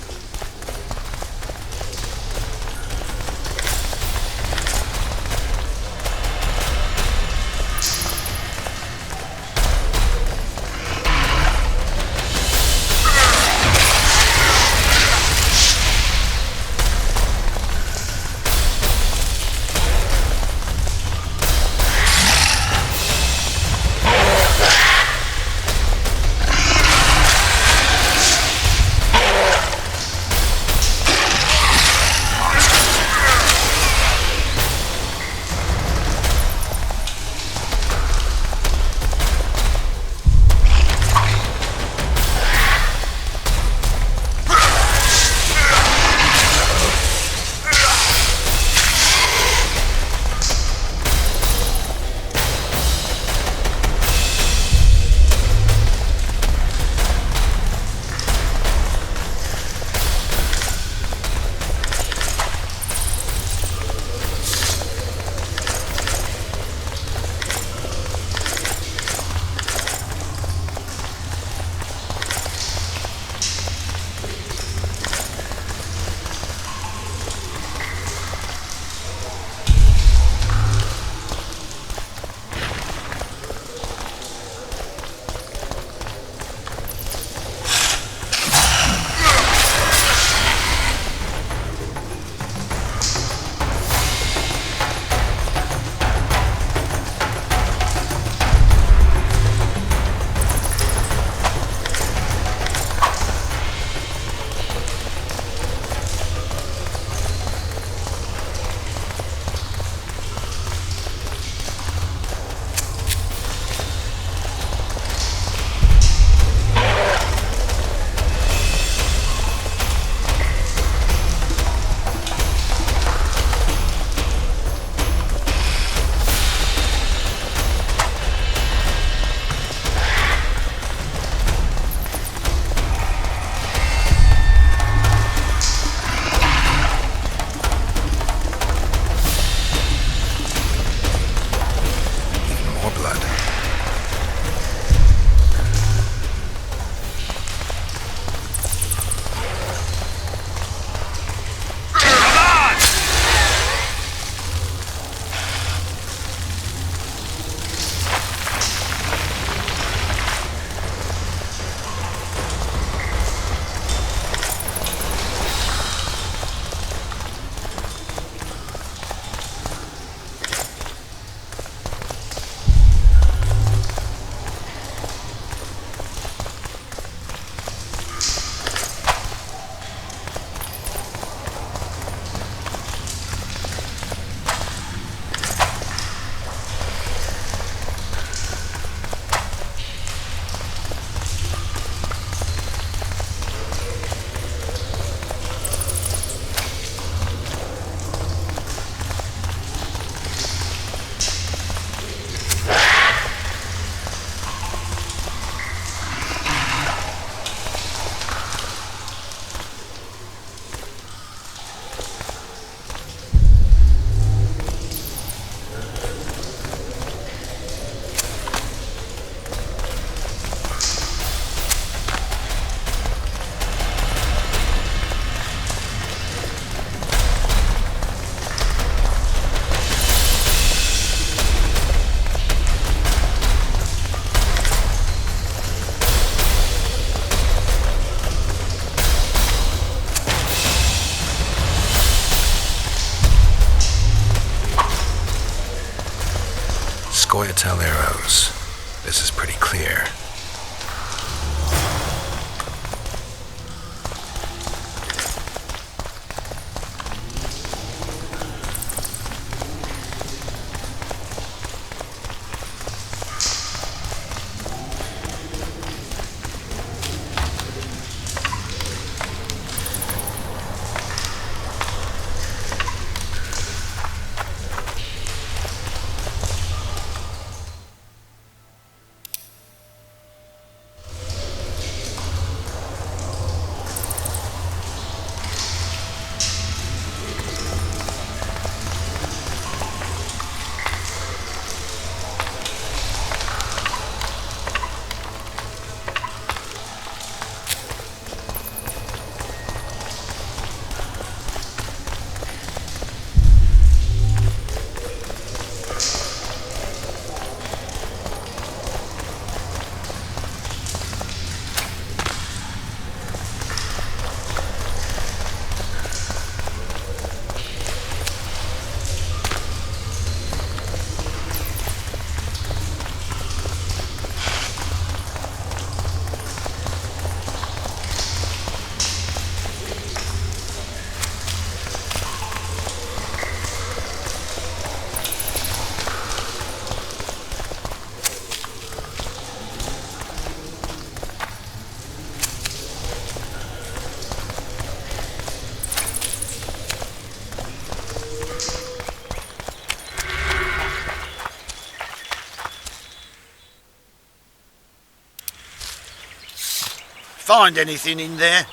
Find anything in there?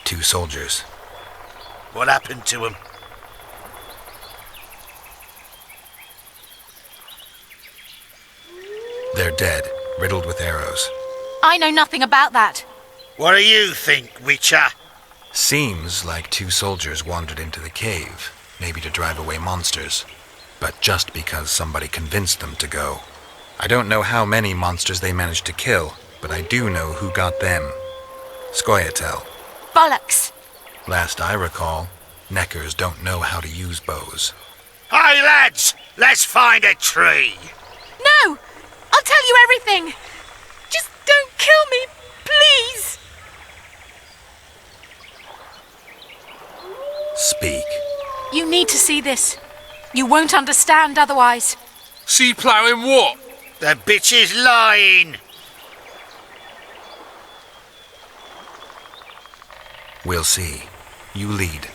2 soldiers.
What happened to them?
They're dead, riddled with arrows.
I know nothing about that.
What do you think, Witcher?
Seems like 2 soldiers wandered into the cave, maybe to drive away monsters, but just because somebody convinced them to go. I don't know how many monsters they managed to kill, but I do know who got them. Scoia'tael.
Bollocks!
Last I recall, Neckers don't know how to use bows.
Hey, lads! Let's find a tree!
No! I'll tell you everything! Just don't kill me, please!
Speak.
You need to see this. You won't understand otherwise.
See ploughing what?
The bitch is lying!
We'll see. You lead.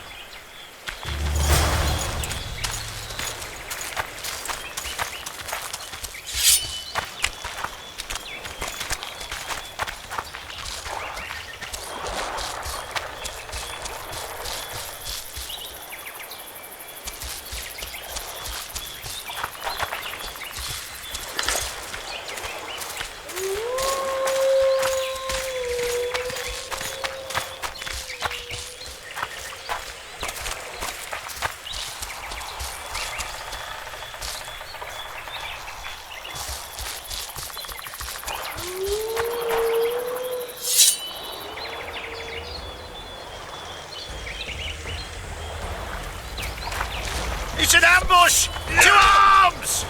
It's an ambush! To arms!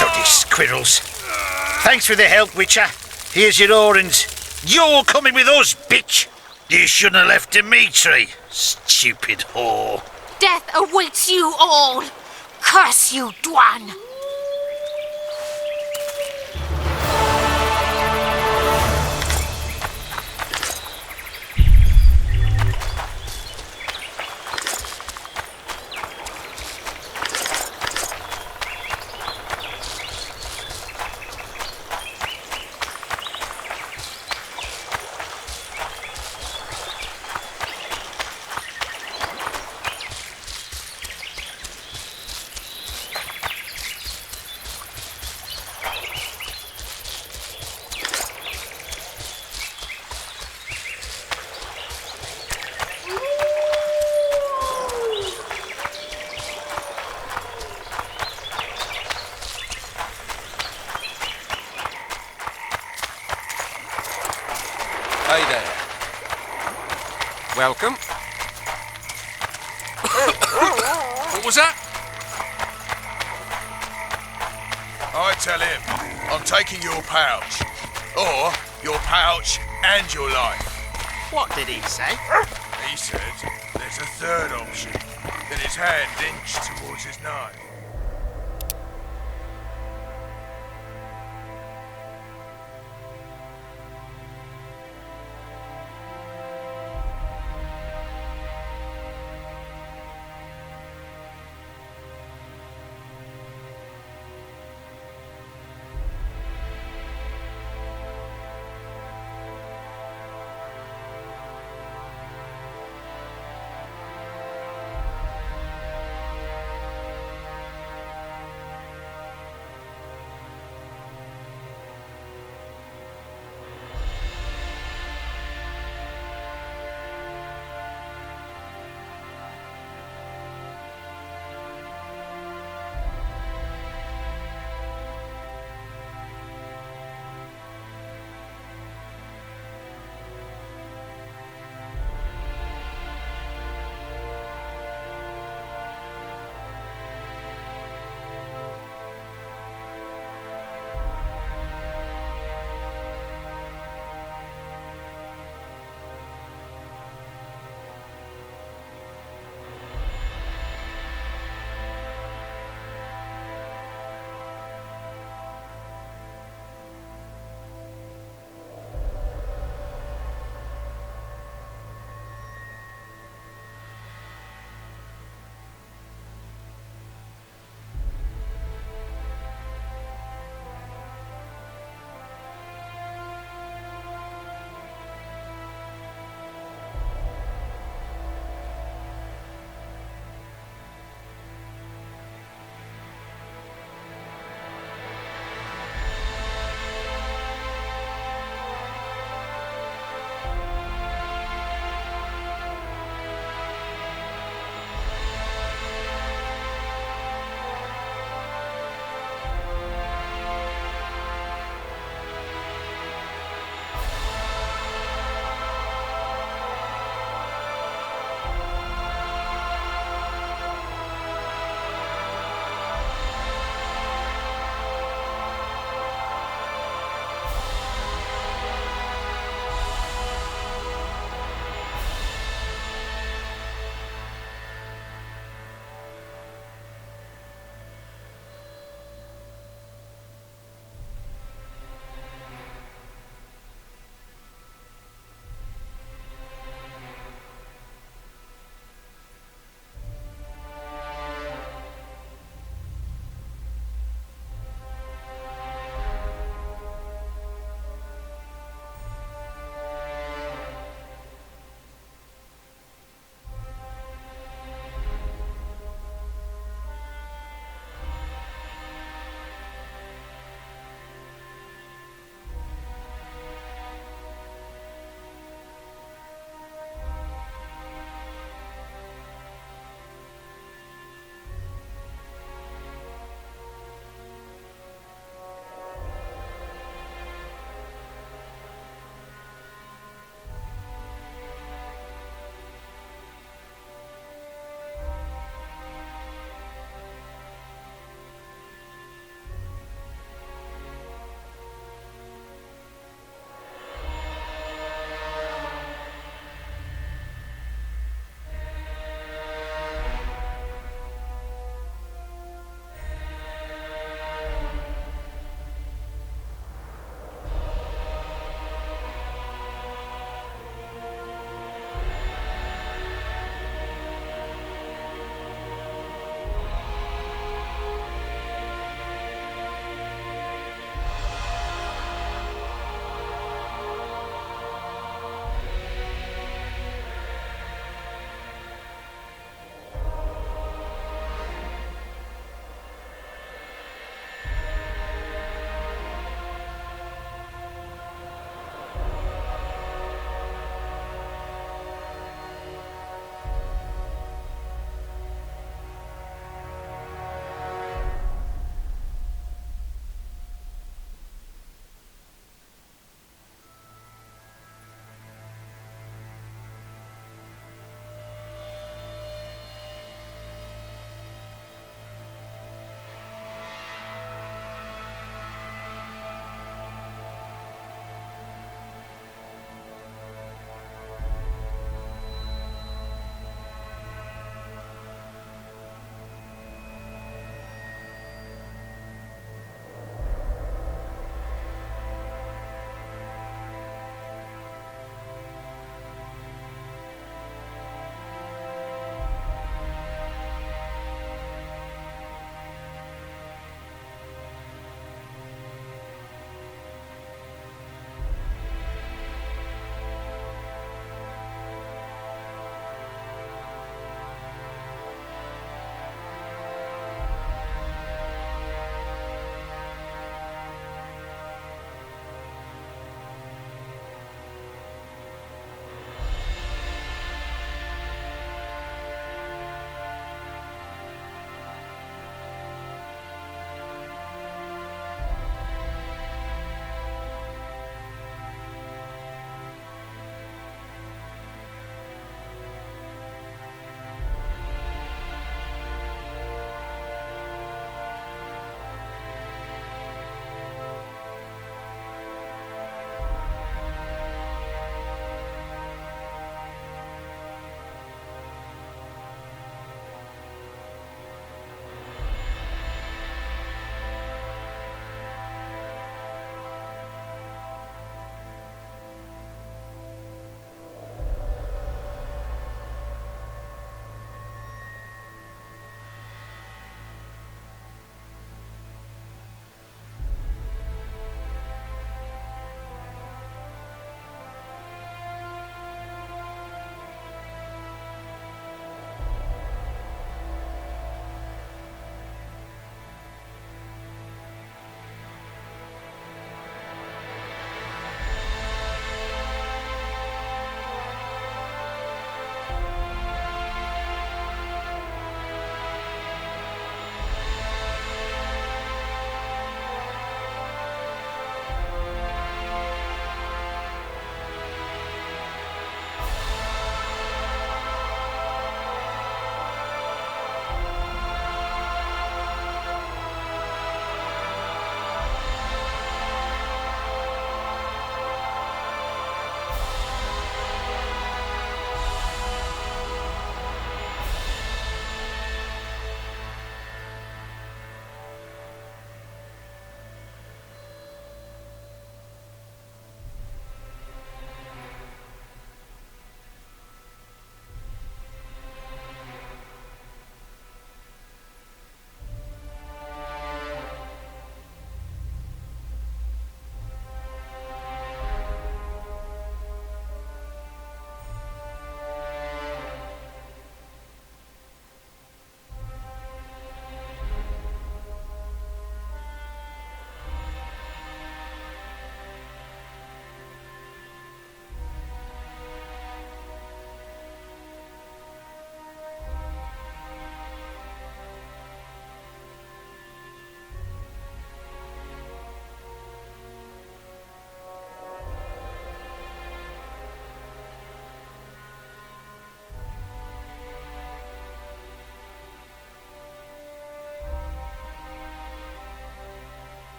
Bloody squirrels. Thanks for the help, Witcher. Here's your orange. You're coming with us, bitch! You shouldn't have left Dimitri, stupid whore.
Death awaits you all! Curse you, Dwan!
Hey there. Welcome. What was that?
I tell him I'm taking your pouch. Or your pouch and your life.
What did he say?
He said there's a third option. Then his hand inched towards his knife.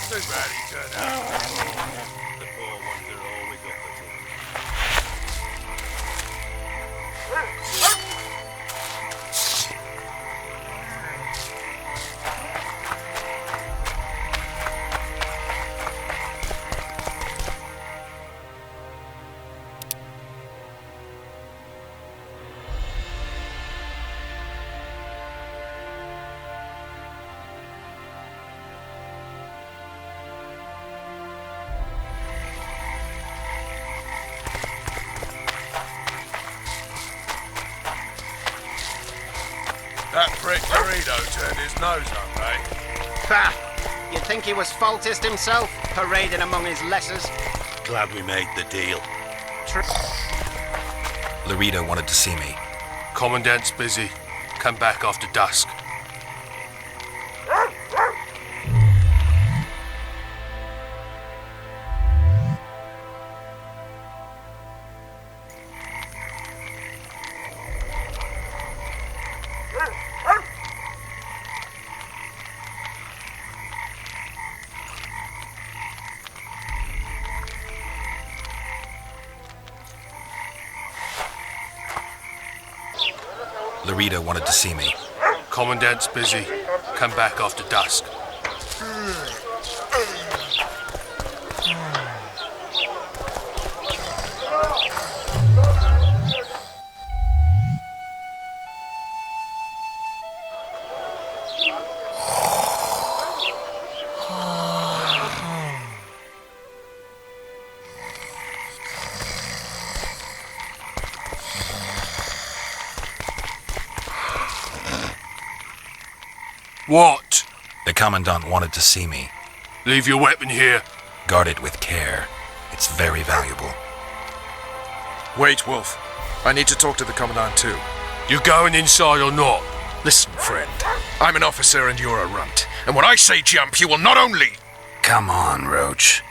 Too bad he turned out. The poor wanderer always got the truth. That prick Dorito turned his nose up, eh?
Ha! You'd think he was faultist himself, parading among his lessers.
Glad we made the deal.
Laredo wanted to see me.
Commandant's busy. Come back after dusk.
Laredo wanted to see me.
Commandant's busy. Come back after dusk. What?
The Commandant wanted to see me.
Leave your weapon here.
Guard it with care. It's very valuable.
Wait, Wolf. I need to talk to the Commandant too.
You going inside or not?
Listen, friend. I'm an officer and you're a runt. And when I say jump, you will not only...
Come on, Roach.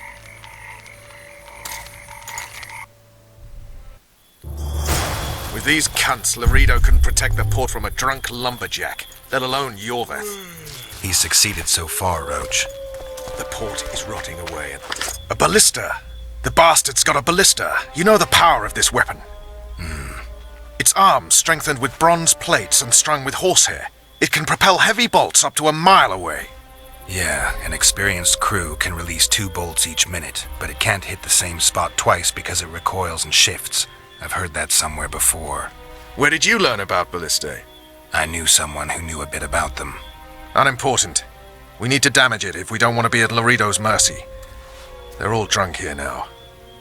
With these cunts, Laredo couldn't protect the port from a drunk lumberjack, let alone Yorveth.
He's succeeded so far, Roach.
The port is rotting away. A ballista! The bastard's got a ballista. You know the power of this weapon. Its arms strengthened with bronze plates and strung with horsehair. It can propel heavy bolts up to a mile away.
Yeah, an experienced crew can release 2 bolts each minute, but it can't hit the same spot twice because it recoils and shifts. I've heard that somewhere before.
Where did you learn about ballistae?
I knew someone who knew a bit about them.
Unimportant. We need to damage it if we don't want to be at Laredo's mercy. They're all drunk here now.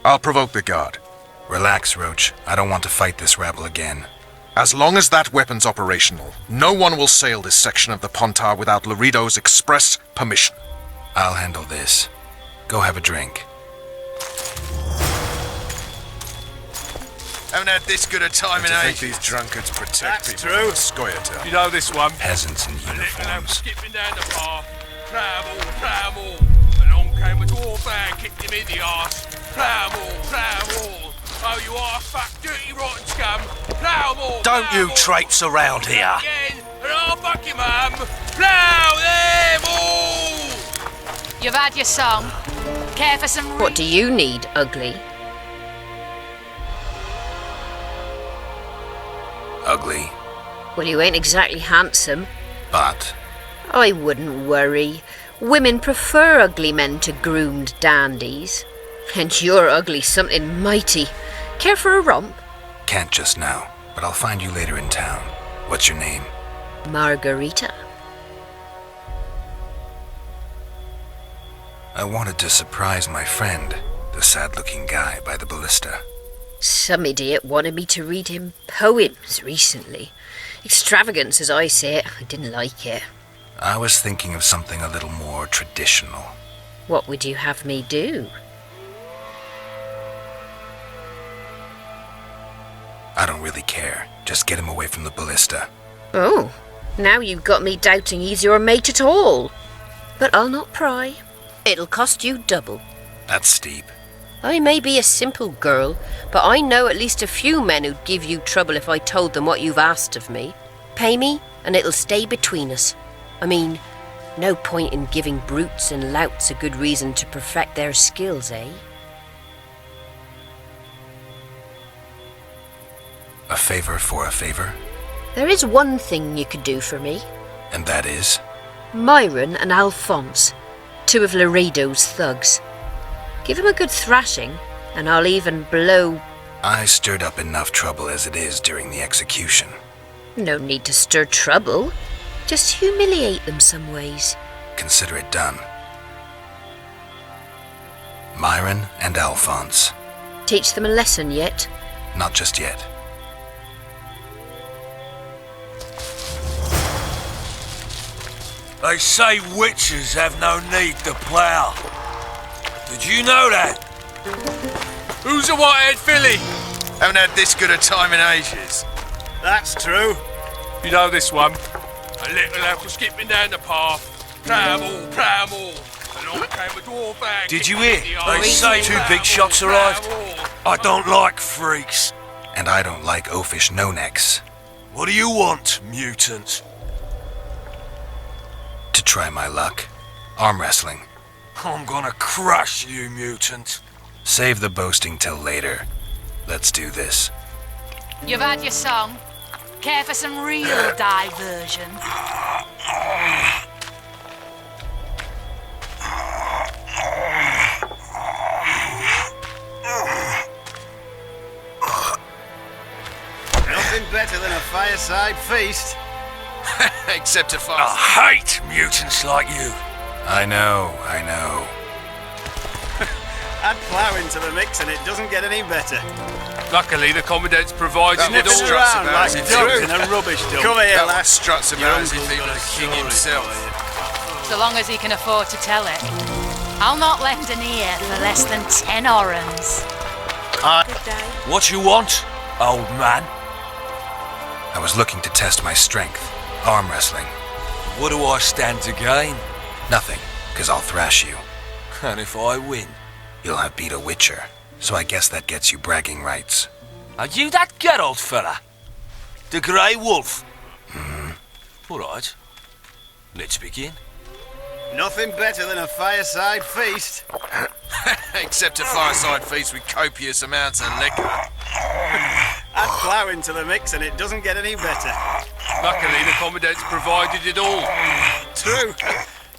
I'll provoke the guard.
Relax, Roach. I don't want to fight this rabble again.
As long as that weapon's operational, no one will sail this section of the Pontar without Laredo's express permission.
I'll handle this. Go have a drink.
Haven't had this good a time in
I
ages.
think these drunkards protect
That's
people
true.
from Scoia'tael.
You know this one.
Peasants in
And I'm
uniforms.
skipping down the path. Travel. Along came a dwarf and kicked him in the arse. Travel. Oh, you arse-fuck, dirty rotten scum. Travel.
Don't you traipse around here.
Again, and I'll fuck your mum. Plough them all.
You've had your song. Care for some...
What do you need, ugly?
Ugly,
Well, you ain't exactly handsome.
but
I wouldn't worry. Women prefer ugly men to groomed dandies. And you're ugly something mighty. Care for a romp?
can't just now. But I'll find you later in town. What's your name?
Margarita.
I wanted to surprise my friend, the sad-looking guy by the ballista.
Some idiot wanted me to read him poems recently. Extravagance, as I say it. I didn't like it.
I was thinking of something a little more traditional.
What would you have me do?
I don't really care. Just get him away from the ballista.
Oh, now you've got me doubting he's your mate at all. But I'll not pry. It'll cost you double.
That's steep.
I may be a simple girl, but I know at least a few men who'd give you trouble if I told them what you've asked of me. Pay me, and it'll stay between us. I mean, No point in giving brutes and louts a good reason to perfect their skills, eh?
A favor for a favor?
There is one thing you could do for me.
And that is?
Myron and Alphonse, two of Laredo's thugs. Give them a good thrashing, and I'll even blow...
I stirred up enough trouble as it is during the execution.
No need to stir trouble. Just humiliate them some ways.
Consider it done. Myron and Alphonse.
Teach them a lesson yet?
Not just yet.
They say witches have no need to plough. Did you know that?
Who's a white-haired filly?
Haven't had this good a time in ages.
That's true.
You know this one. A little apple skipping down the path. Pramble, pramble. Along came a dwarf and
Did you hear? They say 2 big shots arrived. I don't like freaks.
And I don't like oafish no-necks.
What do you want, mutant?
To try my luck. Arm wrestling.
I'm gonna crush you, mutant.
Save the boasting till later. Let's do this.
You've had your song. Care for some real diversion?
Nothing better than a fireside feast.
Except a fire.
I hate mutants like you.
I know.
Add plough into the mix and it doesn't get any better.
Luckily, the commandant's provided it
Sniffing
all.
around like dogs in a rubbish dump. Come here,
That one
lass.
struts about as if he were the king himself.
So long as he can afford to tell it. I'll not lend an ear for less than 10 orans.
What you want, old man?
I was looking to test my strength. Arm wrestling.
What do I stand to gain?
Nothing, because I'll thrash you.
And if I win?
You'll have beat a witcher, so I guess that gets you bragging rights.
Are you that Geralt fella? The Grey Wolf? All right. Let's begin.
Nothing better than a fireside feast.
Except a fireside feast with copious amounts of liquor.
Add plough into the mix and it doesn't get any better.
Luckily, the commandant's provided it all.
True.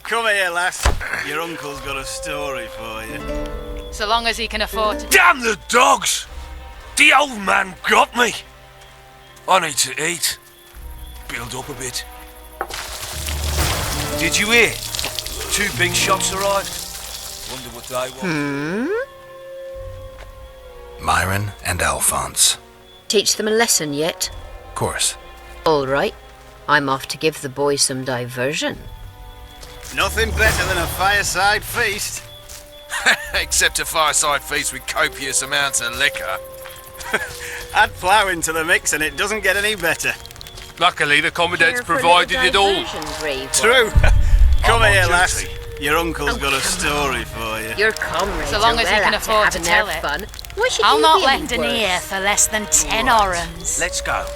Come here, lass. Your uncle's got a story for you.
So long as he can afford to...
Damn the dogs! The old man got me! I need to eat. Build up a bit. Did you hear? 2 big shots arrived. Wonder what they want.
Myron and Alphonse.
Teach them a lesson yet?
Of course.
All right. I'm off to give the boys some diversion.
Nothing better than a fireside feast.
Except a fireside feast with copious amounts of liquor.
Add plough into the mix and it doesn't get any better.
Luckily, the commandant's provided it all.
True. Come here, lass. Your uncle's got a story for you.
Your comrades
So long
are
as he
well
can
up to
afford to
having
tell
their
it.
fun. Why should
I'll
you
not
be
lend
any
an ear
worse?
for less than 10 orans.
Let's go.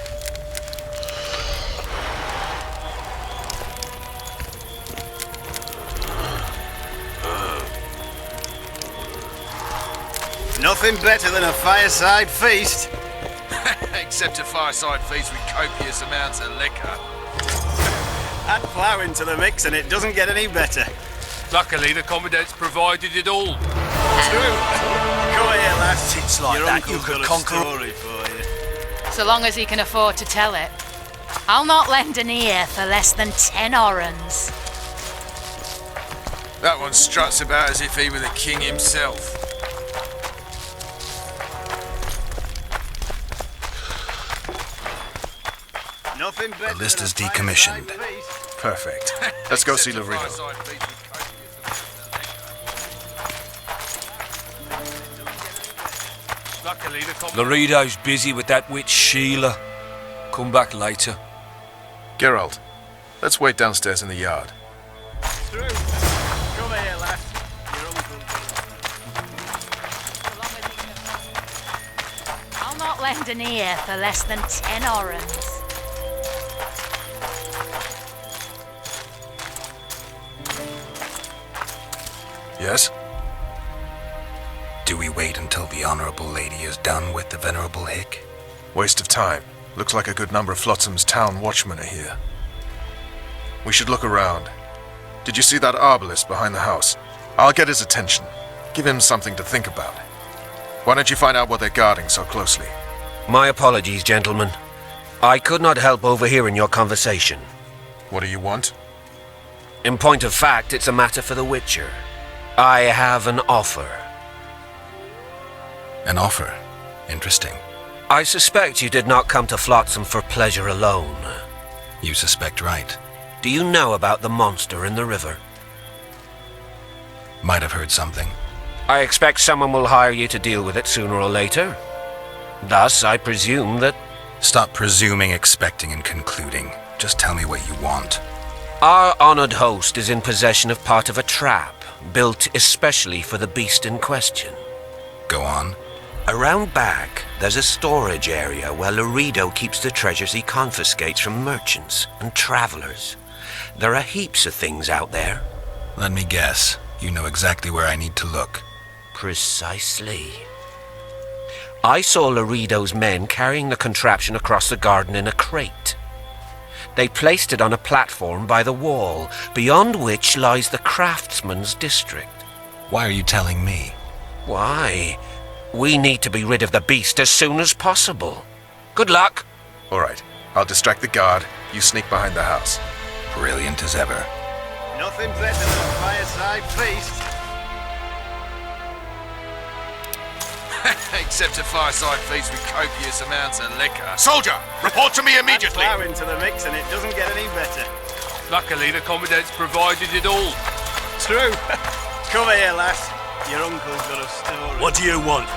Nothing better than a fireside feast.
Except a fireside feast with copious amounts of liquor.
Add plough into the mix and it doesn't get any better.
Luckily, the commandant's provided it all.
True. Come here, lass.
Tits like
Your
that you
uncle's
could
got a
conquer.
story for you.
So long as he can afford to tell it. I'll not lend an ear for less than 10 orans.
That one struts about as if he were the king himself.
Nothing better
The list
than
is
a fireside
decommissioned.
feast.
Perfect. Let's go see Laredo.
Luckily, the commandant...
Laredo's busy with that witch Sheila. Come back later.
Geralt, let's wait downstairs in the yard.
True. Come here, lass. Your uncle's
So long as he can afford... I'll not lend an ear for less than 10 orans.
Yes?
Do we wait until the Honorable Lady is done with the Venerable Hick?
Waste of time. Looks like a good number of Flotsam's town watchmen are here. We should look around. Did you see that arbalist behind the house? I'll get his attention. Give him something to think about. Why don't you find out what they're guarding so closely?
My apologies, gentlemen. I could not help overhearing your conversation.
What do you want?
In point of fact, it's a matter for the Witcher. I have an offer.
An offer? Interesting.
I suspect you did not come to Flotsam for pleasure alone.
You suspect right.
Do you know about the monster in the river?
Might have heard something.
I expect someone will hire you to deal with it sooner or later. Thus, I presume that...
Stop presuming, expecting, and concluding. Just tell me what you want.
Our honored host is in possession of part of a trap, built especially for the beast in question.
Go on.
Around back, there's a storage area where Laredo keeps the treasures he confiscates from merchants and travelers. There are heaps of things out there.
Let me guess. You know exactly where I need to look.
Precisely. I saw Laredo's men carrying the contraption across the garden in a crate. They placed it on a platform by the wall, beyond which lies the craftsman's district.
Why are you telling me?
Why? We need to be rid of the beast as soon as possible. Good luck.
All right. I'll distract the guard. You sneak behind the house.
Brilliant as ever.
Nothing better than a fireside feast.
Except a fireside feast with copious amounts of liquor. Soldier, report to me immediately.
Add flour into the mix and it doesn't get any better.
Luckily, the Commandant's provided it all.
True. Come here, lass. Your uncle's got a story.
What do you want?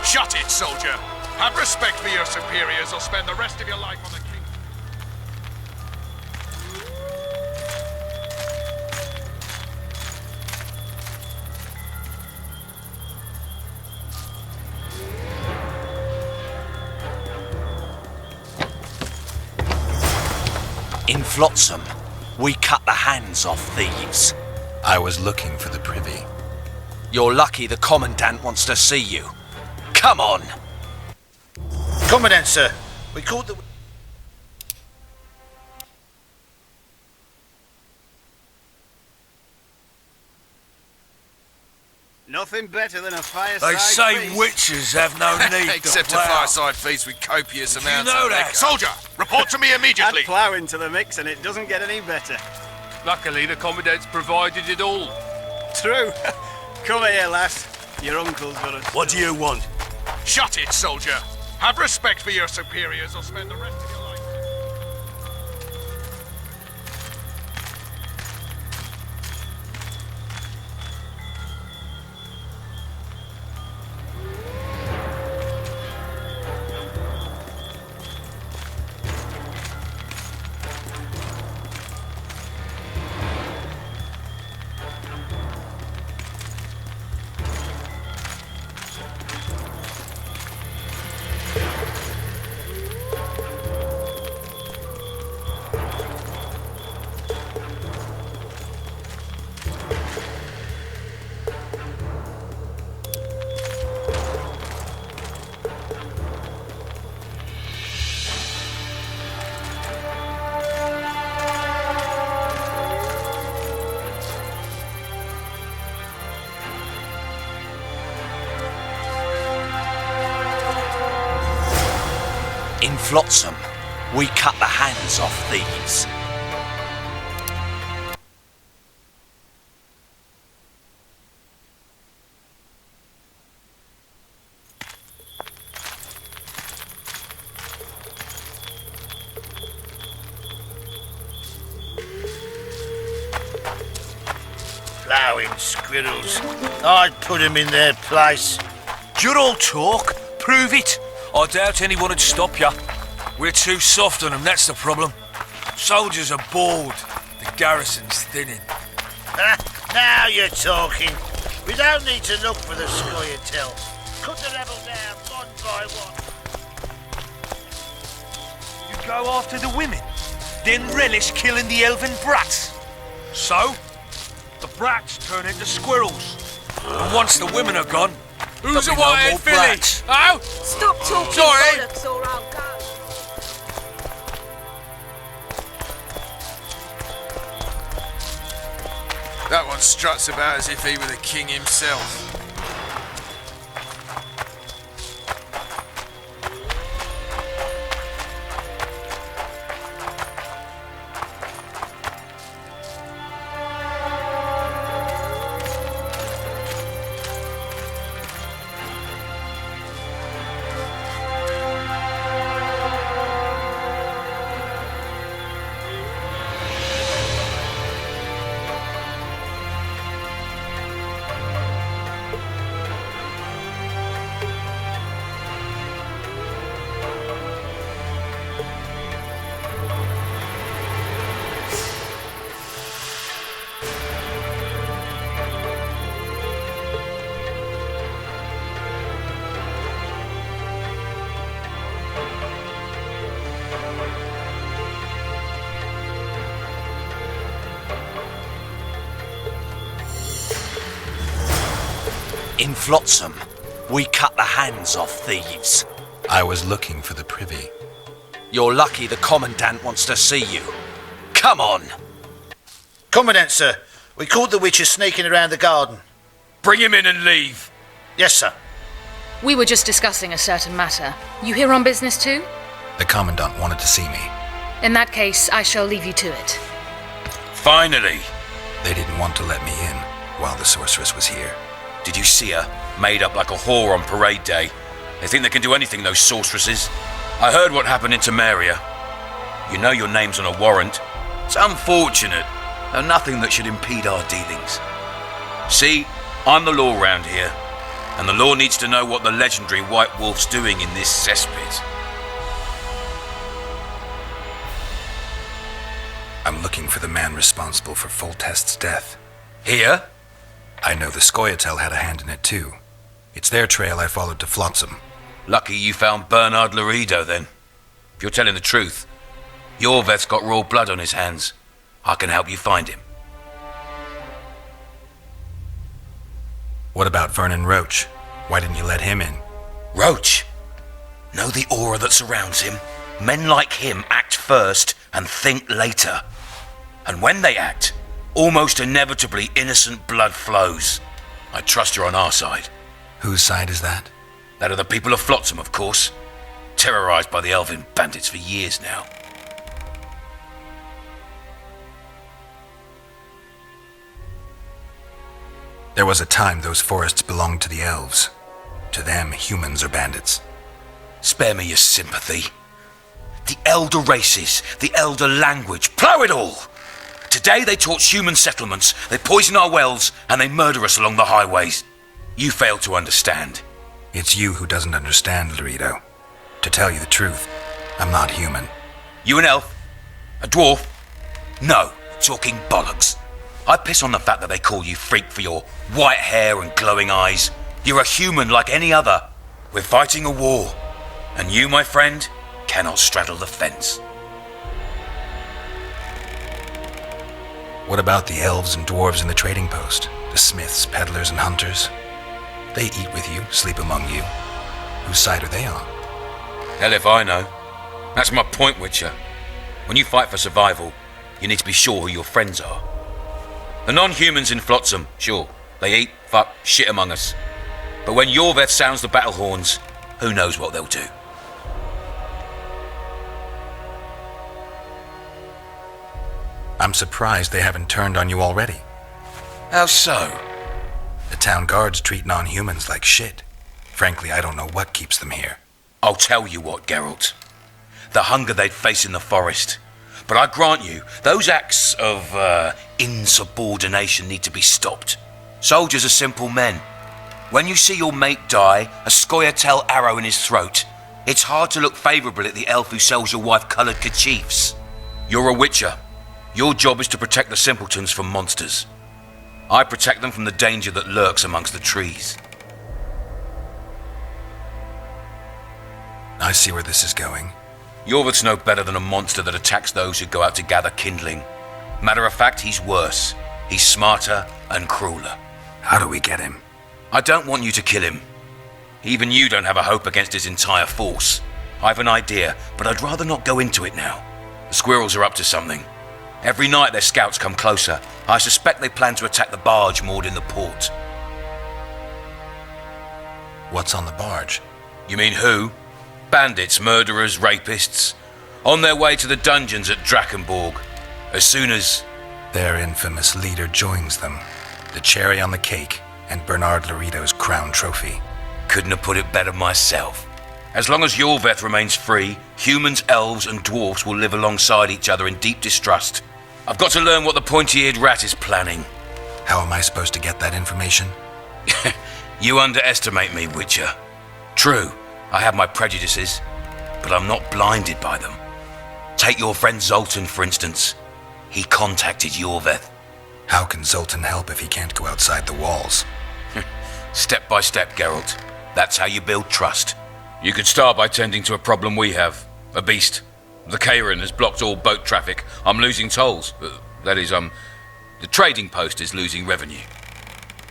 Shut it, soldier. Have respect for your superiors or spend the rest of your life on the king.
In Flotsam, we cut the hands off thieves.
I was looking for the privy.
You're lucky the Commandant wants to see you. Come on!
Commandant, sir. We caught the...
Nothing better than a fireside
They say
feast.
witches have no need
Except
to
a
plough.
fireside feast with copious
Did
amounts
you know
of
that?
liquor. Soldier, report to me immediately.
Add flour into the mix and it doesn't get any better.
Luckily, the Commandant's provided it all.
True. Come here, lass. Your uncle's got a story.
What do you want?
Shut it, soldier. Have respect for your superiors or spend the rest of your life...
In Flotsam, we cut the hands off thieves.
Plowing squirrels. I'd put them in their place.
You're all talk. Prove it. I doubt anyone would stop you. We're too soft on them, that's the problem. Soldiers are bored. The garrison's thinning.
Now you're talking. We don't need to look for the scoia'tail. Cut the rebel down one by one.
You go after the women, then relish killing the elven brats. So, the brats turn into squirrels. And once the women are gone,
Who's a
there'll be no
whitehead
more
filly?
blacks.
Oh?
Stop talking
Sorry.
bollocks or I'll go.
That one struts about as if he were the king himself.
In Flotsam, we cut the hands off thieves.
I was looking for the privy.
You're lucky the Commandant wants to see you. Come on!
Commandant, sir. We caught the Witcher sneaking around the garden.
Bring him in and leave.
Yes, sir.
We were just discussing a certain matter. You here on business too?
The Commandant wanted to see me.
In that case, I shall leave you to it.
Finally!
They didn't want to let me in while the sorceress was here.
Did you see her? Made up like a whore on parade day. They think they can do anything, those sorceresses. I heard what happened in Temeria. You know your name's on a warrant. It's unfortunate, and nothing that should impede our dealings. See, I'm the law round here, and the law needs to know what the legendary White Wolf's doing in this cesspit.
I'm looking for the man responsible for Foltest's death.
Here?
I know the Scoia'tael had a hand in it too. It's their trail I followed to Flotsam.
Lucky you found Bernard Laredo, then. If you're telling the truth, Yorveth's got raw blood on his hands. I can help you find him.
What about Vernon Roach? Why didn't you let him in?
Roach? Know the aura that surrounds him? Men like him act first and think later. And when they act, almost inevitably innocent blood flows. I trust you're on our side.
Whose side is that?
That of the people of Flotsam, of course. Terrorized by the elven bandits for years now.
There was a time those forests belonged to the elves. To them, humans are bandits.
Spare me your sympathy. The elder races, the elder language, plough it all! Today they torch human settlements, they poison our wells, and they murder us along the highways. You fail to understand.
It's you who doesn't understand, Laredo. To tell you the truth, I'm not human.
You an elf? A dwarf? No, talking bollocks. I piss on the fact that they call you freak for your white hair and glowing eyes. You're a human like any other. We're fighting a war, and you, my friend, cannot straddle the fence.
What about the elves and dwarves in the trading post? The smiths, peddlers, and hunters? They eat with you, sleep among you. Whose side are they on?
Hell if I know. That's my point, Witcher. When you fight for survival, you need to be sure who your friends are. The non-humans in Flotsam, sure, they eat, fuck, shit among us. But when Yorveth sounds the battle horns, who knows what they'll do.
I'm surprised they haven't turned on you already.
How so?
The town guards treat non-humans like shit. Frankly, I don't know what keeps them here.
I'll tell you what, Geralt. The hunger they'd face in the forest. But I grant you, those acts of, insubordination need to be stopped. Soldiers are simple men. When you see your mate die, a Scoia'tael arrow in his throat, it's hard to look favourable at the elf who sells your wife coloured kerchiefs. You're a Witcher. Your job is to protect the simpletons from monsters. I protect them from the danger that lurks amongst the trees.
I see where this is going.
Yorveth's no better than a monster that attacks those who go out to gather kindling. Matter of fact, he's worse. He's smarter and crueler.
How do we get him?
I don't want you to kill him. Even you don't have a hope against his entire force. I have an idea, but I'd rather not go into it now. The squirrels are up to something. Every night their scouts come closer. I suspect they plan to attack the barge moored in the port.
What's on the barge?
You mean who? Bandits, murderers, rapists. On their way to the dungeons at Drakenborg. As soon as...
Their infamous leader joins them. The cherry on the cake, and Bernard Laredo's crown trophy.
Couldn't have put it better myself. As long as Yorveth remains free, humans, elves, and dwarfs will live alongside each other in deep distrust. I've got to learn what the pointy-eared rat is planning.
How am I supposed to get that information?
You underestimate me, Witcher. True, I have my prejudices, but I'm not blinded by them. Take your friend Zoltan, for instance. He contacted Yorveth.
How can Zoltan help if he can't go outside the walls?
Step by step, Geralt. That's how you build trust. You could start by tending to a problem we have. A beast. The Kairan has blocked all boat traffic. I'm losing tolls. That is, the trading post is losing revenue.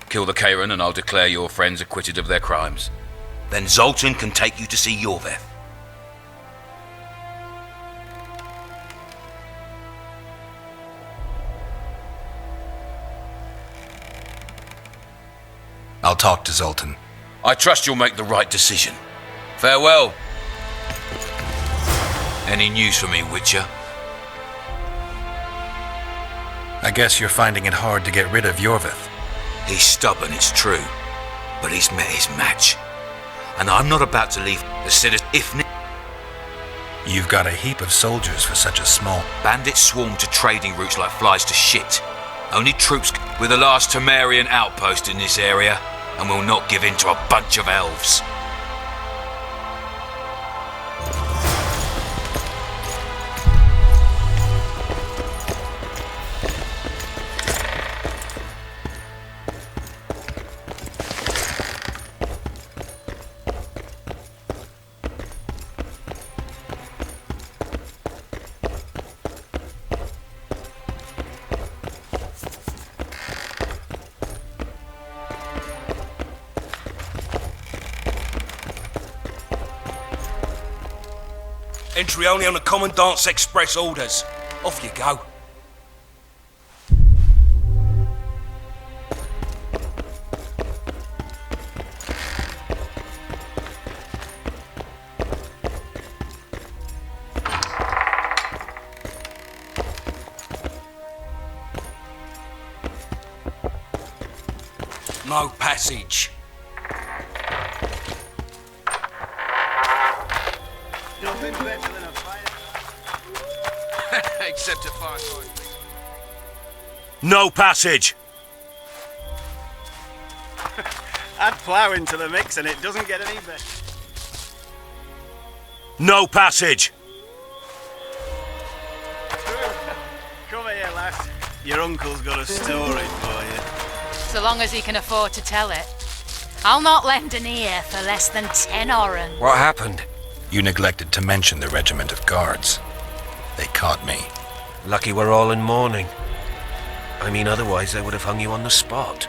Kill the Kairan and I'll declare your friends acquitted of their crimes. Then Zoltan can take you to see Yorveth.
I'll talk to Zoltan.
I trust you'll make the right decision. Farewell. Any news for me, Witcher?
I guess you're finding it hard to get rid of Yorveth.
He's stubborn, it's true. But he's met his match. And I'm not about to leave the city if...
You've got a heap of soldiers for such a small...
Bandits swarm to trading routes like flies to shit. Only troops with the last Temerian outpost in this area, and will not give in to a bunch of elves.
Entry only on the Commandant's express orders. Off you go. No passage.
Nothing better than a fight.
Except a firefight.
No passage!
Add plough into the mix and it doesn't get any better.
No passage!
Come here, lass. Your uncle's got a story for you.
So long as he can afford to tell it. I'll not lend an ear for less than 10 oren.
What happened? You neglected to mention the regiment of guards. They caught me.
Lucky we're all in mourning. I mean, otherwise they would have hung you on the spot.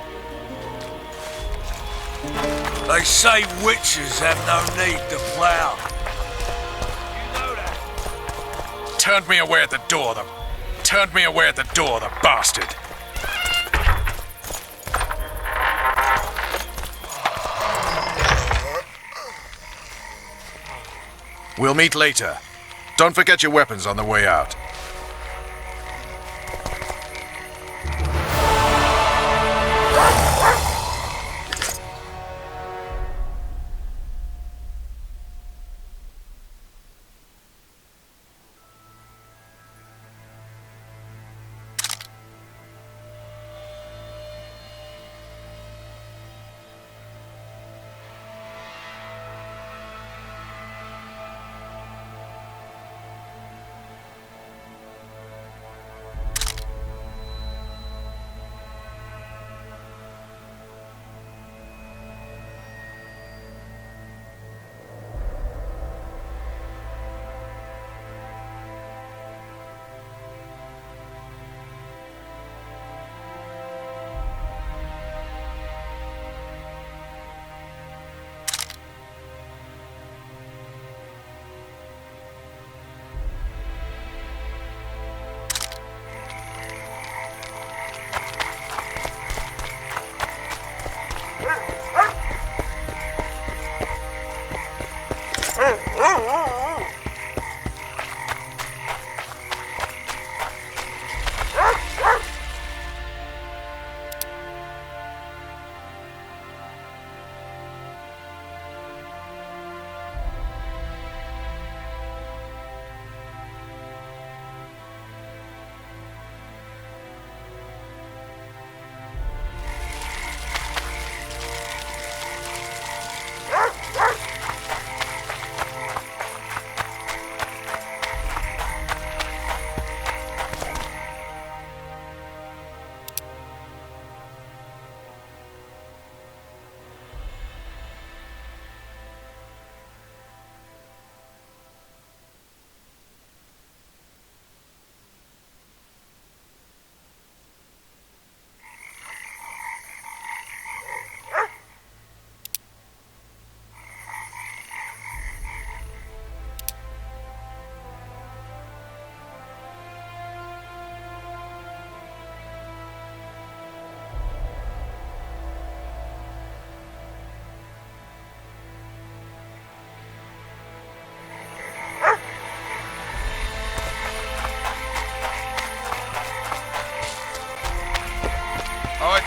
They say witches have no need to plough. You know that.
Turned me away at the door, the bastard. We'll meet later. Don't forget your weapons on the way out.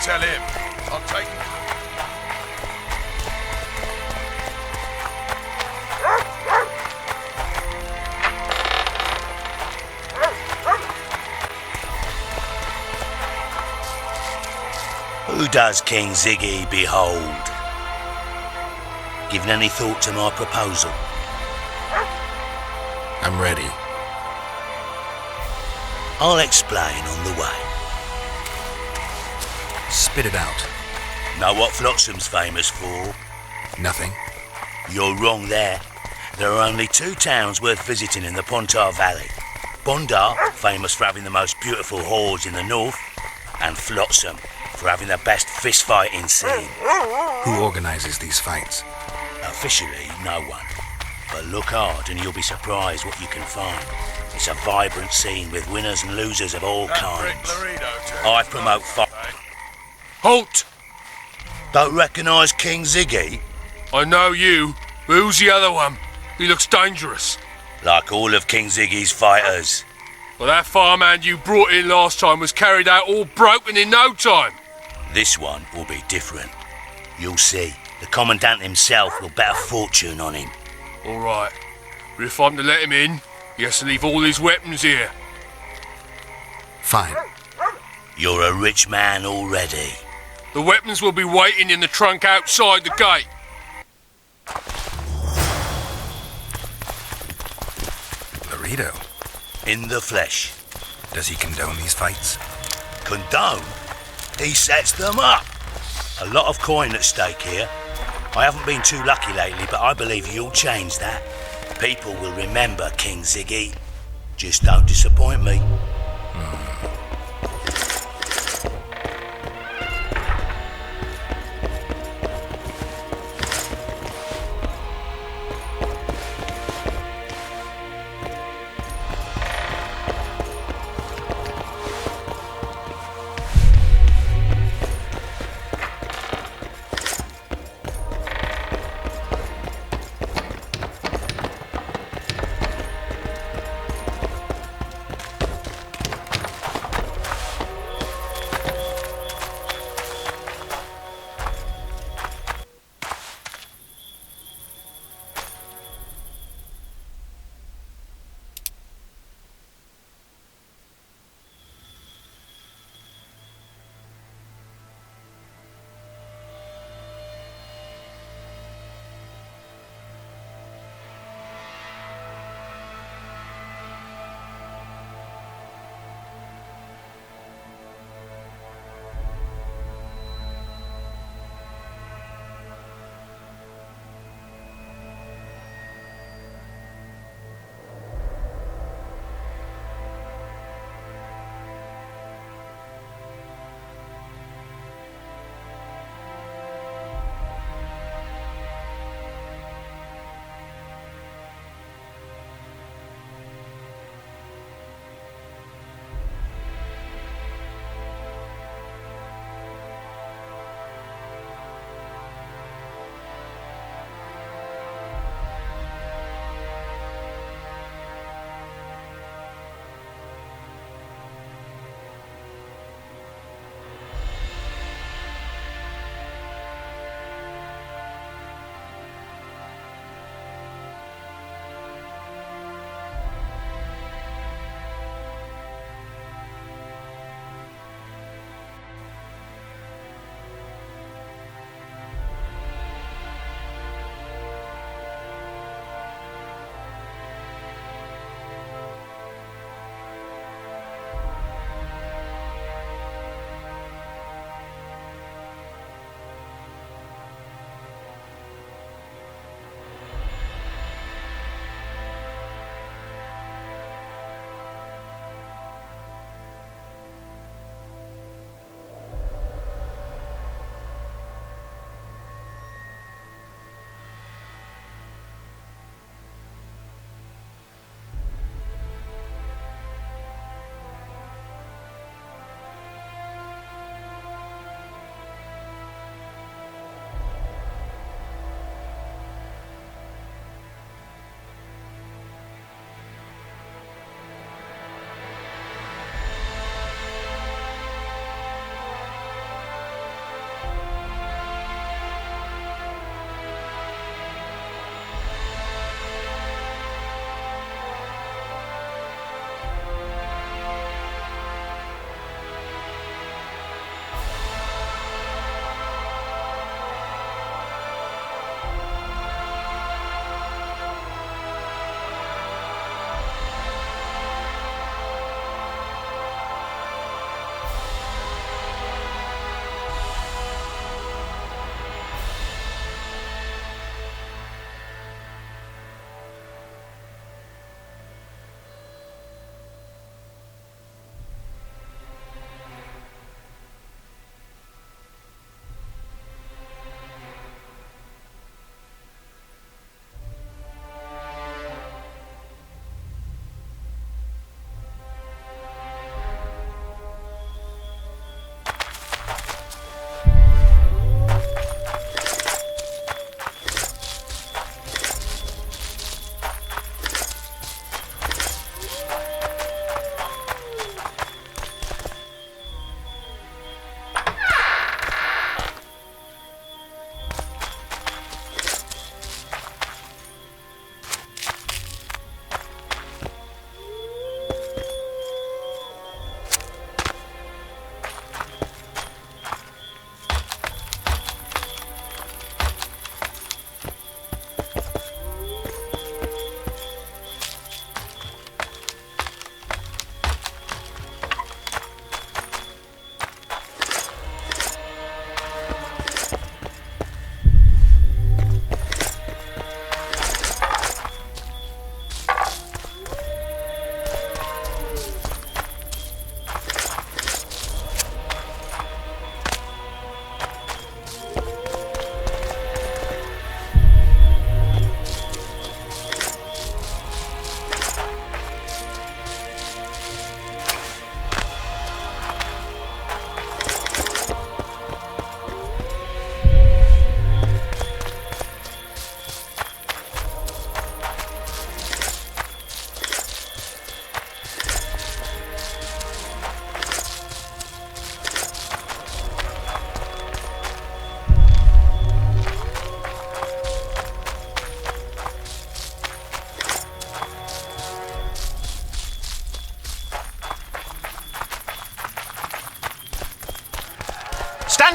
tell him. I'm taking...
Who does King Ziggy behold? Given any thought to my proposal?
I'm ready.
I'll explain on the way.
Spit it out.
Know what Flotsam's famous for?
Nothing.
You're wrong there. There are only 2 towns worth visiting in the Pontar Valley. Bondar, famous for having the most beautiful whores in the north, and Flotsam, for having the best fist-fighting scene.
Who organizes these fights?
Officially, no one. But look hard and you'll be surprised what you can find. It's a vibrant scene with winners and losers of all kinds. I promote fight.
Halt!
Don't recognise King Ziggy?
I know you, but who's the other one? He looks dangerous.
Like all of King Ziggy's fighters.
Well, that farmhand you brought in last time was carried out all broken in no time.
This one will be different. You'll see. The Commandant himself will bet a fortune on him.
All right. But if I'm to let him in, he has to leave all his weapons here.
Fine.
You're a rich man already.
The weapons will be waiting in the trunk outside the gate.
Laredo.
In the flesh.
Does he condone these fights?
Condone? He sets them up. A lot of coin at stake here. I haven't been too lucky lately, but I believe you'll change that. People will remember King Ziggy. Just don't disappoint me.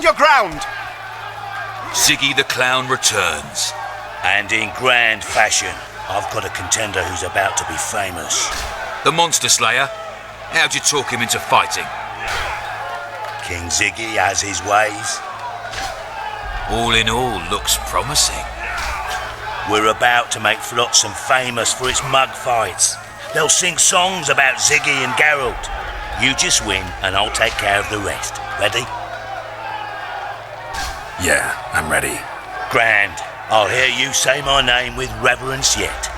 Stand your ground!
Ziggy the Clown returns.
And in grand fashion, I've got a contender who's about to be famous.
The Monster Slayer? How'd you talk him into fighting?
King Ziggy has his ways.
All in all, looks promising.
We're about to make Flotsam famous for its mug fights. They'll sing songs about Ziggy and Geralt. You just win, and I'll take care of the rest. Ready?
Yeah, I'm ready.
Grand. I'll hear you say my name with reverence yet.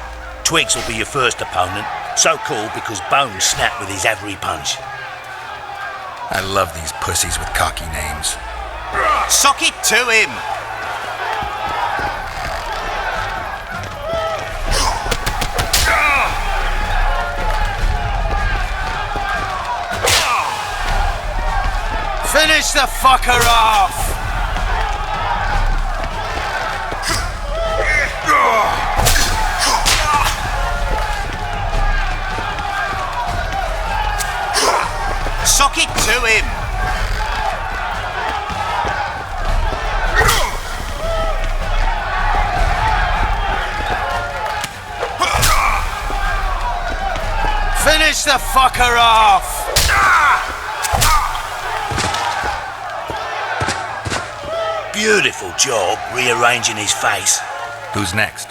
Twigs will be your first opponent, so called because Bones snapped with his every punch.
I love these pussies with cocky names.
Sock it to him! Finish the fucker off! Sock it to him! Finish the fucker off!
Beautiful job rearranging his face.
Who's next?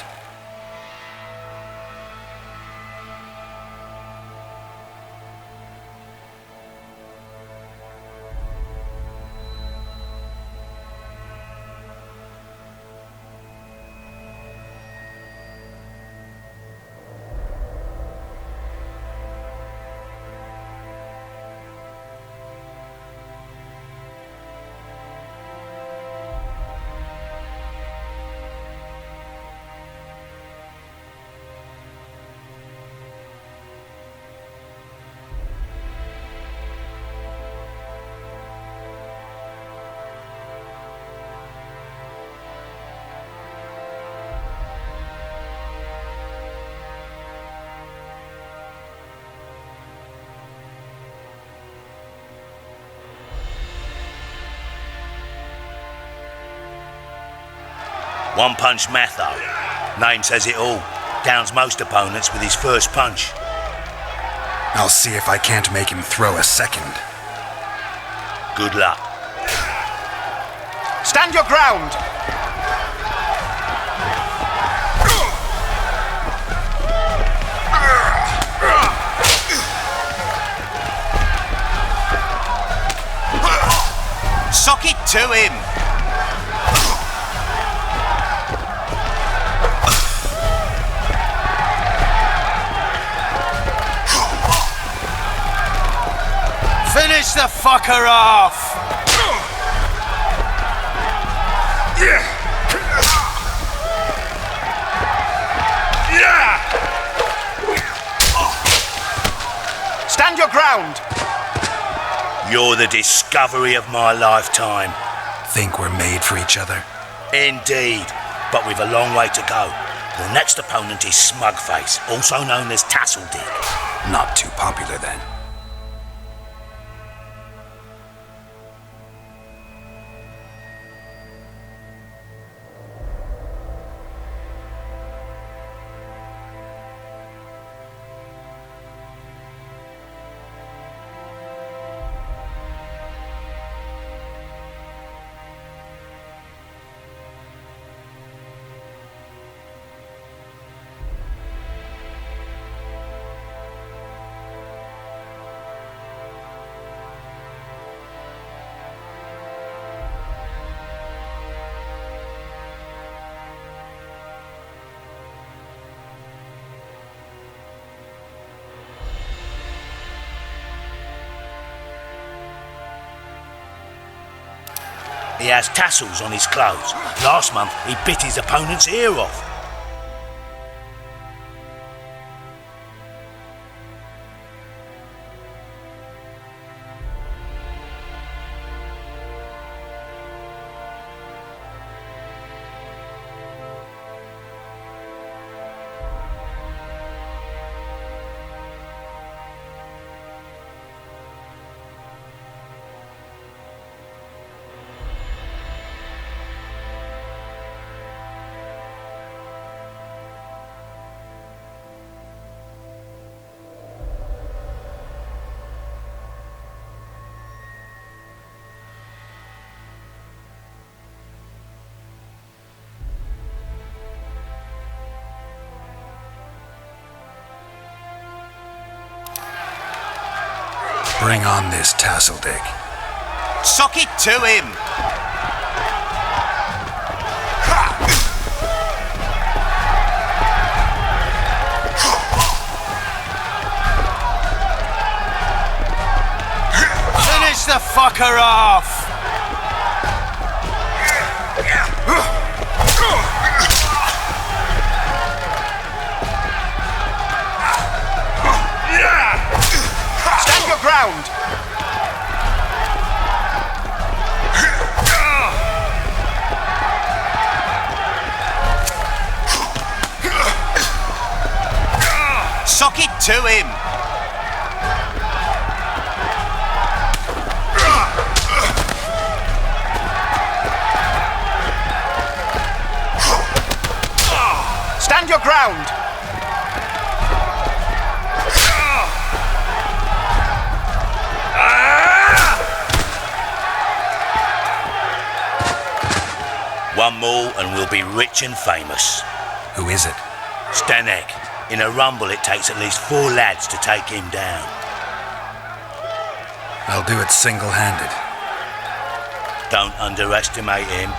One Punch Matho. Name says it all. Downs most opponents with his first punch.
I'll see if I can't make him throw a second.
Good luck.
Stand your ground! Sock it to him! Finish the fucker off! Stand your ground!
You're the discovery of my lifetime.
Think we're made for each other?
Indeed, but we've a long way to go. Your next opponent is Smugface, also known as Tasseldick.
Not too popular then.
He has tassels on his clothes. Last month, he bit his opponent's ear off.
Bring on this tassel dick.
Suck it to him! Finish the fucker off! Stand your ground! Suck it to him! Stand your ground!
One more and we'll be rich and famous.
Who is it?
Stanek. In a rumble it takes at least 4 lads to take him down.
I'll do it single-handed.
Don't underestimate him.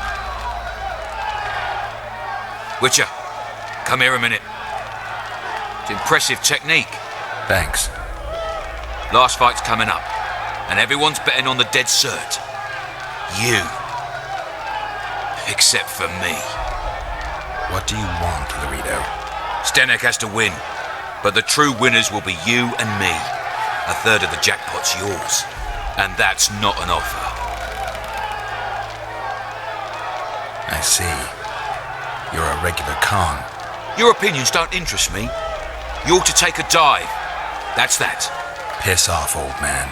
Witcher, come here a minute. It's impressive technique.
Thanks.
Last fight's coming up, and everyone's betting on the dead cert. You. Except for me.
What do you want, Laredo?
Stanek has to win, but the true winners will be you and me. A third of the jackpot's yours, and that's not an offer.
I see. You're a regular con.
Your opinions don't interest me. You ought to take a dive. That's that.
Piss off, old man.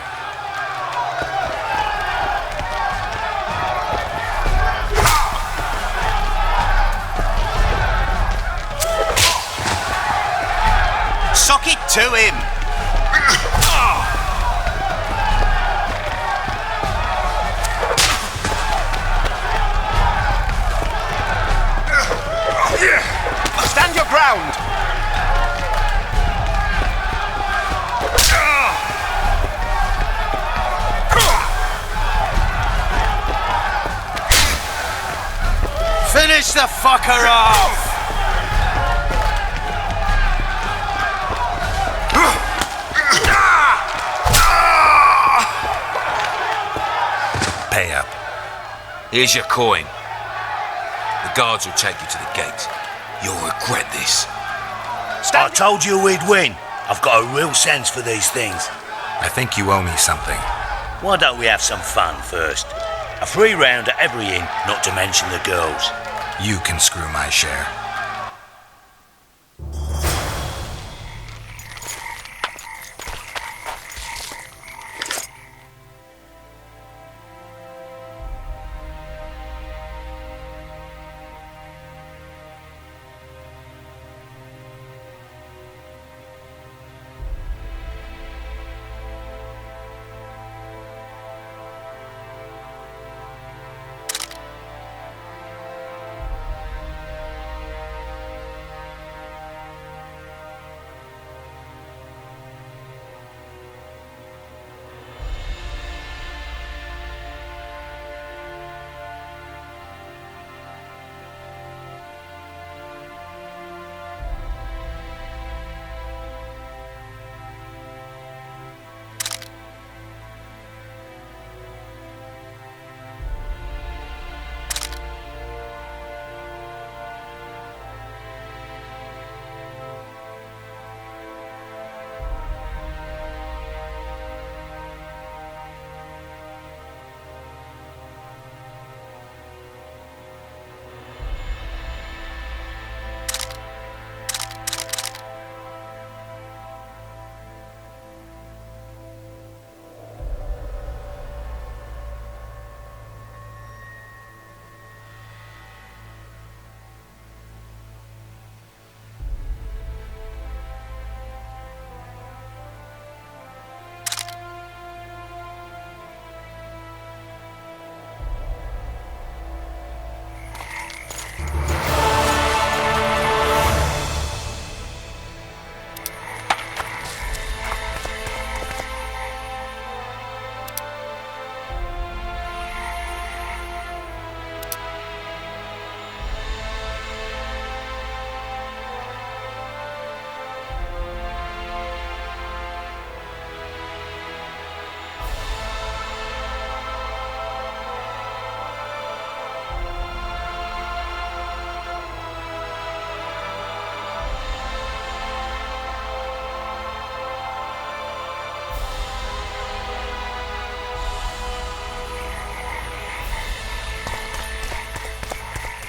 Suck it to him! Stand your ground! Finish the fucker off!
Pay up.
Here's your coin. The guards will take you to the gate. You'll regret this.
I told you we'd win. I've got a real sense for these things.
I think you owe me something.
Why don't we have some fun first? A free round at every inn, not to mention the girls.
You can screw my share.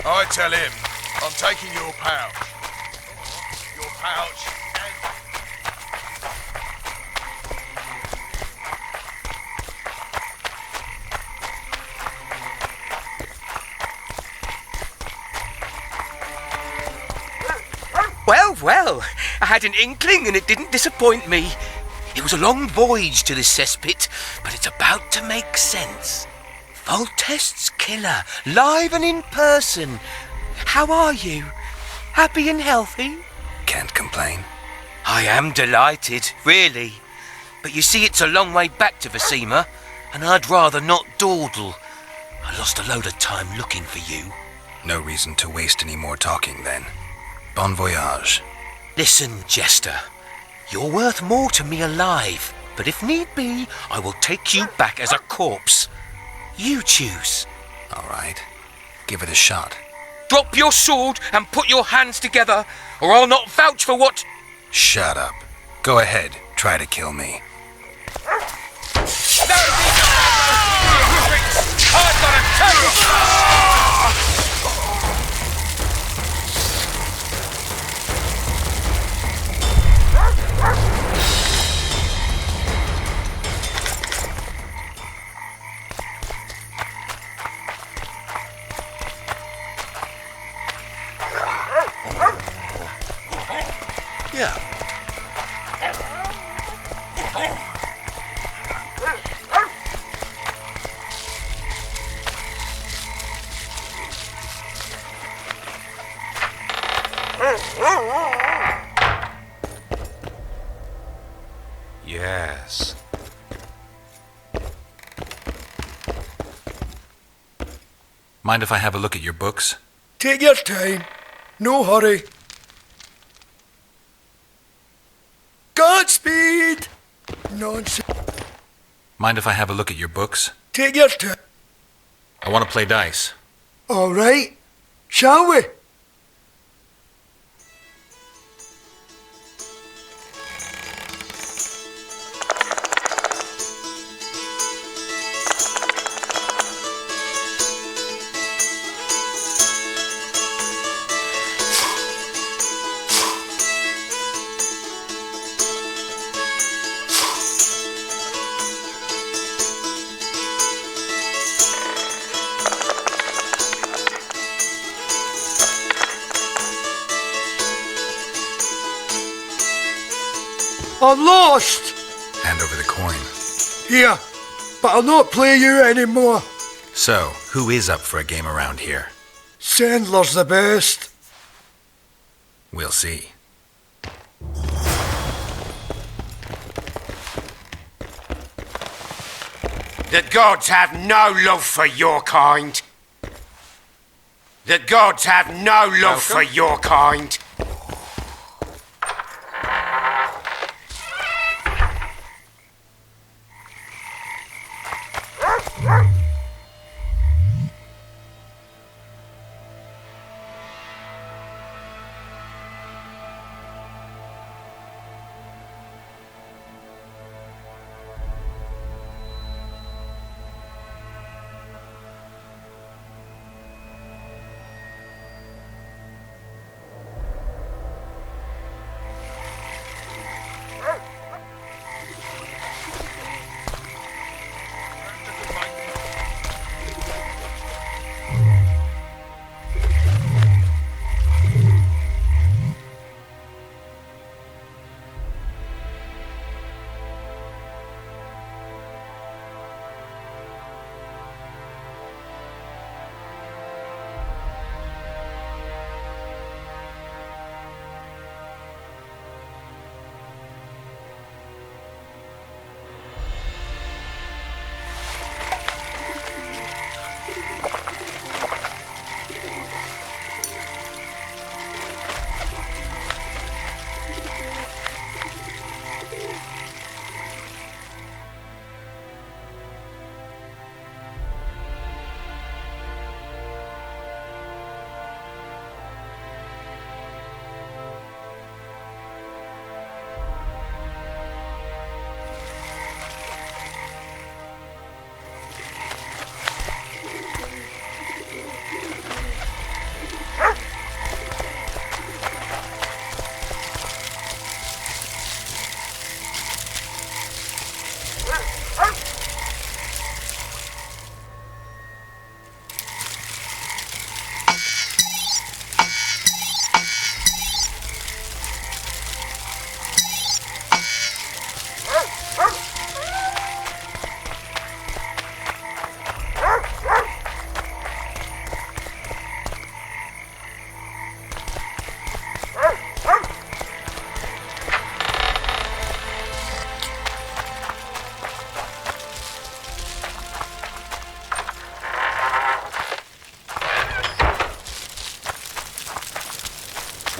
I tell him I'm taking your pouch. Your pouch and...
Well, I had an inkling and it didn't disappoint me. It was a long voyage to this cesspit, but it's about to make sense. Voltest's killer, live and in person. How are you? Happy and healthy?
Can't complain.
I am delighted, really. But you see, it's a long way back to Vasima, and I'd rather not dawdle. I lost a load of time looking for you.
No reason to waste any more talking, then. Bon voyage.
Listen, Jester. You're worth more to me alive, but if need be, I will take you back as a corpse. You choose.
All right. Give it a shot.
Drop your sword and put your hands together, or I'll not vouch for what...
Shut up. Go ahead. Try to kill me.
I've got a tail!
Yeah.
Yes.
Mind if I have a look at your books?
Take your time. No hurry. Godspeed! Nonsense.
Mind if I have a look at your books?
Take your time.
I want to play dice.
All right. Shall we? I'm lost!
Hand over the coin.
Here, but I'll not play you anymore.
So, who is up for a game around here?
Sandler's the best.
We'll see.
The gods have no love for your kind. The gods have no love for your kind.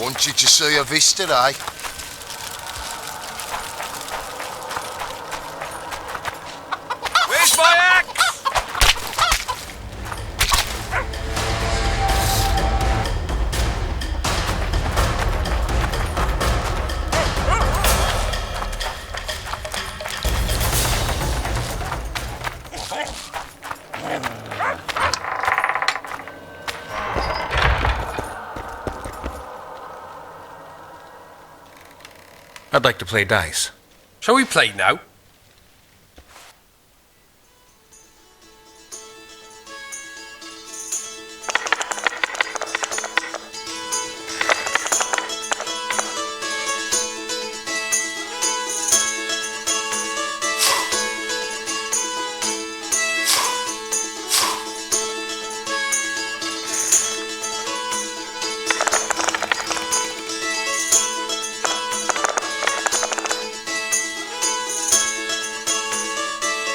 Wanted to see a vista, eh?
Where's my axe?
I'd like to play dice.
Shall we play now?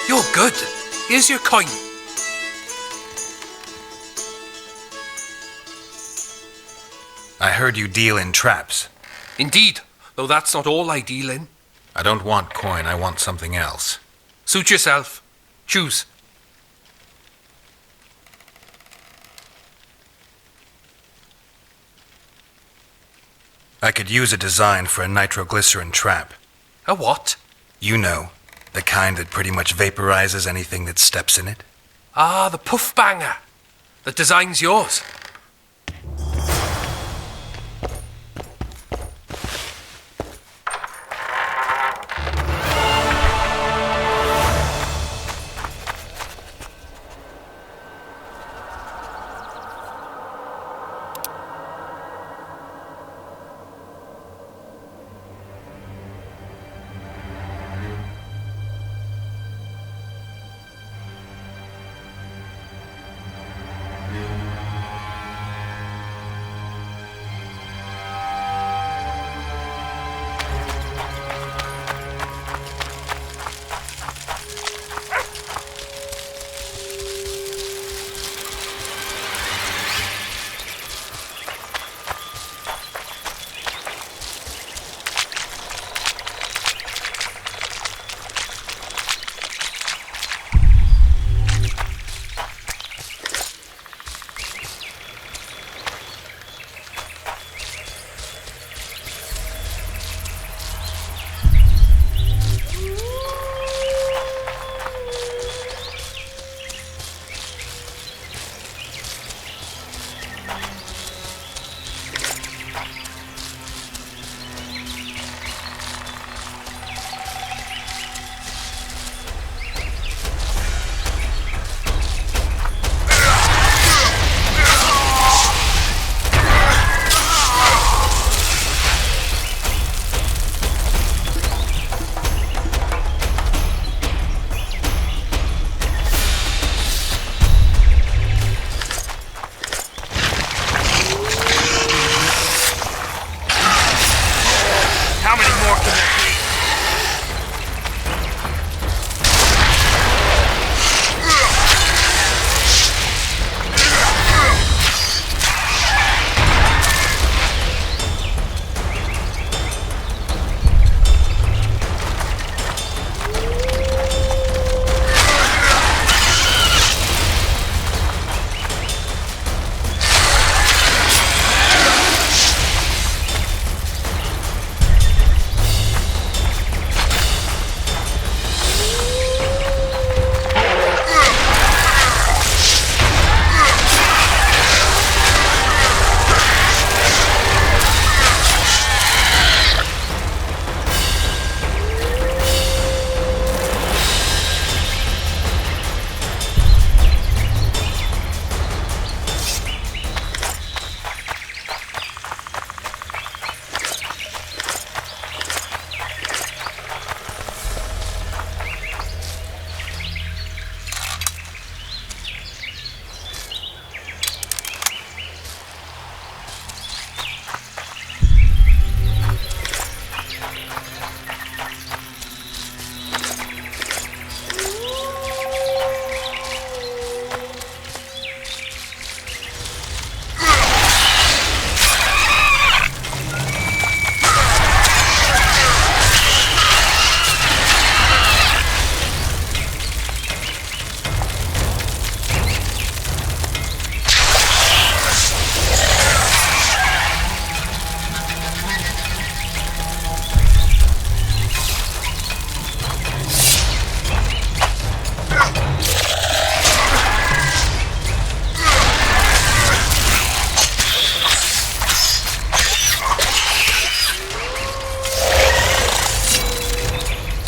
You're good. Here's your coin.
I heard you deal in traps.
Indeed, though that's not all I deal in.
I don't want coin, I want something else.
Suit yourself. Choose.
I could use a design for a nitroglycerin trap.
A what?
You know, the kind that pretty much vaporizes anything that steps in it.
Ah, the puff banger. The design's yours.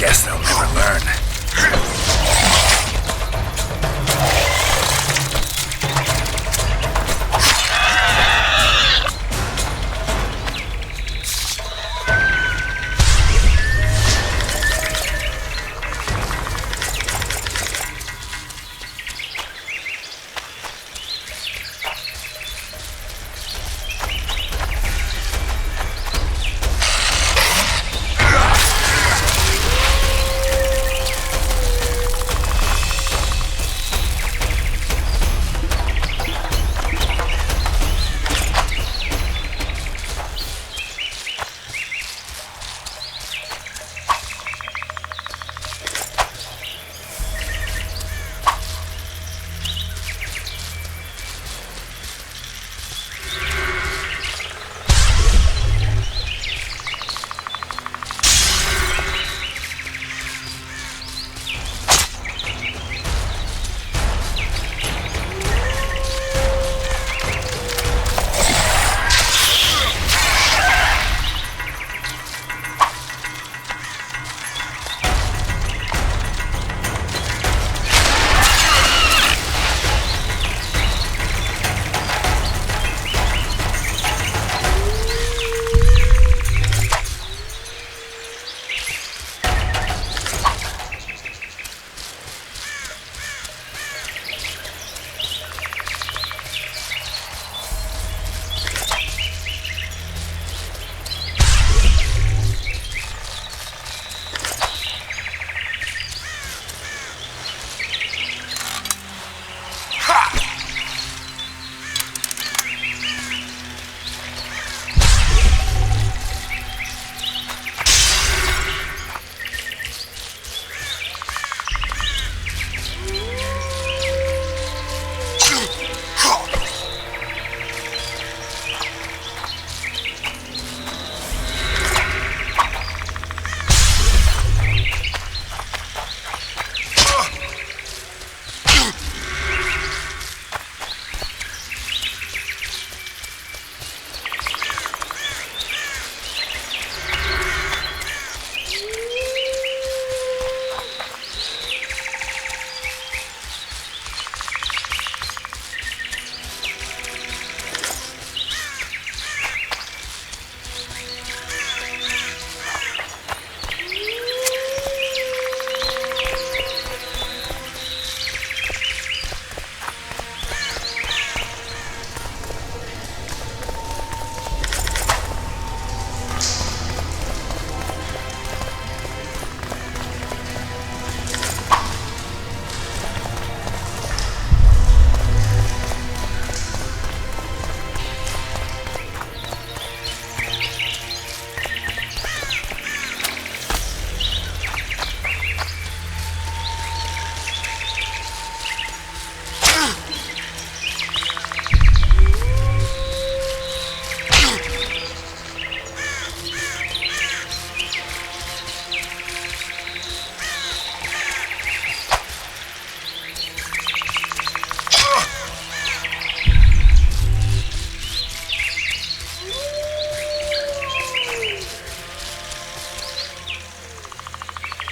Guess they'll never learn.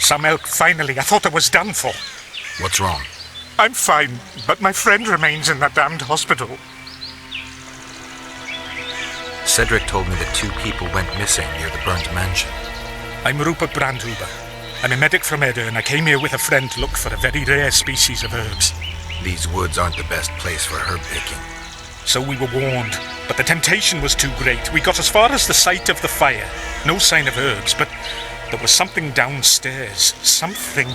Some help, finally. I thought I was done for.
What's wrong?
I'm fine, but my friend remains in that damned hospital.
Cedric told me that 2 people went missing near the burnt mansion.
I'm Rupert Brandhuber. I'm a medic from Edda, and I came here with a friend to look for a very rare species of herbs.
These woods aren't the best place for herb picking.
So we were warned, but the temptation was too great. We got as far as the site of the fire. No sign of herbs, but there was something downstairs. Something.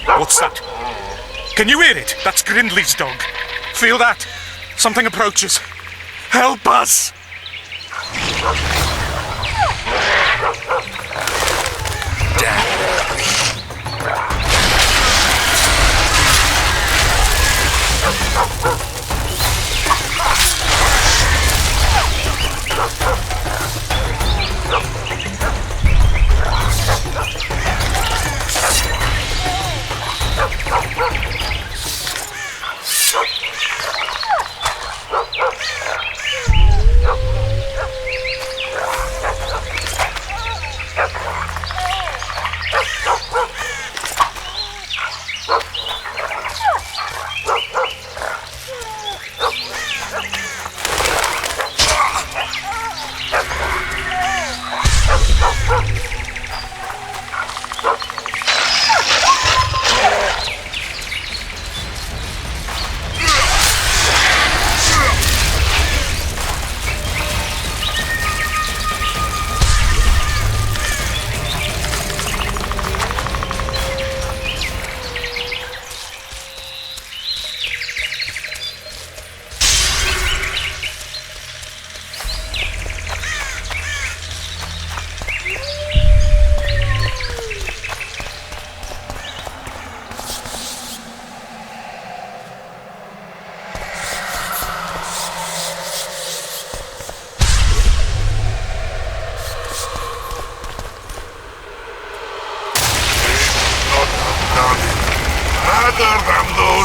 What's that? Can you hear it? That's Grindley's dog. Feel that? Something approaches. Help us!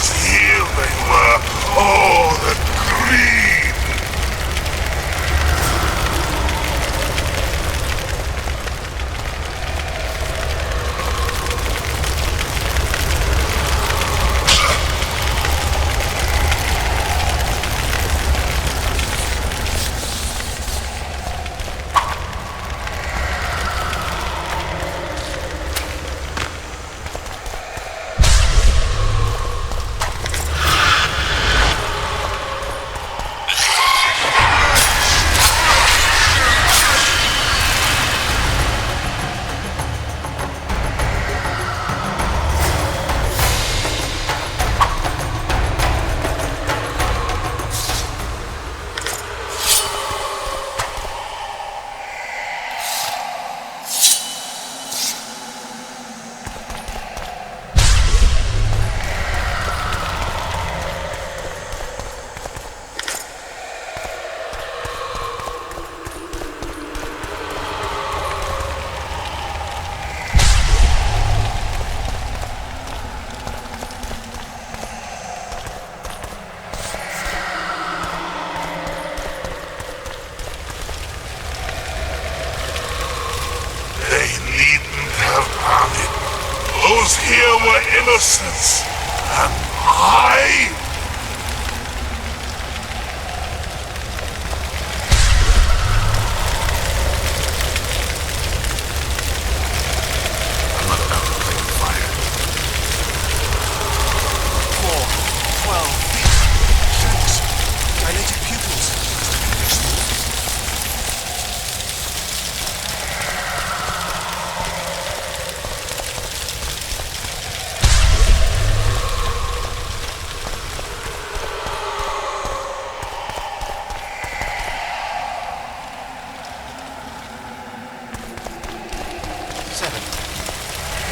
'Twas here they were. Oh, the greed! Those here were innocents, and I...
I'm not about to play with fire.
4, 12 feet. 6 dilated pupils.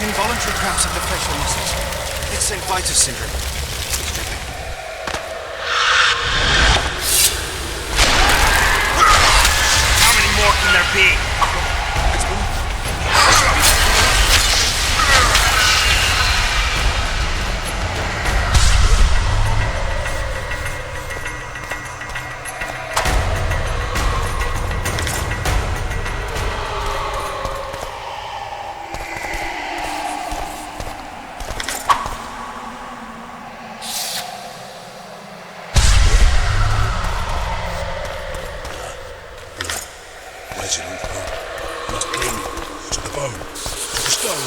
Involuntary cramps of the facial muscles. It's St. Vitus syndrome.
How many more can there be?
Where's it on the bone? You must clean it. To the bone. To the stone.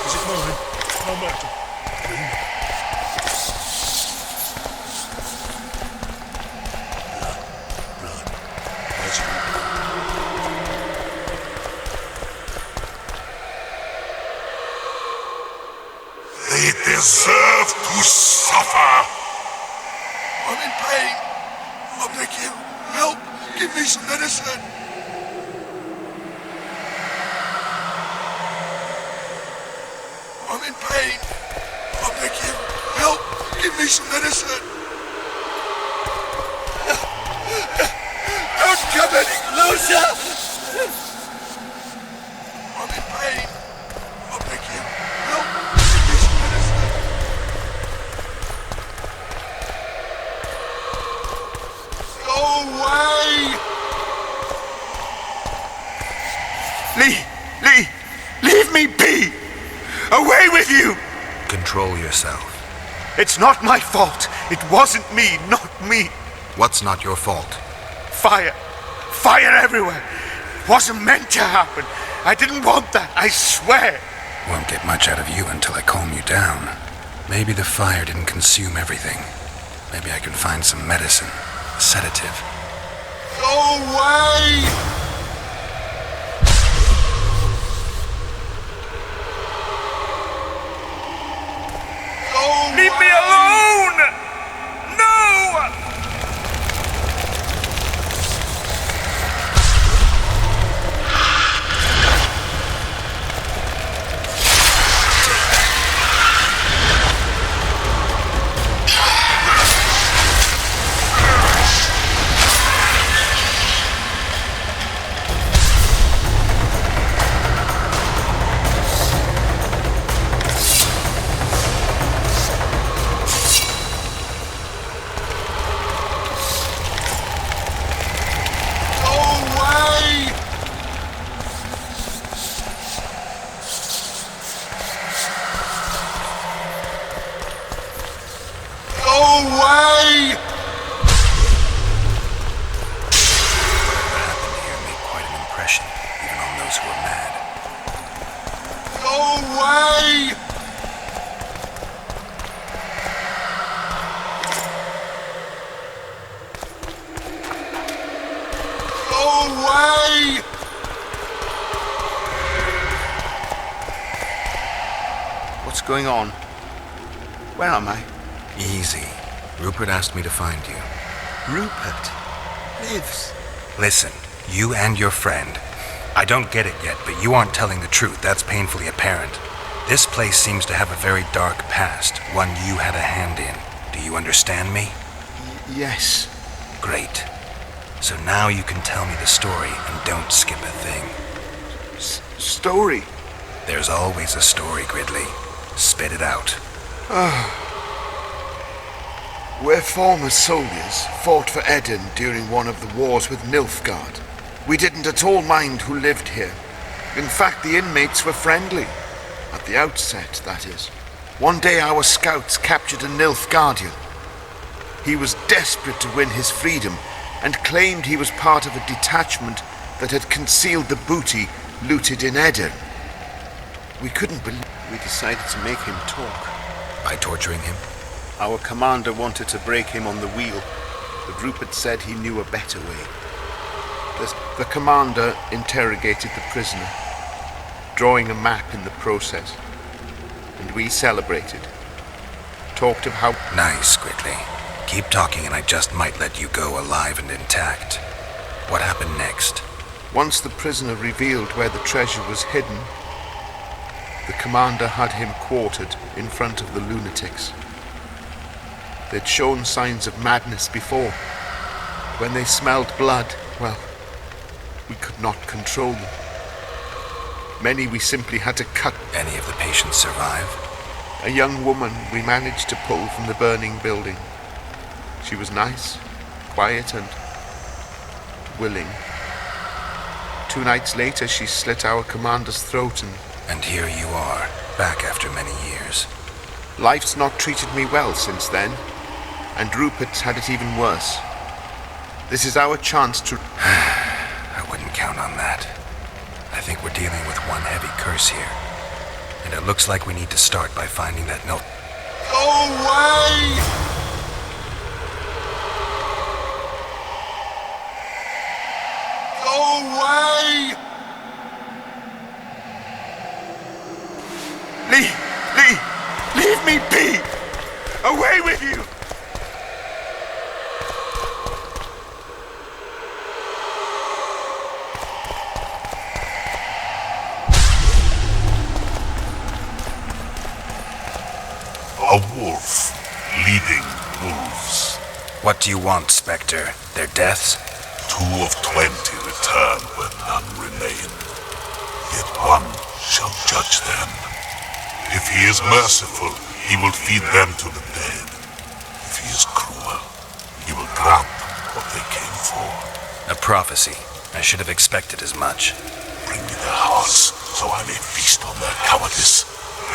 Is it mine? No matter. Clean it. Blood. Where's it on the bone?
They deserve to suffer!
I'm in pain. I beg you. Help. Give me some medicine. I'm in pain. I beg you. Help. Give me some medicine. Don't come any closer. I'm in pain. I beg you. Help. Give me some medicine. Go away.
Lee! Leave me be! Away with you!
Control yourself.
It's not my fault. It wasn't me, not me.
What's not your fault?
Fire. Fire everywhere. Wasn't meant to happen. I didn't want that, I swear.
Won't get much out of you until I calm you down. Maybe the fire didn't consume everything. Maybe I can find some medicine, a sedative.
Go away!
Leave me alone! No!
impression, even on those who are mad.
Go away! Go away!
What's going on? Where am I?
Easy. Rupert asked me to find you.
Rupert lives.
Listen, you and your friend. I don't get it yet, but you aren't telling the truth. That's painfully apparent. This place seems to have a very dark past, one you had a hand in. Do you understand me?
Yes.
Great. So now you can tell me the story and don't skip a thing.
Story?
There's always a story, Gridley. Spit it out.
We're former soldiers, fought for Eden during one of the wars with Nilfgaard. We didn't at all mind who lived here. In fact, the inmates were friendly. At the outset, that is. One day our scouts captured a Nilfgaardian. He was desperate to win his freedom and claimed he was part of a detachment that had concealed the booty looted in Eden. We couldn't believe.
We decided to make him talk.
By torturing him?
Our commander wanted to break him on the wheel, but Rupert said he knew a better way.
The commander interrogated the prisoner, drawing a map in the process, and we celebrated. Talked of how...
Nice, Gridley. Keep talking and I just might let you go alive and intact. What happened next?
Once the prisoner revealed where the treasure was hidden, the commander had him quartered in front of the lunatics. They'd shown signs of madness before. When they smelled blood, well, we could not control them. Many we simply had to cut.
Any of the patients survive?
A young woman we managed to pull from the burning building. She was nice, quiet and willing. 2 nights later she slit our commander's throat and...
And here you are, back after many years.
Life's not treated me well since then, and Rupert's had it even worse. This is our chance to...
I wouldn't count on that. I think we're dealing with one heavy curse here. And it looks like we need to start by finding that note.
Go away! Go away!
Leave me be! Away with you!
A wolf leading wolves.
What do you want, Spectre? Their deaths?
2 of 20 return when none remain. Yet one shall judge them. If he is merciful, he will feed them to the dead. If he is cruel, he will grant them what they came for.
A prophecy. I should have expected as much.
Bring me their hearts, so I may feast on their cowardice.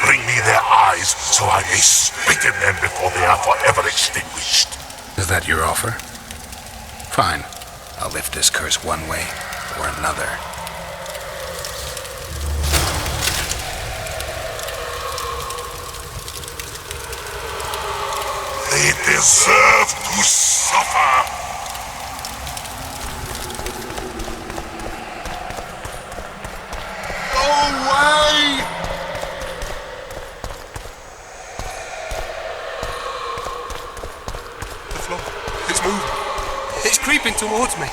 Bring me their eyes, so I may spit in them before they are forever extinguished.
Is that your offer? Fine. I'll lift this curse one way or another.
They deserve to suffer!
Go away!
The floor. It's moving. It's creeping towards me.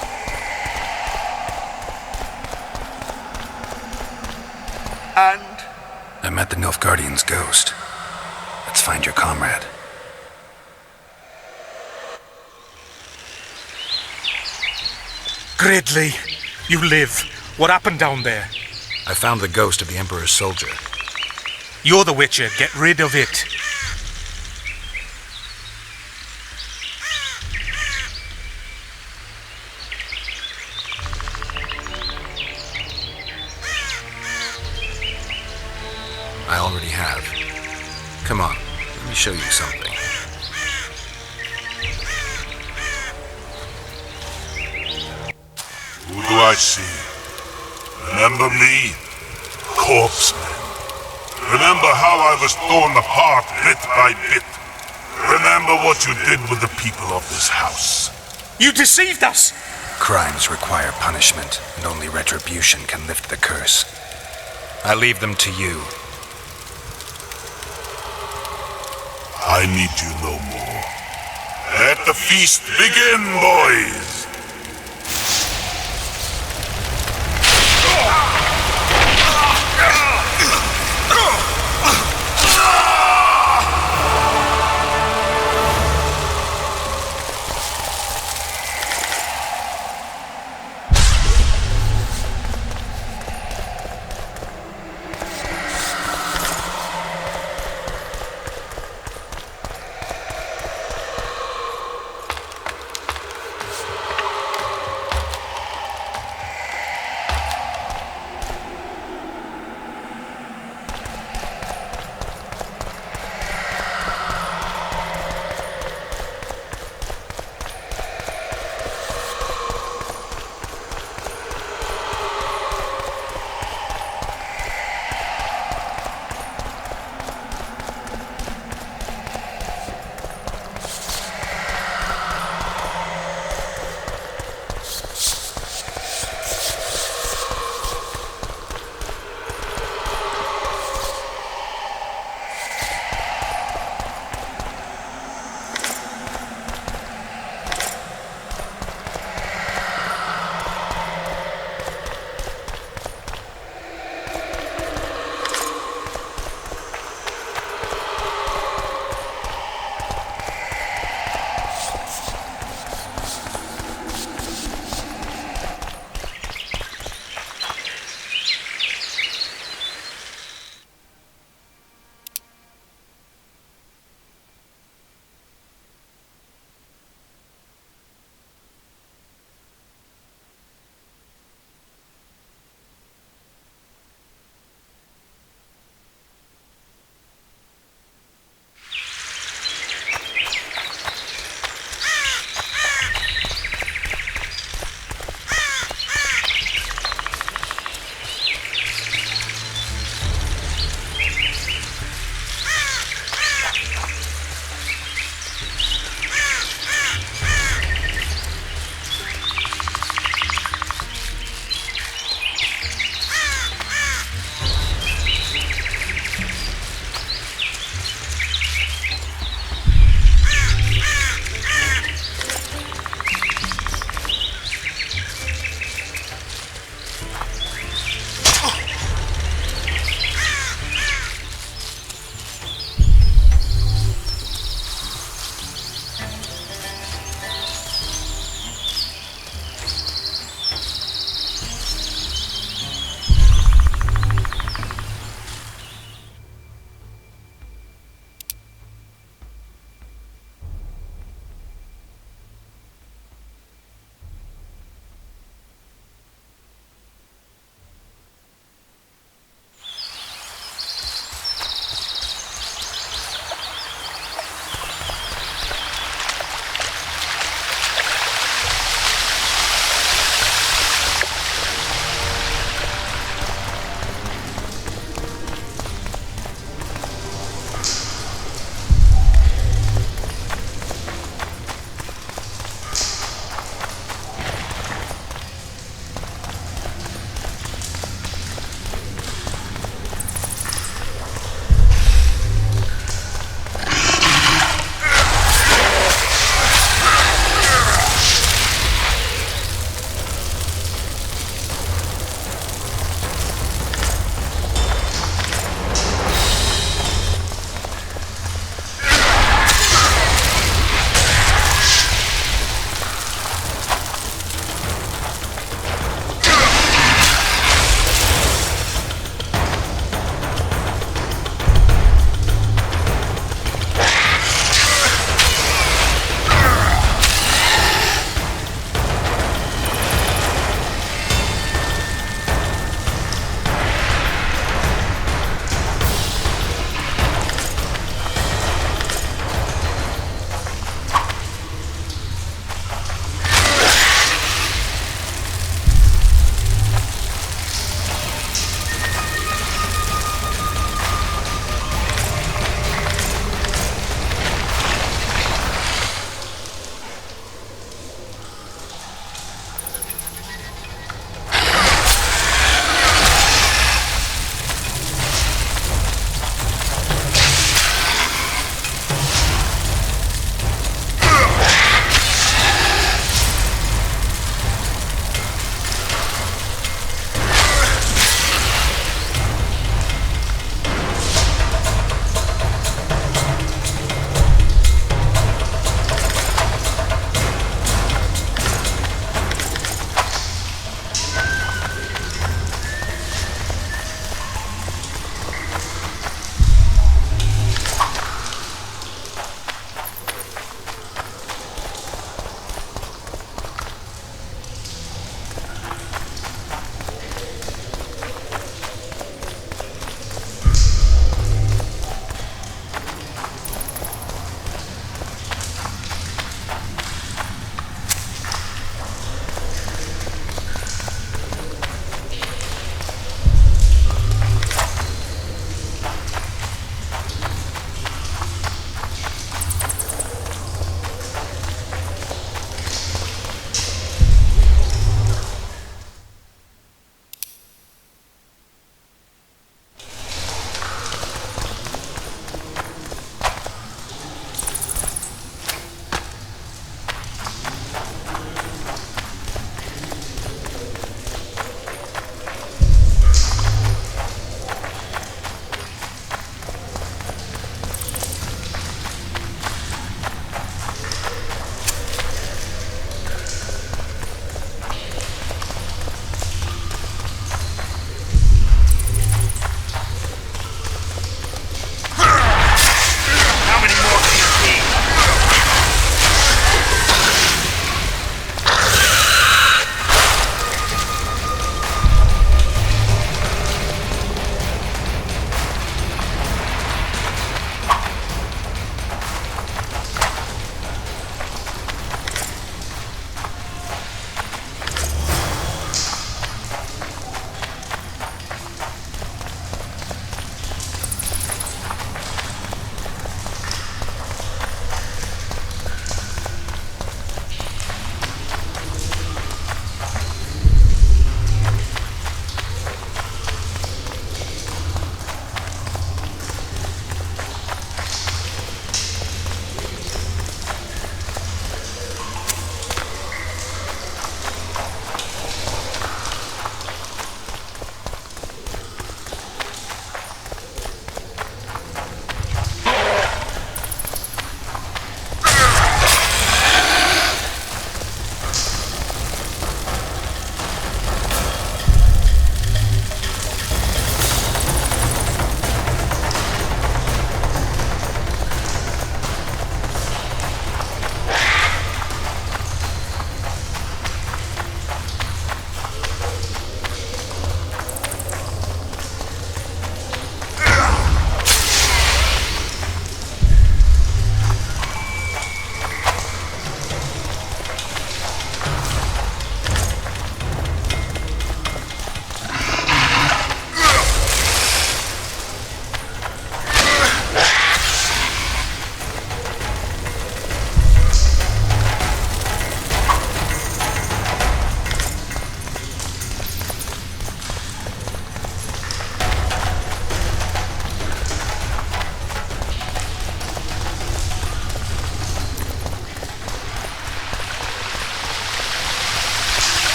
And?
I met the Nilfgaardian's ghost. Let's find your comrade.
Gridley, you live. What happened down there?
I found the ghost of the Emperor's soldier.
You're the Witcher. Get rid of it.
I already have. Come on, let me show you something.
Who do I see? Remember me? Corpsemen. Remember how I was torn apart bit by bit. Remember what you did with the people of this house.
You deceived us!
Crimes require punishment, and only retribution can lift the curse. I leave them to you.
I need you no more. Let the feast begin, boys!